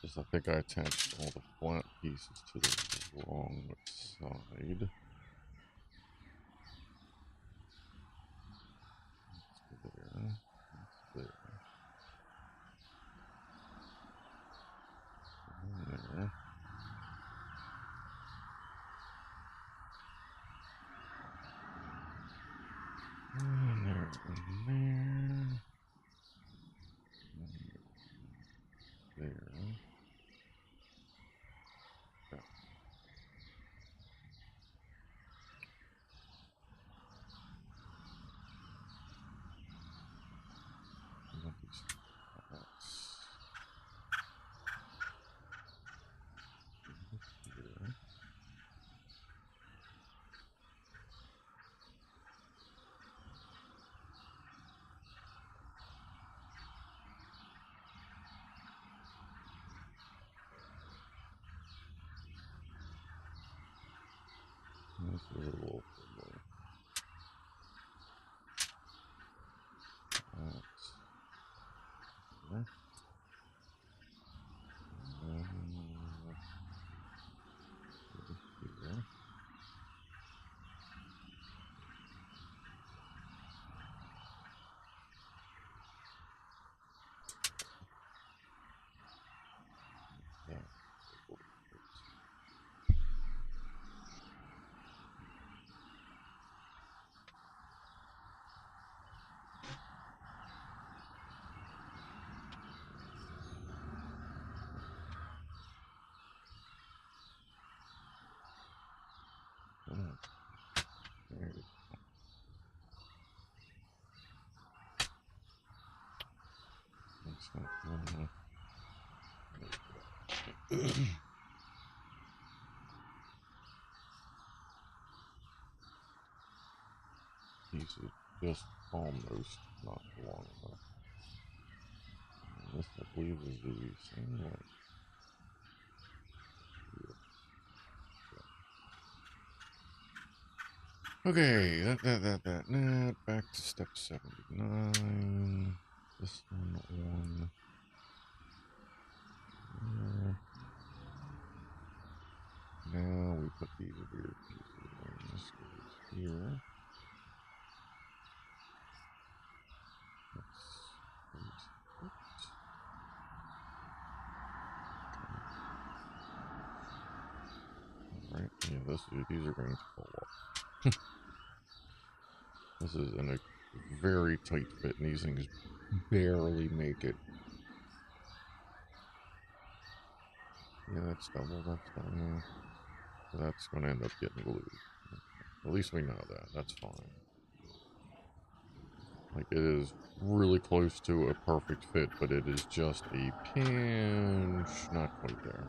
Just I think I attached all the flat pieces to the wrong side. That's there. That's there. And there. And there. And there. There. Okay. This is a little fiddly. That's there. And then here. Yeah. Come on. There you go. That's not one. Piece is just almost not long enough. And this, I believe, is the same length. Yeah. Okay, that. Back to step 79. This one on. Now we put these weird pieces in. This goes here. Alright, yeah, these are going to fall off. This is in a very tight fit, and these things barely make it. Yeah, that's double, that's double. So that's going to end up getting glued. At least we know that. That's fine. Like, it is really close to a perfect fit, but it is just a pinch not quite there.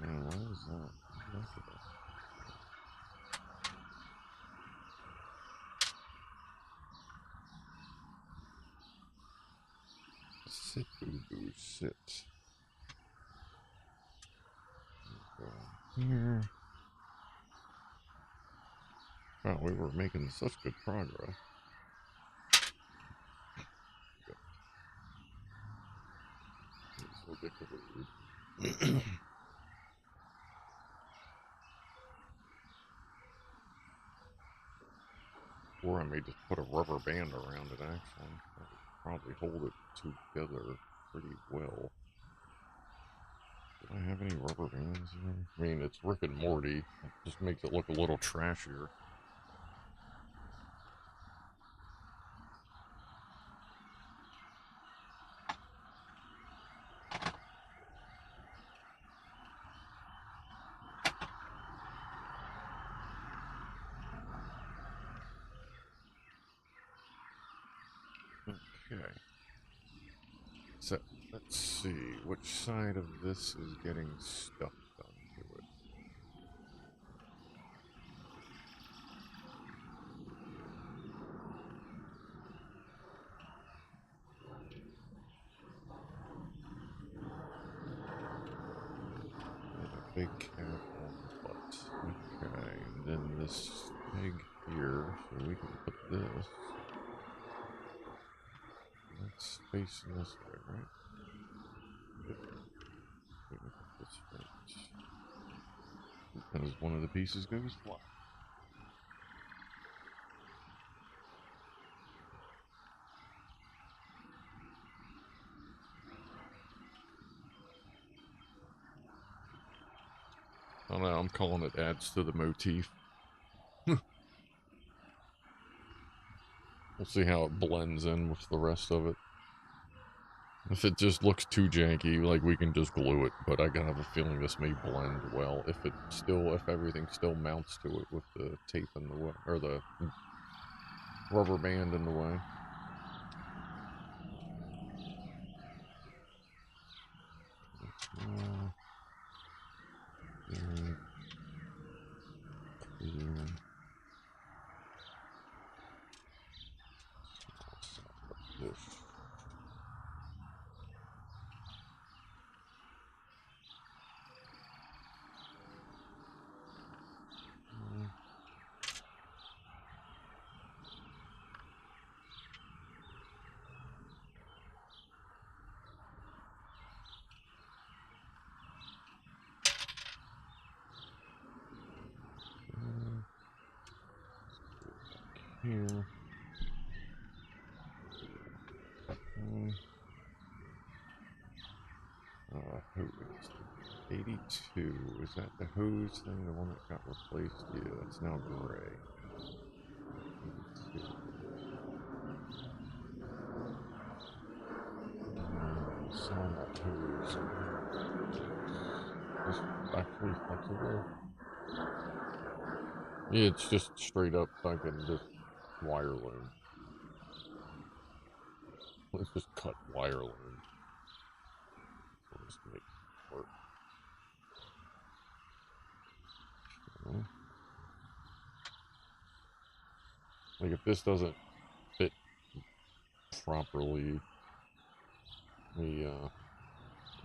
Man, what is that? Look at that. Sit, boo-boo, sit. Go here. Wow, we were making such good progress. We'll get to the lead. Or I may just put a rubber band around it, actually. That would probably hold it together pretty well. Do I have any rubber bands here? I mean, it's Rick and Morty. It just makes it look a little trashier. Okay. So, let's see. Which side of this is getting stuff done to it? A big cap on the butt. Okay, and then this peg here, so we can put this. That's facing this way, right? Yep. We can put this right. Because one of the pieces goes flat. I don't know, I'm calling it adds to the motif. We'll see how it blends in with the rest of it. If it just looks too janky, like, we can just glue it, but I have a feeling this may blend well if everything still mounts to it with the tape in the way, or the rubber band in the way. Here. 82. Is that the hose thing? The one that got replaced? Yeah, it's now gray. 82. Saw that hose. This is actually flexible. Yeah, it's just straight up fucking just wire loom. Let's just cut wire loom. just make it work. Okay. Like if this doesn't fit properly, we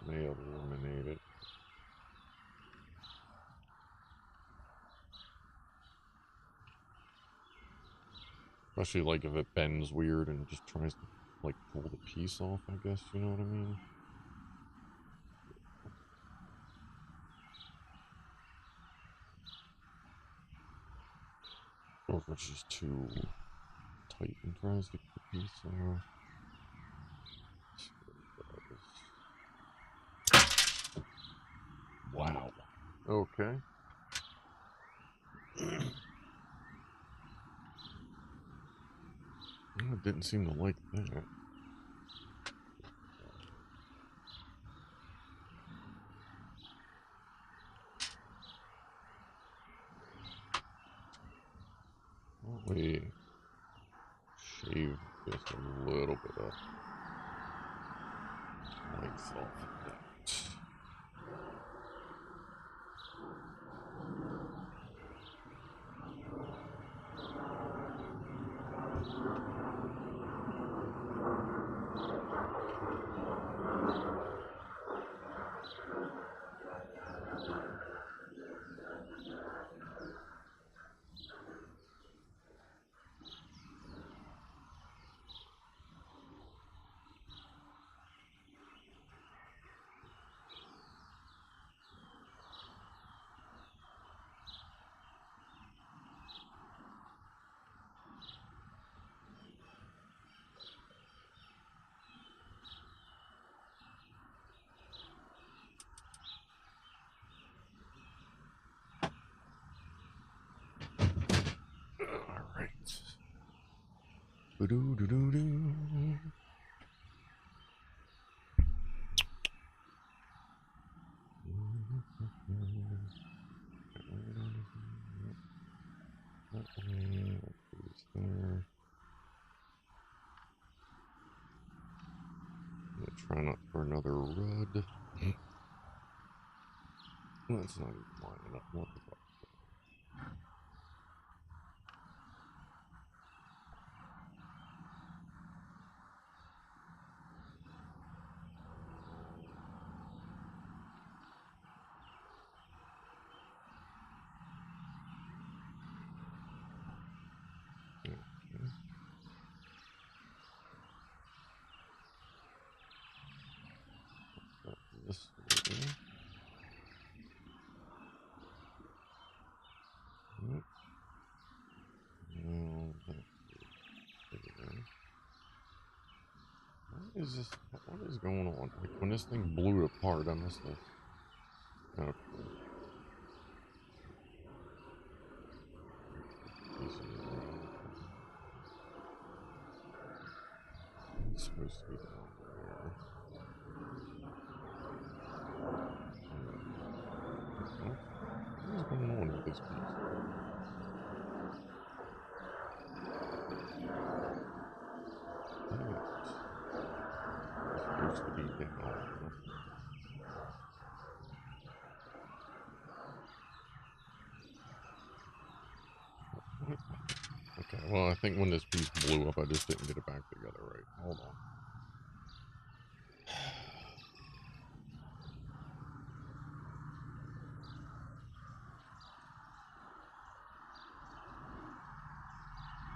may eliminate it. Especially like if it bends weird and just tries to like pull the piece off, I guess, you know what I mean? Or if it's just too tight and tries to get the piece off. Wow. Okay. Well, it didn't seem to like that. Why don't we shave just a little bit of length off of that. Ba-doo-doo-doo-doo. There. Try not for another rud. That's not even lining up. What the fuck? This way. Yep. Now that there. What is this? What is going on? Like when this thing blew apart, I must have. Okay. It's supposed to be down there. What is going on with this piece? It's supposed to be down. What? Okay, well, I think when this piece blew up, I just didn't get it back together right. Hold on.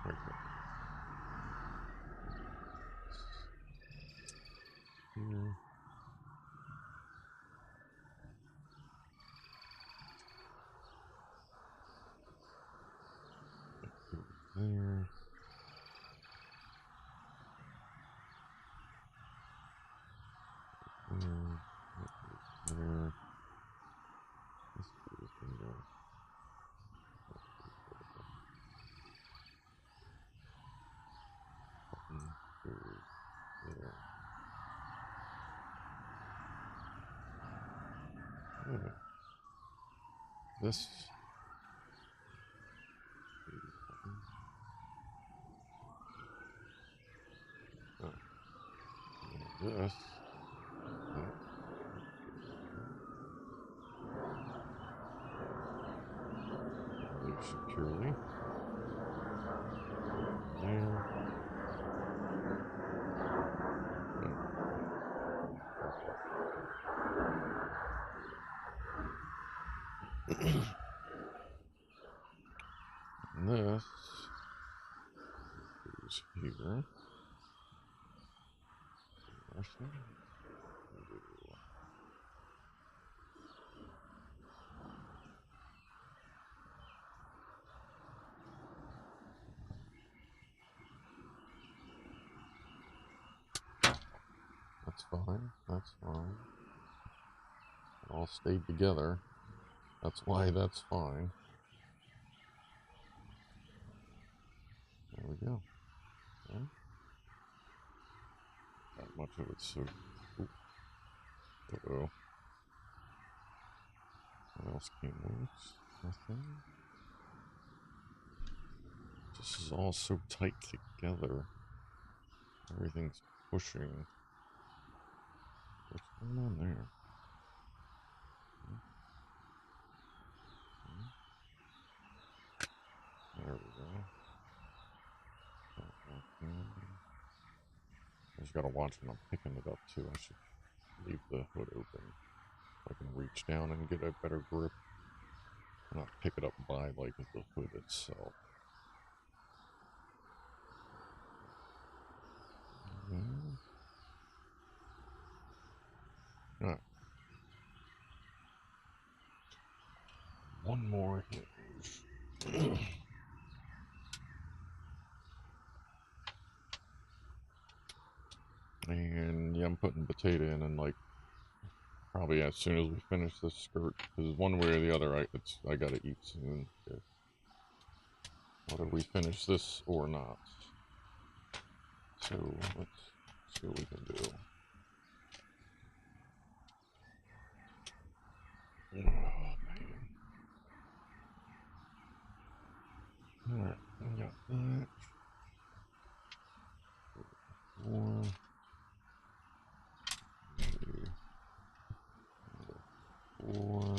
Okay. Here. There. There. This is gonna go. There. Yeah. This. Oh. This. Actually, that's fine. That's fine. It all stayed together. That's why that's fine. There we go. Okay. Not much of it, so. Uh-oh. What else came loose? Nothing. This is all so tight together. Everything's pushing. What's going on there? There we go. I just gotta watch when I'm picking it up too. I should leave the hood open so I can reach down and get a better grip. Not pick it up by like the hood itself. Alright. One more hinge. And yeah, I'm putting potato in and like probably as soon as we finish this skirt, because one way or the other I gotta eat soon. Whether we finish this or not. So let's see what we can do. Oh man. Alright, we got that. 4. Maybe 4.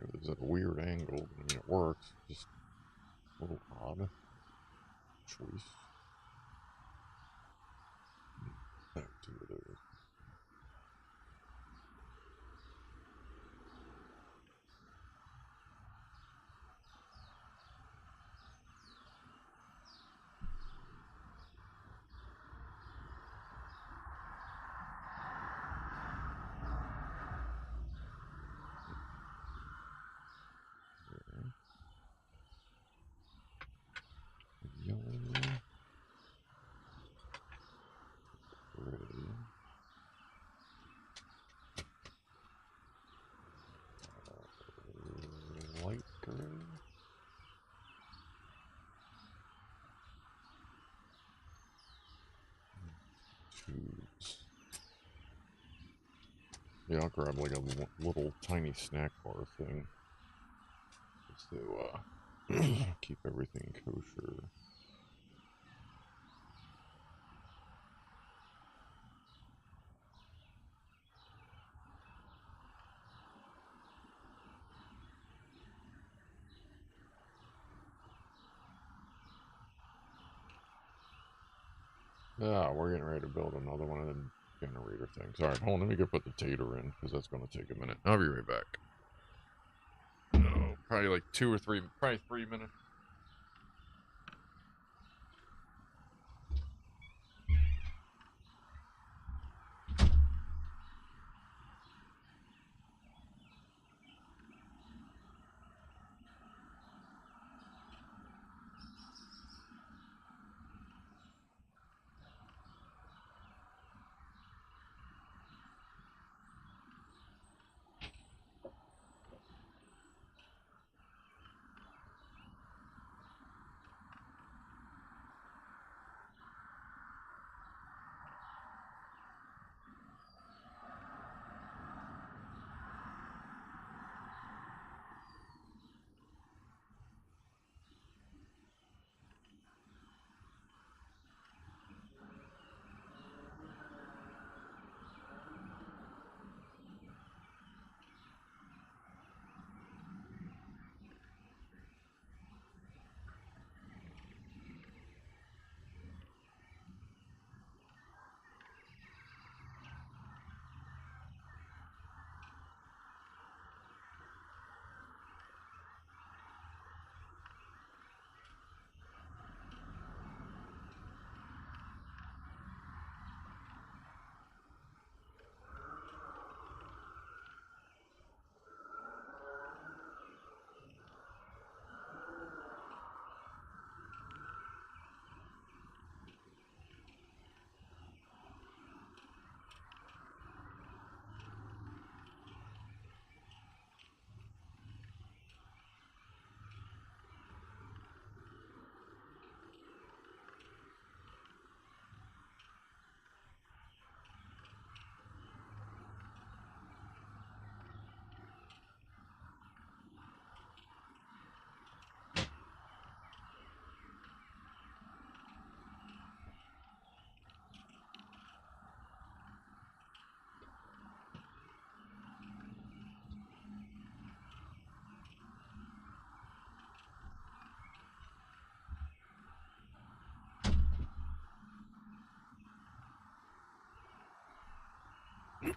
It was at a weird angle. I mean, it works. Just a little odd choice. Back to it. Yellow. Gray. Light gray. Tubes. Yeah, I'll grab like a little tiny snack bar thing. Just to keep everything kosher. Yeah, we're getting ready to build another one of the generator things. Alright, hold on, let me go put the tater in, because that's going to take a minute. I'll be right back. Oh, probably like 2 or 3, probably 3 minutes.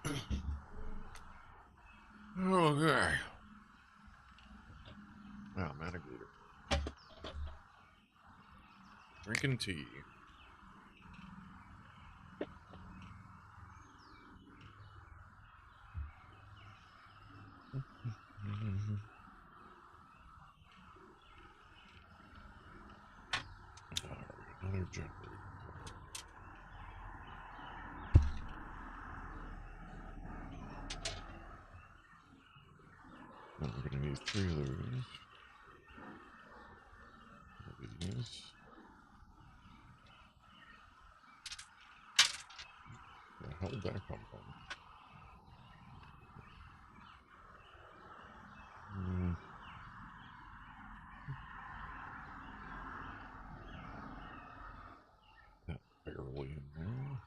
Okay. Wow, Manigator. Drinking tea. Another generator. Now we're gonna need 3 of those. These. Where the hell did that come from? That barely in there.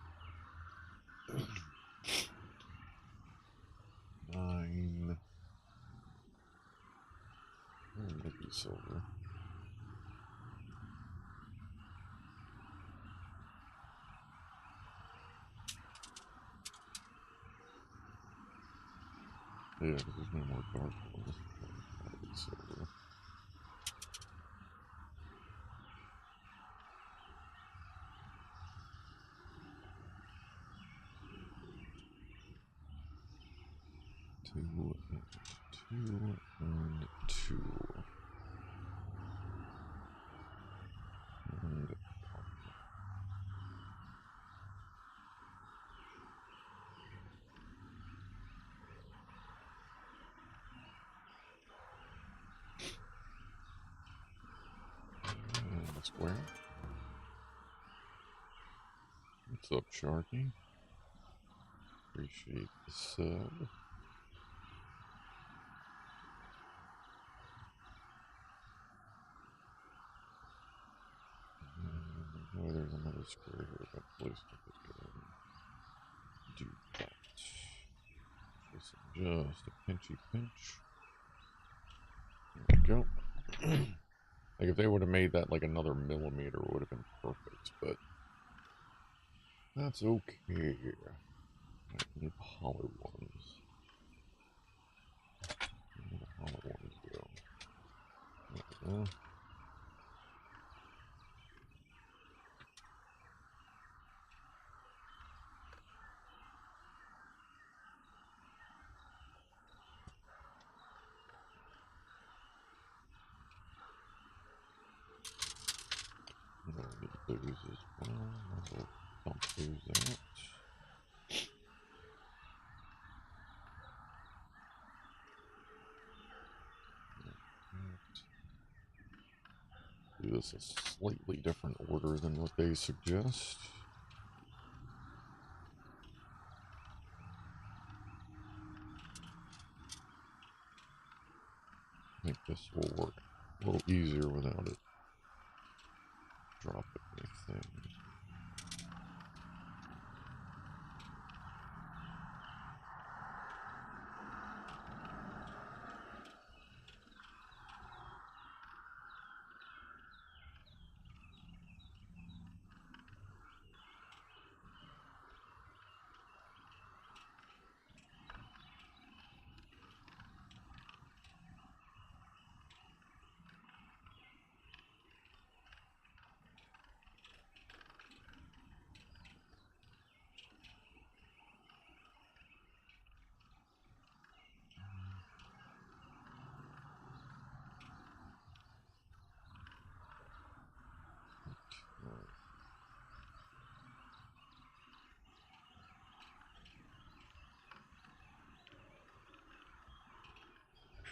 9. Maybe silver. Yeah, because there's no more dark ones. That'll be silver. Two and two. And a square. What's up, Sharky? Appreciate the sub. Oh, there's another square here. That place could do that. Just a pinchy pinch. There we go. Like if they would have made that like another millimeter, it would have been perfect, but that's okay. I need the hollow ones. Where do the hollow ones go? There we go. I'm gonna need those as well. I'll dump those out. Do this a slightly different order than what they suggest. I think this will work a little easier without it dropping anything.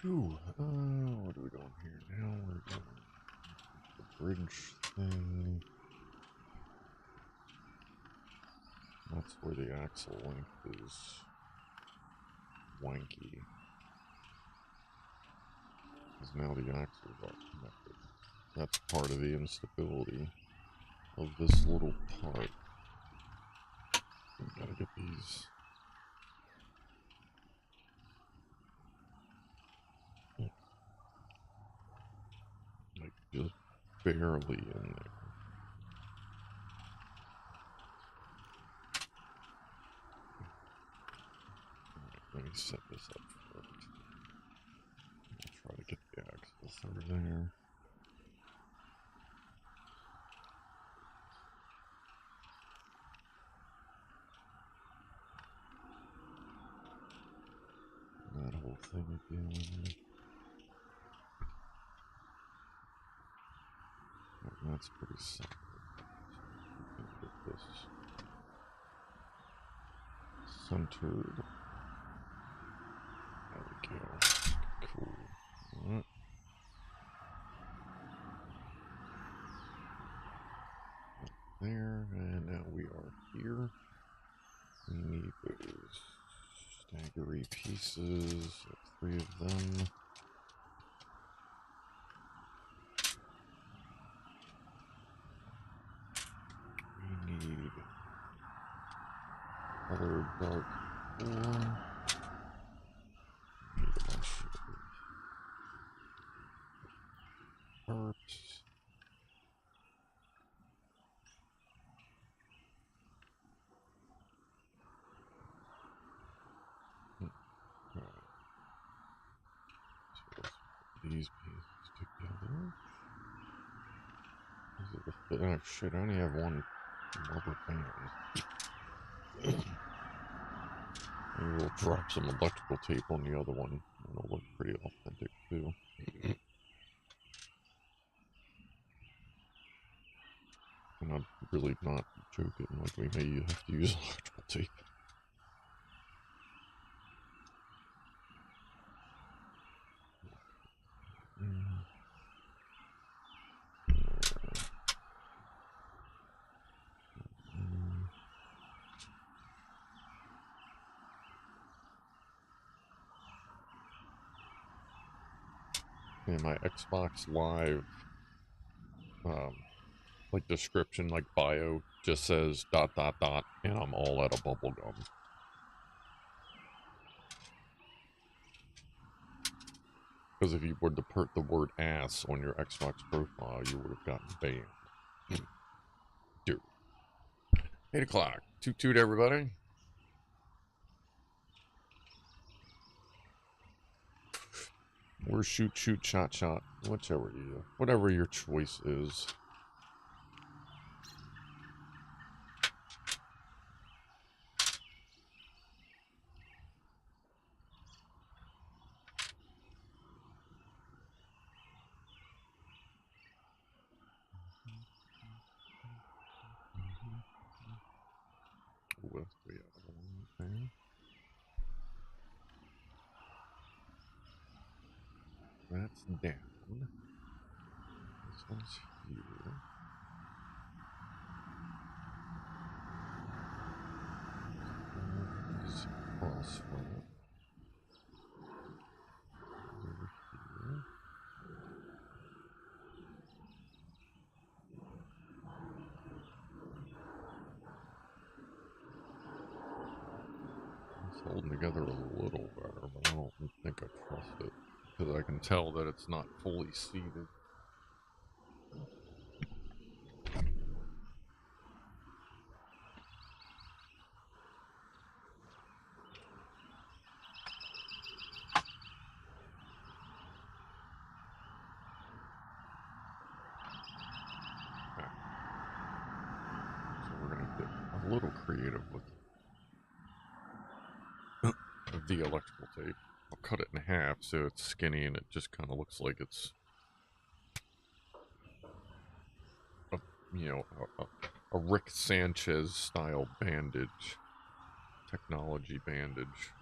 Whew. What are we doing here now? We're doing the bridge thing. That's where the axle length is wanky. Because now the axles are connected. That's part of the instability of this little part. We gotta get these. Like, just barely in there. me set this up first. I'll try to get the axles that are there. That whole thing again. That's pretty simple. Get this centered. There we go. Cool. Alright. There, and now we are here. We need those staggery pieces, 3 of them. We need colored dark 4. We need a bunch of parts. These pieces together. Is it the fit? Oh shit, I only have one rubber band. Maybe we'll drop some electrical tape on the other one. It'll look pretty authentic too. And I'm really not joking, like we may have to use electrical tape. And my Xbox Live, like description, like bio, just says ... and I'm all out of bubble gum. Because if you were to put the word ass on your Xbox profile, you would have gotten banned. Dude. 8 o'clock. Toot toot, everybody. Or shoot, shoot, shot, shot. Whatever your choice is. Ooh, that's way out of the line there. That's down. This one's here. This is cross from it. Over here. It's holding together a little better, but I don't think I trust it. Because I can tell that it's not fully seated. A little creative with the electrical tape. I'll cut it in half so it's skinny and it just kind of looks like it's a, you know, a Rick Sanchez style bandage, technology bandage.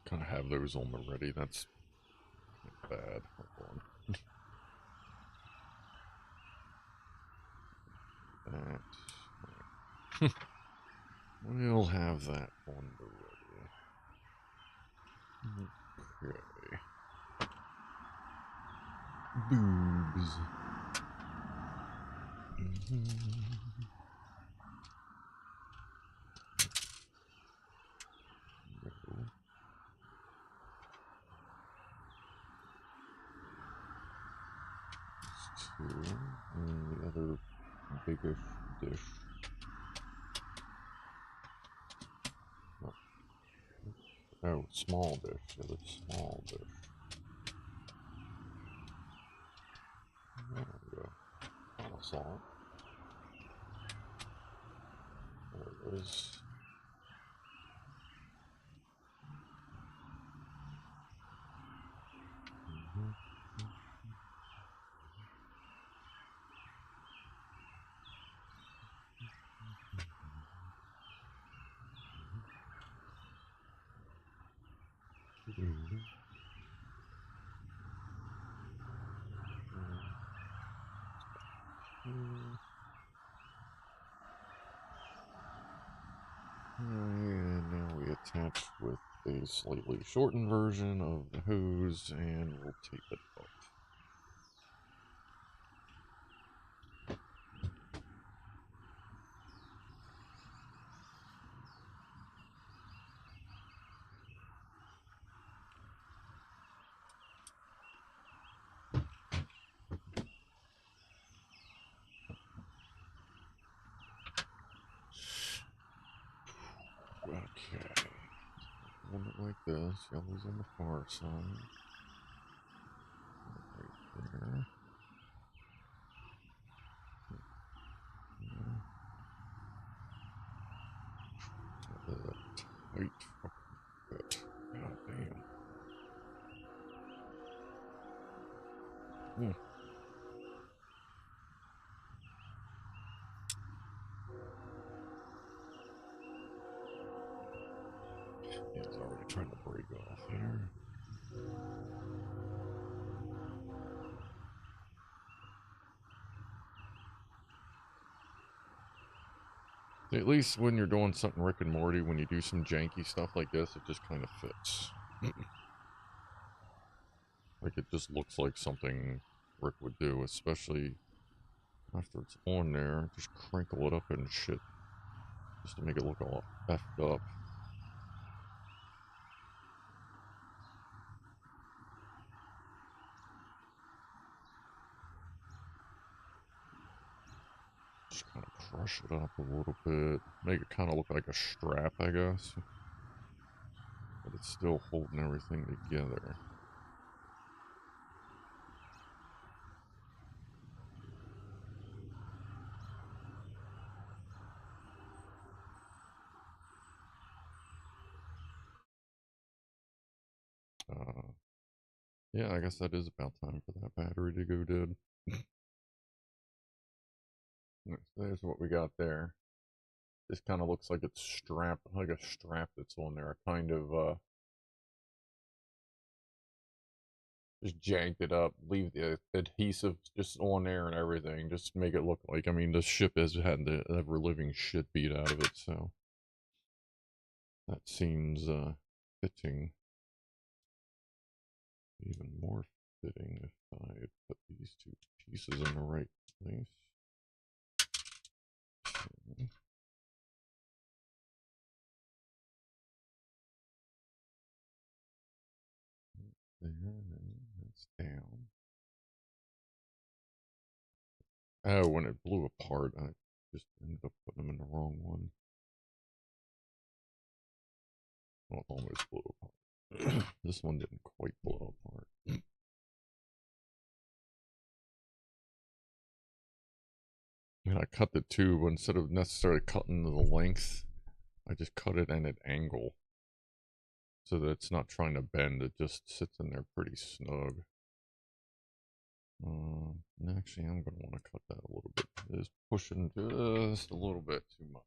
Kind of have those on the ready. That's bad. Hold on. That. We'll have that on the ready. Okay. Boobs. Two, and the other biggish dish. Oh, small dish. The other small dish. There we go. I saw it. There it is. And now we attach with a slightly shortened version of the hose, and we'll tape it up. Okay, hold it like this. Yellow's on the far side. Right there. Tight fucking fit. God damn. It's already trying to break off here. At least when you're doing something Rick and Morty, when you do some janky stuff like this, it just kind of fits. Like it just looks like something Rick would do, especially after it's on there. Just crinkle it up and shit, just to make it look all effed up. Just kind of crush it up a little bit, make it kind of look like a strap, I guess. But it's still holding everything together. Yeah, I guess that is about time for that battery to go dead. There's what we got there. This kind of looks like it's strapped, like a strap that's on there. I kind of just janked it up, leave the adhesive just on there and everything, just make it look like, I mean, the ship has had the ever living shit beat out of it, so that seems fitting. Even more fitting if I had put these two pieces in the right place. Okay. There, that's down. Oh, when it blew apart, I just ended up putting them in the wrong one. Well, it almost blew apart. This one didn't quite blow apart. And I cut the tube, instead of necessarily cutting to the length, I just cut it at an angle. So that it's not trying to bend, it just sits in there pretty snug. And actually, I'm going to want to cut that a little bit. It's pushing just a little bit too much.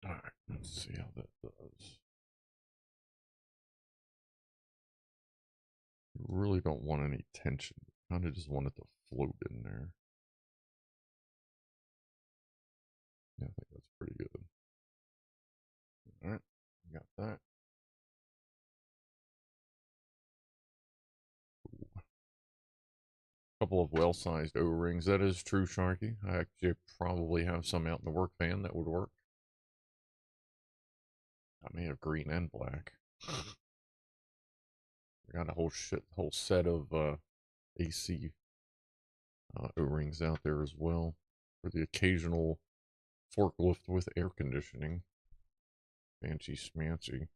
Alright, let's see how that does. You really don't want any tension kind of just want it to float in there. Yeah, I think that's pretty good. All right, got that. Couple of well-sized O-rings. That is true, Sharky. I actually probably have some out in the work van that would work. I may have green and black. I got a whole set of AC O-rings out there as well for the occasional forklift with air conditioning. Fancy smancy.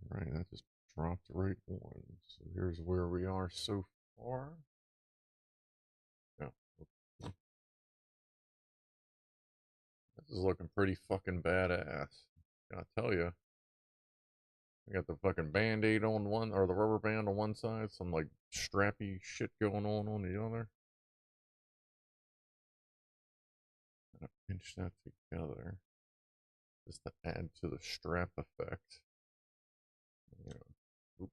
All right, that just dropped right one. So here's where we are so far. Yeah. This is looking pretty fucking badass. Gotta tell you. I got the fucking band-aid on one, or the rubber band on one side, some like strappy shit going on the other. Gotta pinch that together just to add to the strap effect. Yeah. Oop.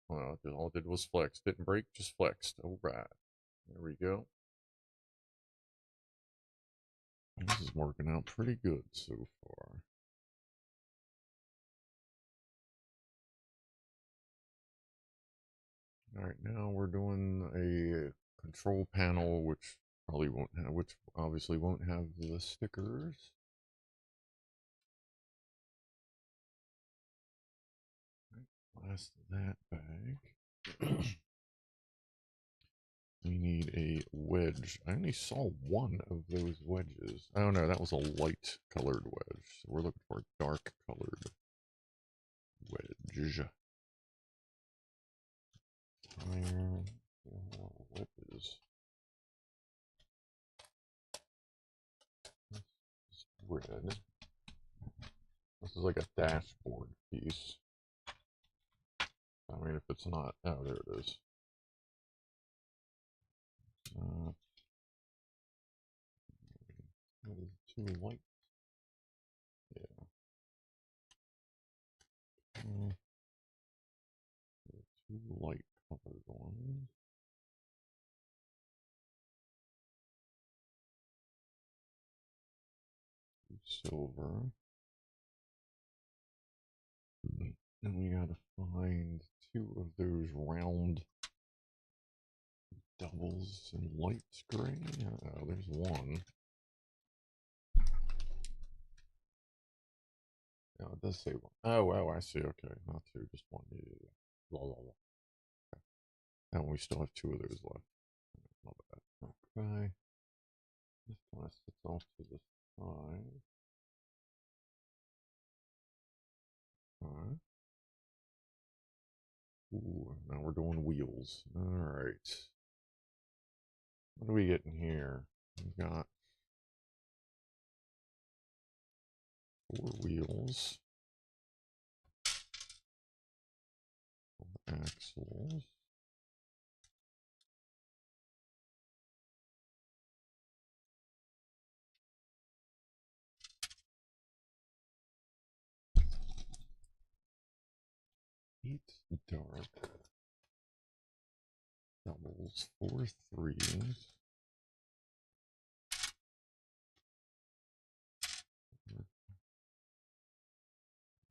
Well, all it did was flex. Didn't break, just flexed. All right. There we go. This is working out pretty good so far. All right, now we're doing a control panel, which obviously won't have the stickers. Last of that bag. We need a wedge. I only saw one of those wedges. Oh no, that was a light colored wedge. So we're looking for a dark colored wedge. Tire. What is this? Red. This is like a dashboard piece. I mean, if it's not, oh, there it is. What is too light? Yeah. Two light colored ones. Silver. And we gotta find two of those round doubles in light gray. Oh, there's one. Oh, it does say one. Oh, wow, I see. Okay, not two, just one. Yeah. Blah, blah, blah. Okay. And we still have two of those left. Not bad. Okay. This kind of sits off to the side. Alright. Ooh, now we're doing wheels. Alright. What are we getting here? We've got 4 wheels. 4 axles. Eight dark doubles, 4 threes.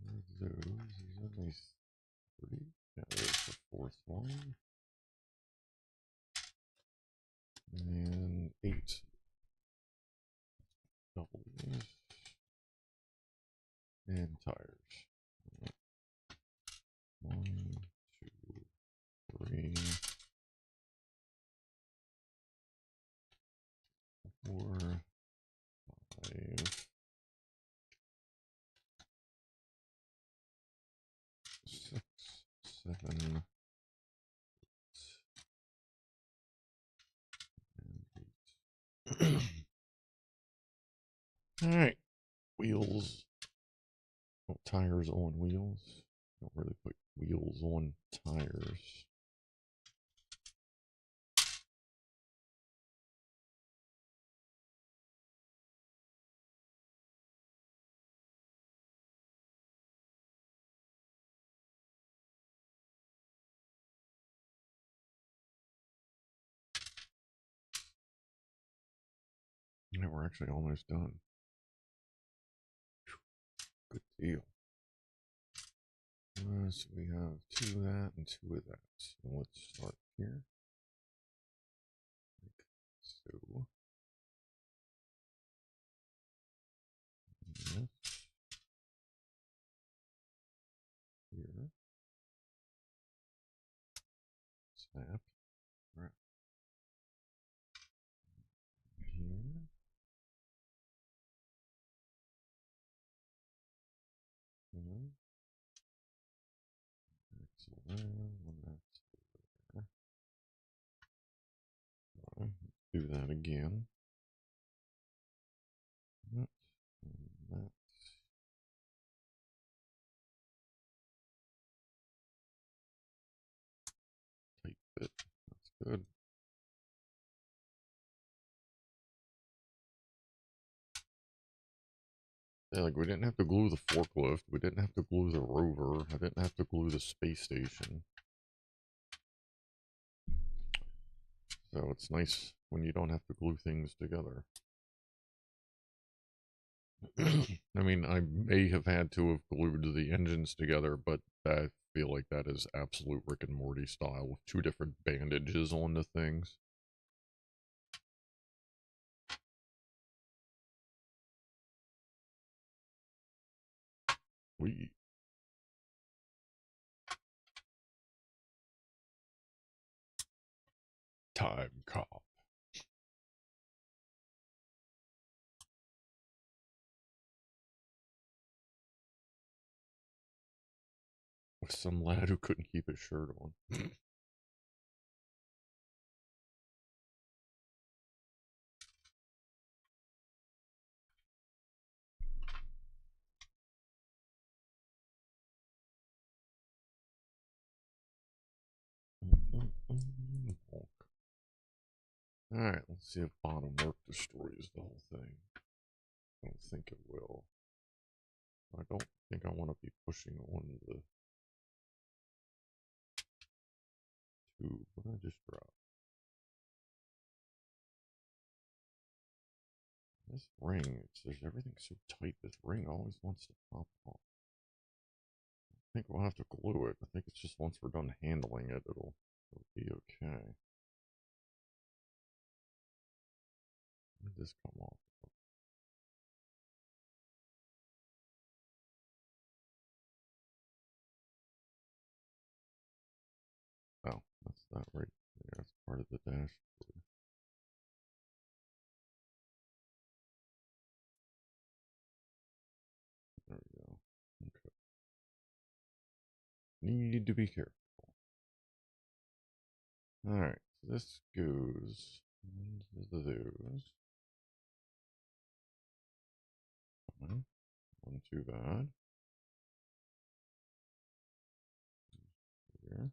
Where's those? There's only 3. Yeah, there's the 4th one. And 8 doubles. And tires. 1, 2, 3, 4, 5, 6, 7, and 8. Alright. Wheels. Oh, tires on wheels. Don't really put wheels on tires. Damn it, we're actually almost done. Good deal. So we have 2 of that and 2 of that. So let's start here. Like so. This here. Snap. Right here. That's there. That's there. Right. Do that again. That and that. Tight fit. That's good. Yeah, like we didn't have to glue the forklift. We didn't have to glue the rover. I didn't have to glue the space station. So it's nice when you don't have to glue things together. I mean, I may have had to have glued the engines together, but I feel like that is absolute Rick and Morty style with 2 different bandages on the things. We time cop. With some lad who couldn't keep his shirt on. Alright, let's see if bottom work destroys the whole thing. I don't think it will. I don't think I want to be pushing on the tube. What did I just drop? This ring, it says everything's so tight, this ring always wants to pop off. I think we'll have to glue it. I think it's just once we're done handling it, it'll be okay. When did this come off? Oh, that's that right there. That's part of the dashboard. There we go. Okay. Need to be careful. Alright, so this goes into those. Wasn't too bad. Here.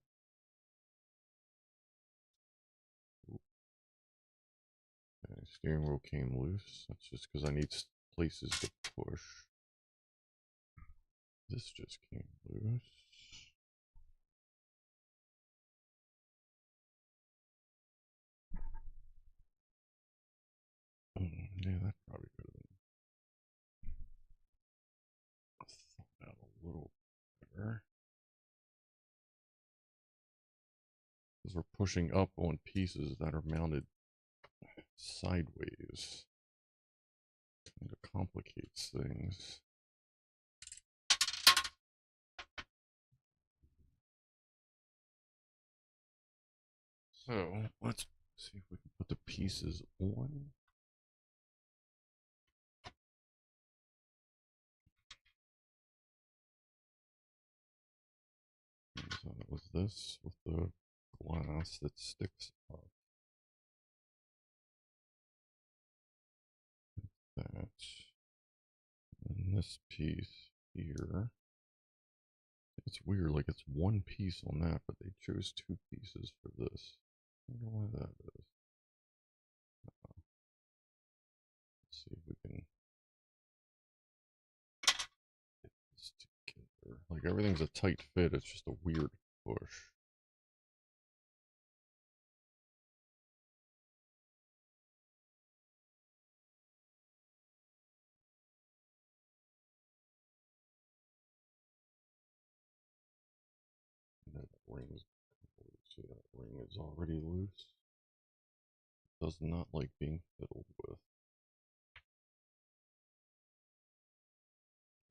Okay, steering wheel came loose. That's just because I need places to push. This just came loose. Yeah, that probably could have been thought out a little better. Because we're pushing up on pieces that are mounted sideways. Kind of complicates things. So let's see if we can put the pieces on. So it was this with the glass that sticks up. That. And this piece here. It's weird, like it's one piece on that, but they chose 2 pieces for this. I don't know why that is. Let's see if we can get this together. Like everything's a tight fit, it's just a weird push. ring's see that ring is already loose. Does not like being fiddled with.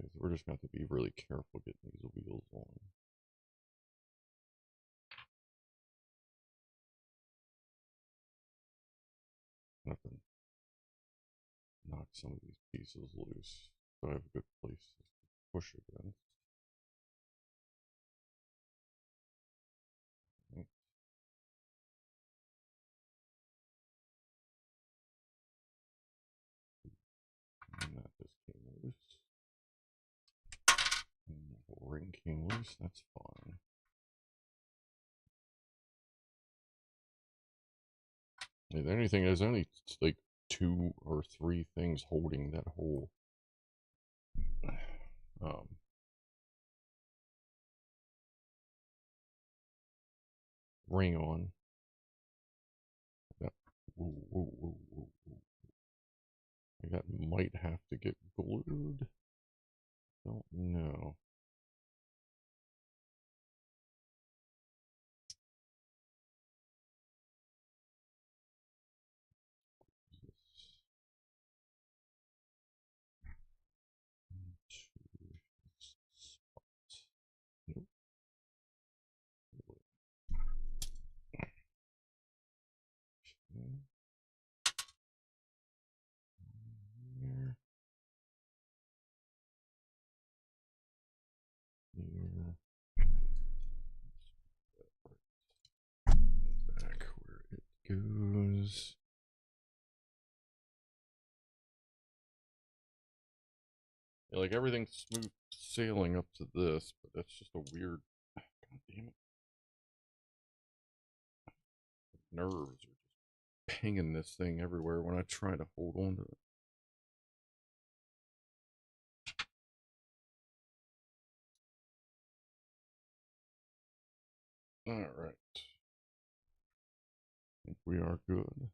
Okay, so we're just going to have to be really careful getting these wheels on. I have to knock some of these pieces loose so I have a good place to push against. Right. And that just came loose. And the whole ring came loose, that's fine. If anything, there's only like 2 or 3 things holding that whole ring on. That, whoa, whoa, whoa, whoa, whoa. That might have to get glued. Don't know. Nope. Here. Here. Back where it goes. Yeah, like everything's smooth sailing up to this, but that's just a weird. God damn it. Nerves are just pinging this thing everywhere when I try to hold on to it. Alright. I think we are good.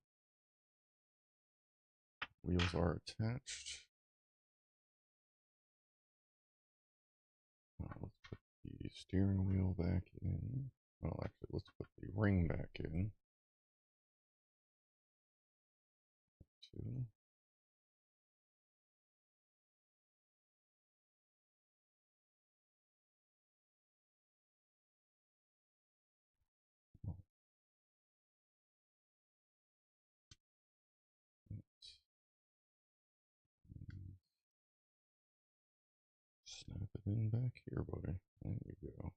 Wheels are attached. Let's put the steering wheel back in. Well, actually, let's put the ring back in. 2. Snap it in back here, buddy. There you go.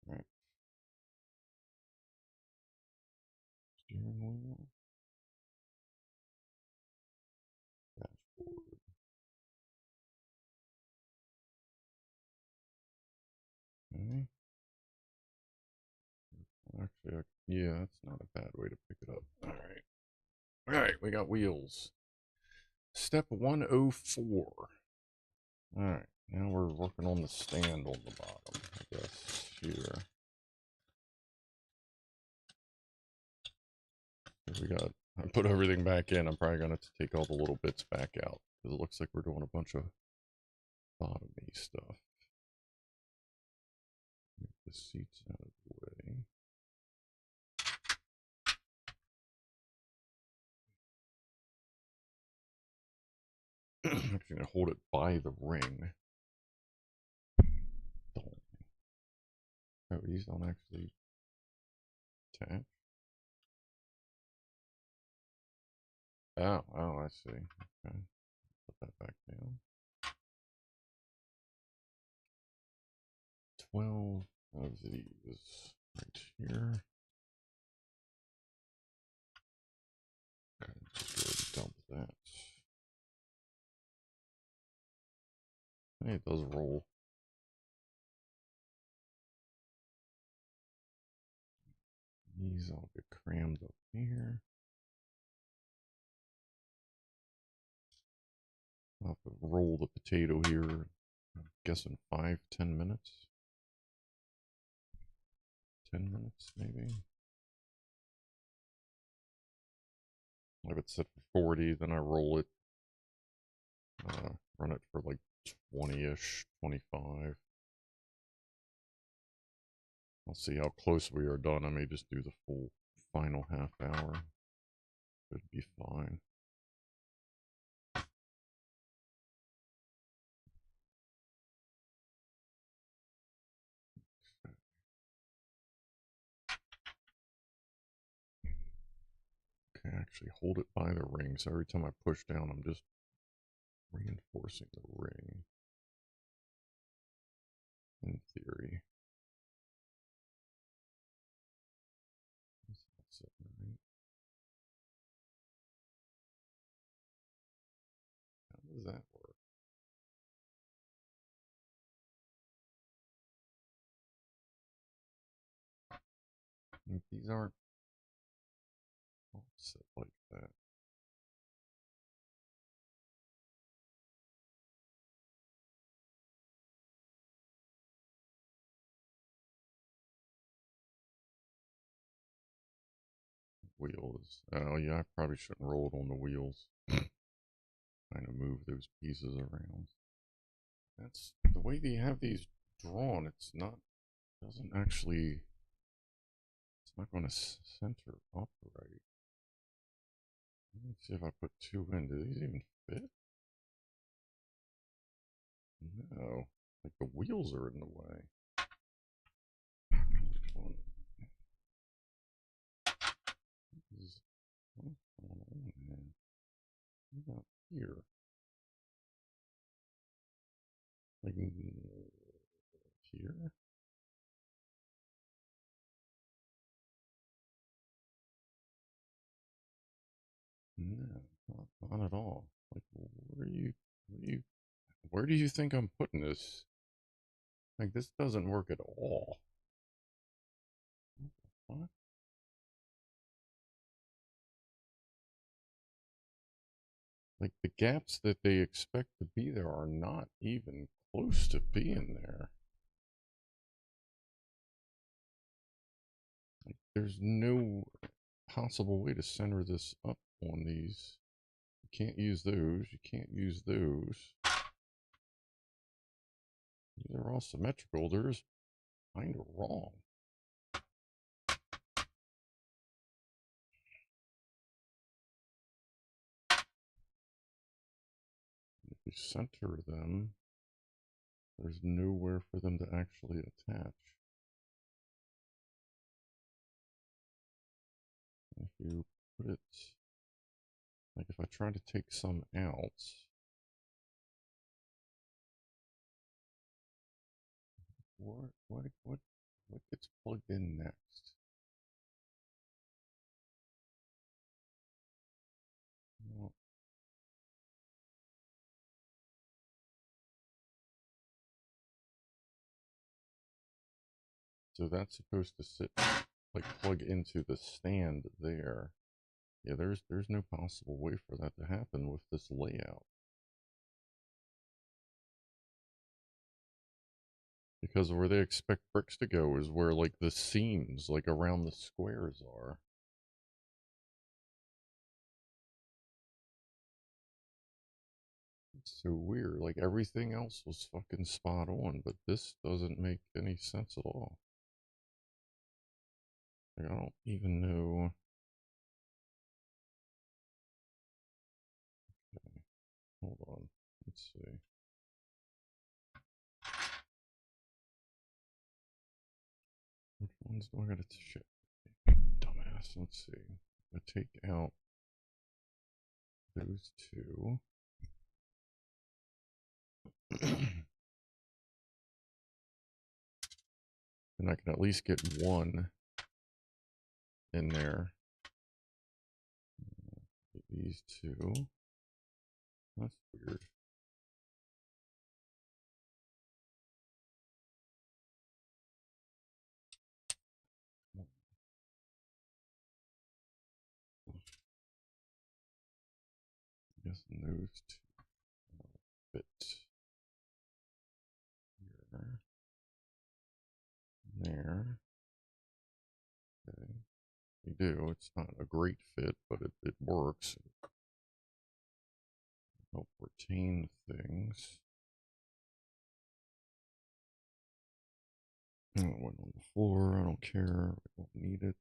Alright. Steering wheel. Dashboard. Okay. Actually, yeah, that's not a bad way to pick it up. Alright. Alright, we got wheels. Step 104. Alright, now we're working on the stand on the bottom, I guess, here. We got, I put everything back in. I'm probably going to take all the little bits back out, because it looks like we're doing a bunch of bottom-y stuff. Make the seats out of the way. I'm actually going to hold it by the ring. Oh, these don't actually attach. Oh, I see. Okay. Put that back down. 12 of these right here. Okay, just go ahead and dump that. Hey, it does roll. These all get crammed up here. I'll have to roll the potato here, I'm guessing 5-10 minutes. 10 minutes, maybe. If it's set for 40, then I roll it, run it for like 20-ish, 25. I'll see how close we are done. I may just do the full final half hour. Should be fine. Okay, actually hold it by the ring. So every time I push down, I'm just reinforcing the ring. In theory. That's it, right? How does that work? These aren't offset like that. Wheels. Oh yeah, I probably shouldn't roll it on the wheels. Trying to move those pieces around. That's the way they have these drawn. It's not, doesn't actually, it's not going to center up right. Let me see if I put two in. Do these even fit? No. Like the wheels are in the way. What's going on here? What about here? Like here? No, not at all. Like, where do you think I'm putting this? Like, this doesn't work at all. What the fuck? Like, the gaps that they expect to be there are not even close to being there. Like, there's no possible way to center this up on these. You can't use those. You can't use those. These are all symmetrical. They're just kind of wrong. If you center them, there's nowhere for them to actually attach. If you put it, like if I try to take some out, what gets plugged in next? Well, so that's supposed to sit, like plug into the stand there. Yeah, there's no possible way for that to happen with this layout. Because where they expect bricks to go is where like the seams like around the squares are. It's so weird. Like everything else was fucking spot on, but this doesn't make any sense at all. Like I don't even know. Okay, hold on. Let's see. Which ones do I gotta shit? Dumbass. Let's see. I take out those two. And I can at least get one in there. These two. That's weird. I guess those two fit here. There. Okay. They do. It's not a great fit, but it works. Help retain things. Oh, it went on the floor. I don't care. I don't need it.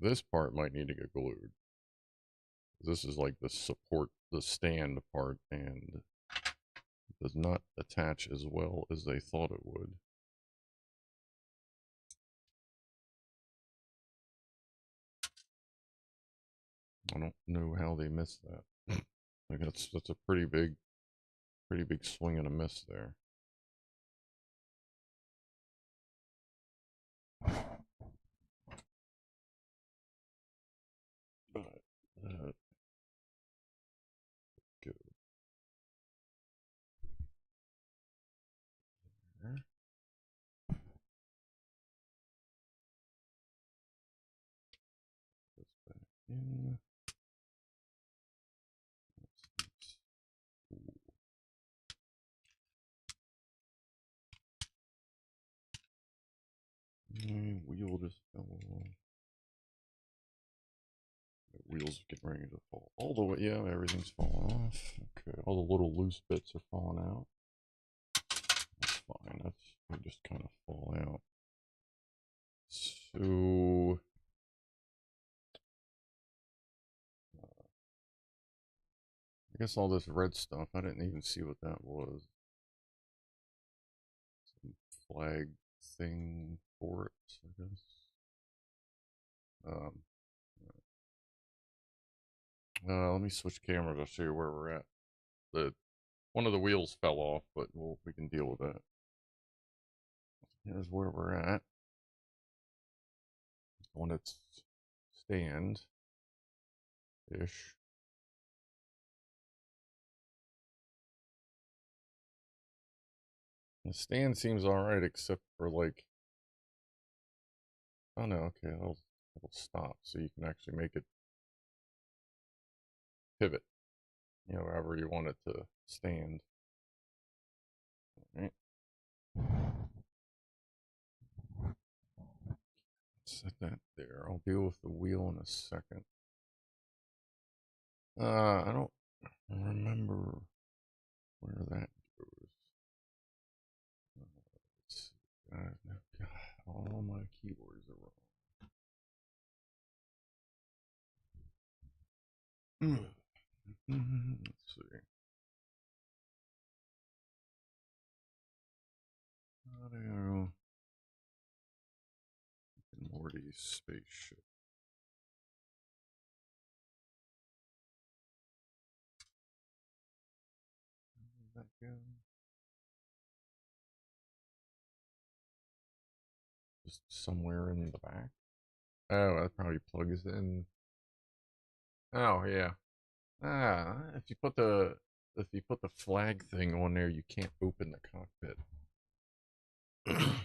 This part might need to get glued. This is like the support, the stand part, and it does not attach as well as they thought it would. I don't know how they missed that. Like that's a pretty big swing and a miss there. But go there. This back in. Wheel just fell off. The wheels are getting ready to fall all the way. Yeah, everything's falling off. Okay, all the little loose bits are falling out. That's fine. They just kind of fall out. So I guess all this red stuff, I didn't even see what that was. Some flag thing for it, I guess. Let me switch cameras. I'll show you where we're at. One of the wheels fell off, but we can deal with that. Here's where we're at. On its stand-ish. The stand seems alright, except for like, oh no, okay, it'll stop, so you can actually make it pivot, you know, wherever you want it to stand. All right. Set that there. I'll deal with the wheel in a second. I don't remember where that goes. Let's see. God, all my keyboards are wrong. Let's see. Audio. Morty's spaceship. Where did that go? Just somewhere in the back. Oh, that probably plugs in. Oh yeah. If you put the flag thing on there, you can't open the cockpit.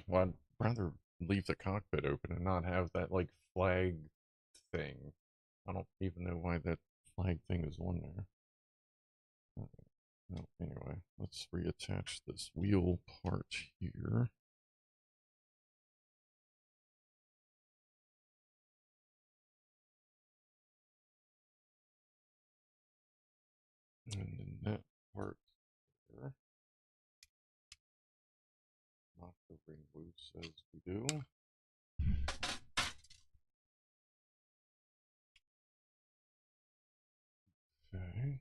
Well, I'd rather leave the cockpit open and not have that like flag thing. I don't even know why that flag thing is on there. No, anyway, let's reattach this wheel part here. And then that part there. Knock the ring loose as we do. Okay.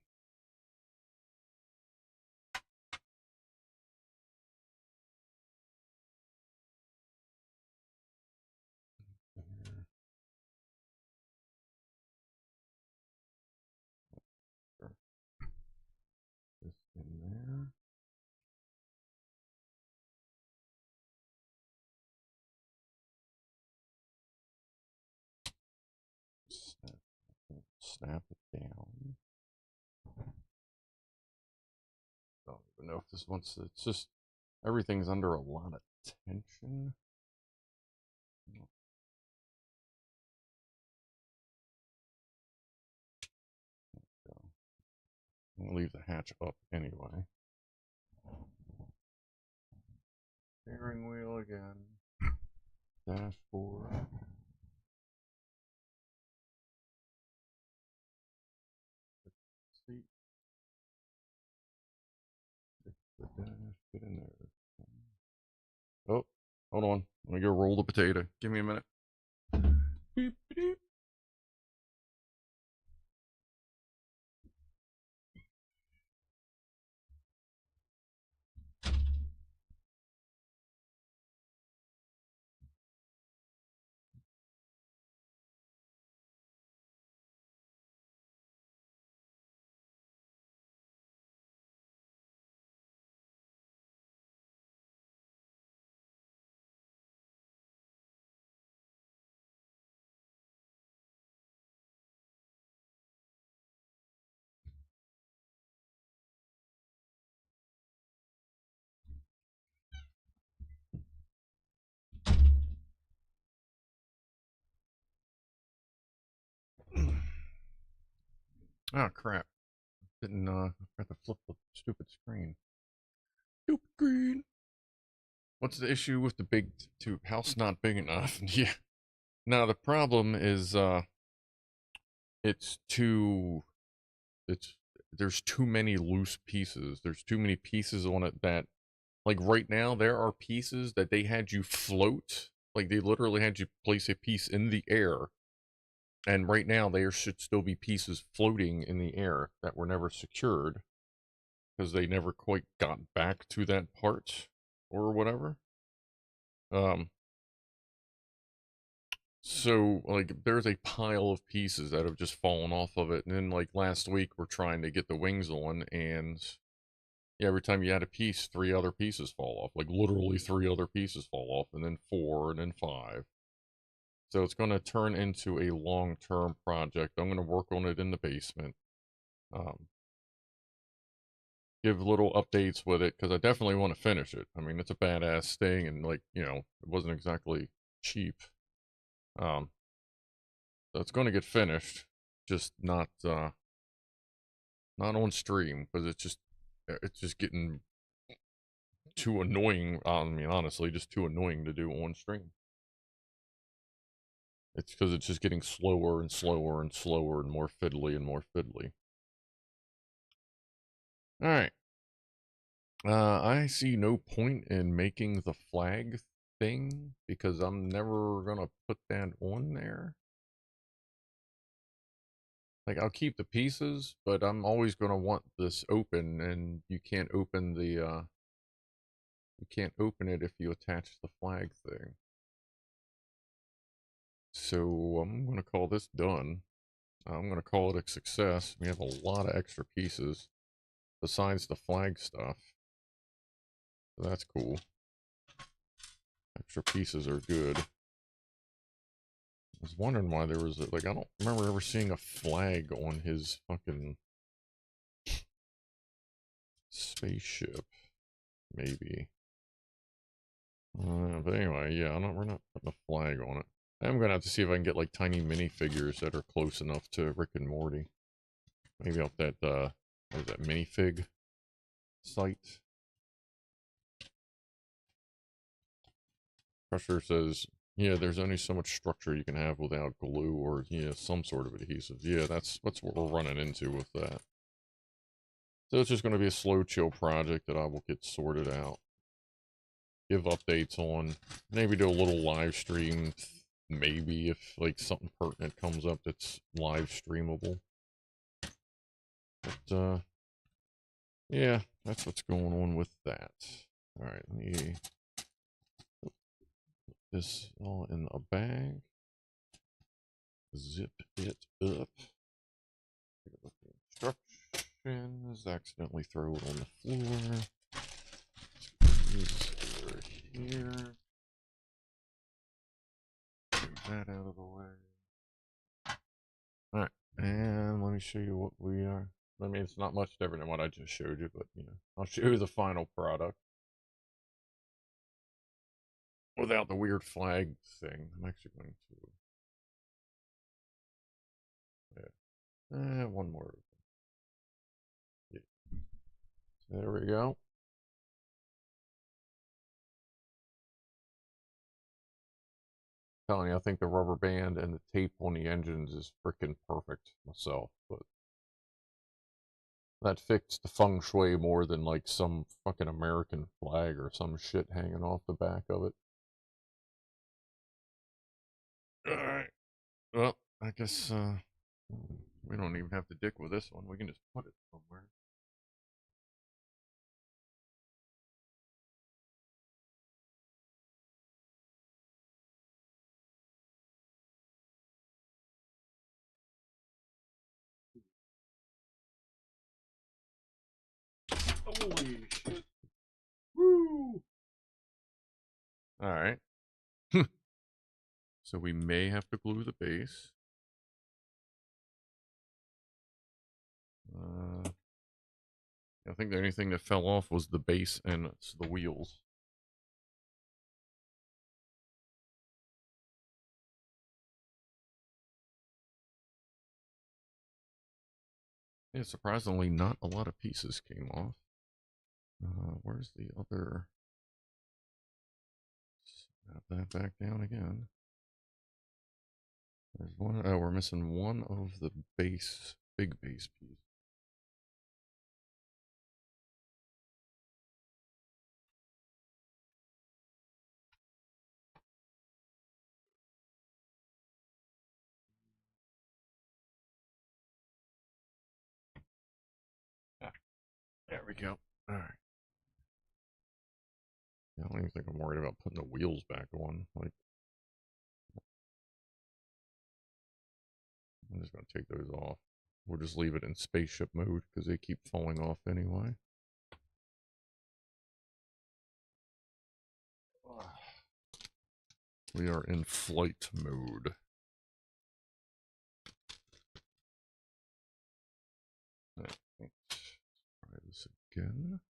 There. This in there. Snap it down. Don't even know if this wants to, it's just everything's under a lot of tension. I'm gonna leave the hatch up anyway. Steering wheel again. Dashboard. Seat. The dash, get in there. Hold on. Let me go roll the potato. Give me a minute. Beep, beep. Oh crap. Didn't forgot to flip the stupid screen. Stupid screen. What's the issue with the big tube? House not big enough. Yeah. Now the problem is it's too it's there's too many loose pieces. There's too many pieces on it that, like, right now there are pieces that they had you float. Like, they literally had you place a piece in the air. And right now there should still be pieces floating in the air that were never secured because they never quite got back to that part or whatever. So, like, there's a pile of pieces that have just fallen off of it. And then, like, last week, we're trying to get the wings on, and yeah, every time you add a piece, 3 other pieces fall off. Like, literally 3 other pieces fall off, and then 4, and then 5. So it's going to turn into a long-term project. I'm going to work on it in the basement. Give little updates with it, because I definitely want to finish it. I mean, it's a badass thing, and, like, you know, it wasn't exactly cheap. So it's going to get finished, just not on stream, because it's just getting too annoying. I mean, honestly, just too annoying to do on stream. It's because it's just getting slower and slower and slower and more fiddly and more fiddly. All right. I see no point in making the flag thing because I'm never gonna put that on there. Like, I'll keep the pieces, but I'm always gonna want this open, and you can't open the you can't open it if you attach the flag thing. So I'm gonna call this done. I'm gonna call it a success. We have a lot of extra pieces besides the flag stuff. So that's cool. Extra pieces are good. I was wondering why there was like, I don't remember ever seeing a flag on his fucking spaceship. Maybe. But anyway, yeah, we're not putting a flag on it. I'm gonna have to see if I can get like tiny minifigures that are close enough to Rick and Morty. Maybe off that what is that, minifig site. Pressure says, yeah, there's only so much structure you can have without glue or, yeah, some sort of adhesive. Yeah, that's what we're running into with that. So it's just going to be a slow, chill project that I will get sorted out. Give updates on, maybe do a little live stream, maybe if like something pertinent comes up that's live streamable. But yeah, that's what's going on with that. All right, let me put this all in a bag. Zip it up. Instructions. Accidentally throw it on the floor. This over here. Get that out of the way. Alright, and let me show you what we are. I mean, it's not much different than what I just showed you, but, you know, I'll show you the final product. Without the weird flag thing. I'm actually going to... Yeah. One more. Yeah. There we go. Telling you, I think the rubber band and the tape on the engines is freaking perfect myself, but that fixed the feng shui more than like some fucking American flag or some shit hanging off the back of it. Alright. Well, I guess we don't even have to dick with this one. We can just put it somewhere. Holy shit. Woo! Alright. So we may have to glue the base. I think the only thing that fell off was the base and it's the wheels. Yeah, surprisingly, not a lot of pieces came off. Where's the other? Snap that back down again. There's one. Oh, we're missing one of the base, big base piece. Ah, there we go. All right. Yeah, I don't even think I'm worried about putting the wheels back on. Like, I'm just gonna take those off. We'll just leave it in spaceship mode because they keep falling off anyway. We are in flight mode. Right, let's try this again.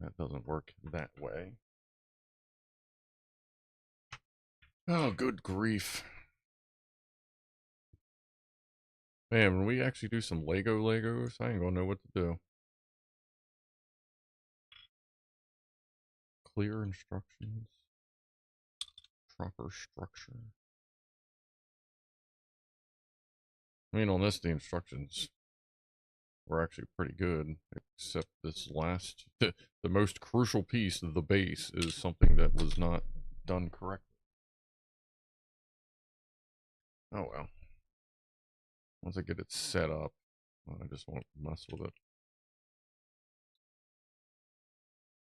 That doesn't work that way. Oh, good grief. Man, when we actually do some Legos, I ain't gonna know what to do. Clear instructions. Proper structure. I mean, on this, the instructions were actually pretty good, except this last, the most crucial piece of the base is something that was not done correctly. Oh well. Once I get it set up, I just won't mess with it.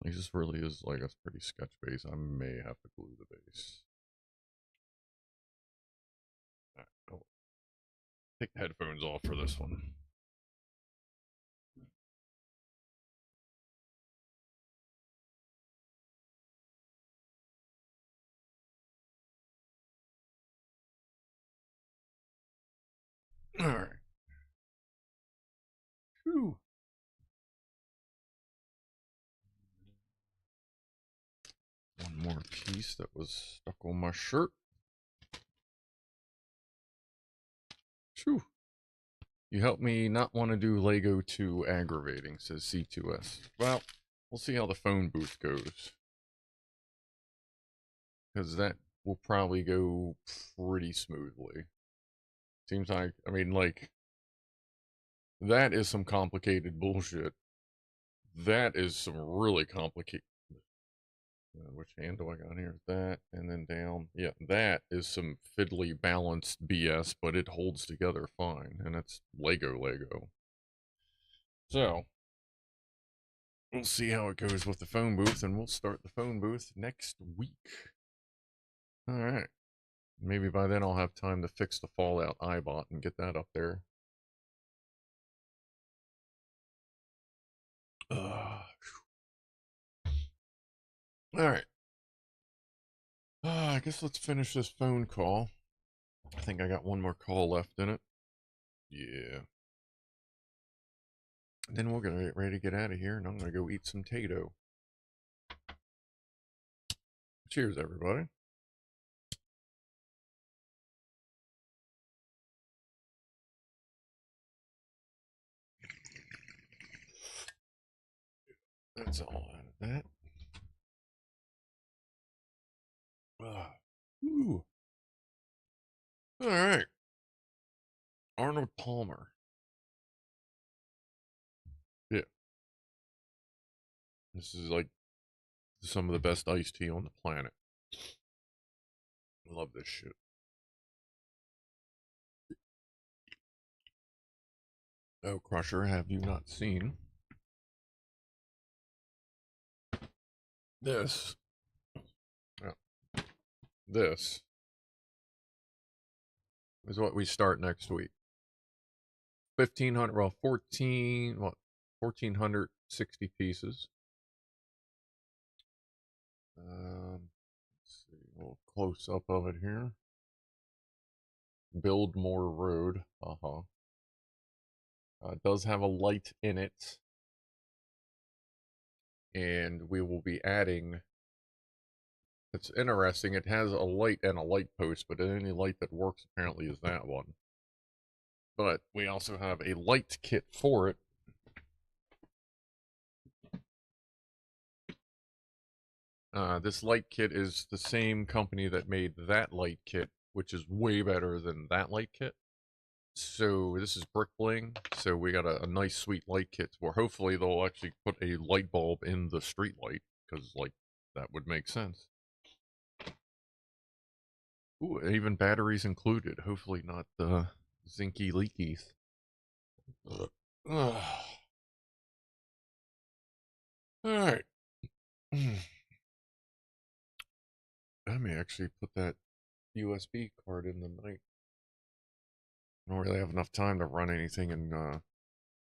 This really is like a pretty sketch base. I may have to glue the base. Right, oh. Take the headphones off for this one. All right. Whew. One more piece that was stuck on my shirt. Whew. You helped me not want to do Lego too aggravating, says C2S. Well, we'll see how the phone booth goes. Because that will probably go pretty smoothly. Seems like, I mean, like, that is some complicated bullshit. That is some really complicated. Which hand do I got here? That, and then down. Yeah, that is some fiddly balanced BS, but it holds together fine. And it's Lego. So, we'll see how it goes with the phone booth, and we'll start the phone booth next week. Alright. Maybe by then I'll have time to fix the Fallout iBot and get that up there. Alright. I guess let's finish this phone call. I think I got one more call left in it. Yeah. Then we're going to get ready to get out of here, and I'm going to go eat some Tato. Cheers, everybody. That's all out of that. Ooh. All right. Arnold Palmer. Yeah. This is like some of the best iced tea on the planet. I love this shit. Oh, Crusher, have you not seen this? Yeah. This is what we start next week. 1,500, well, 1,460 pieces. Let's see, a little close up of it here. Buildmore Road. It does have a light in it. And we will be adding, it's interesting, it has a light and a light post, but the only light that works apparently is that one. But we also have a light kit for it. This light kit is the same company that made that light kit, which is way better than that light kit. So this is Brick Bling. So we got a nice sweet light kit where hopefully they'll actually put a light bulb in the street light, because like that would make sense. Ooh, even batteries included. Hopefully not the zinky leakies. All right. I may actually put that USB card in tonight. I don't really have enough time to run anything in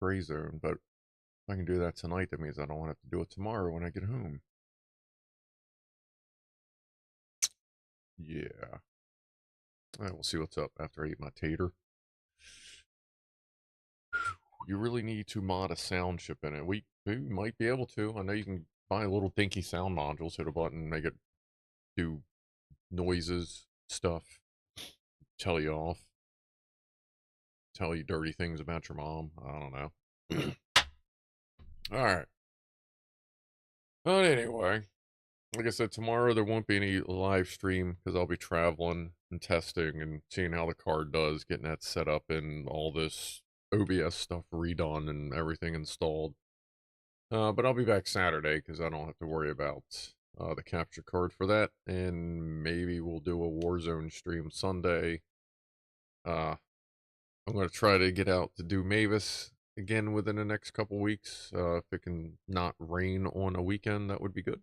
Gray Zone, but if I can do that tonight, that means I don't have to do it tomorrow when I get home. Yeah. All right, we'll see what's up after I eat my tater. You really need to mod a sound chip in it. We might be able to. I know you can buy little dinky sound modules, hit a button, make it do noises, stuff, tell you off, tell you dirty things about your mom. I don't know. All right. But anyway, like I said, tomorrow there won't be any live stream because I'll be traveling and testing and seeing how the card does, getting that set up and all this OBS stuff redone and everything installed. But I'll be back Saturday because I don't have to worry about the capture card for that. And maybe we'll do a Warzone stream Sunday. I'm going to try to get out to do Mavis again within the next couple weeks. If it can not rain on a weekend, that would be good.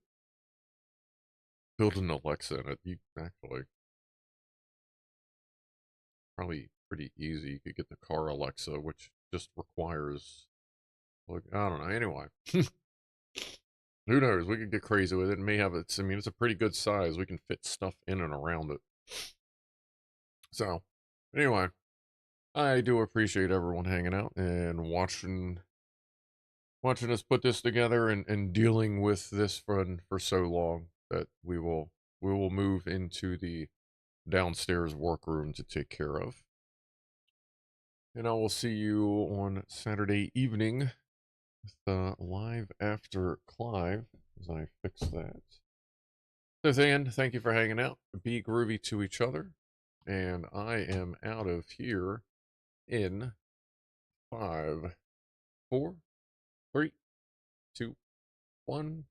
Build an Alexa in it. You actually probably pretty easy. You could get the car Alexa, which just requires, like, I don't know. Anyway, who knows? We could get crazy with it. It may have its. I mean, it's a pretty good size. We can fit stuff in and around it. So, anyway, I do appreciate everyone hanging out and watching us put this together and dealing with this for so long that we will move into the downstairs workroom to take care of. And I will see you on Saturday evening with live after Clive as I fix that. So Dan, thank you for hanging out. Be groovy to each other. And I am out of here in 5, 4, 3, 2, 1.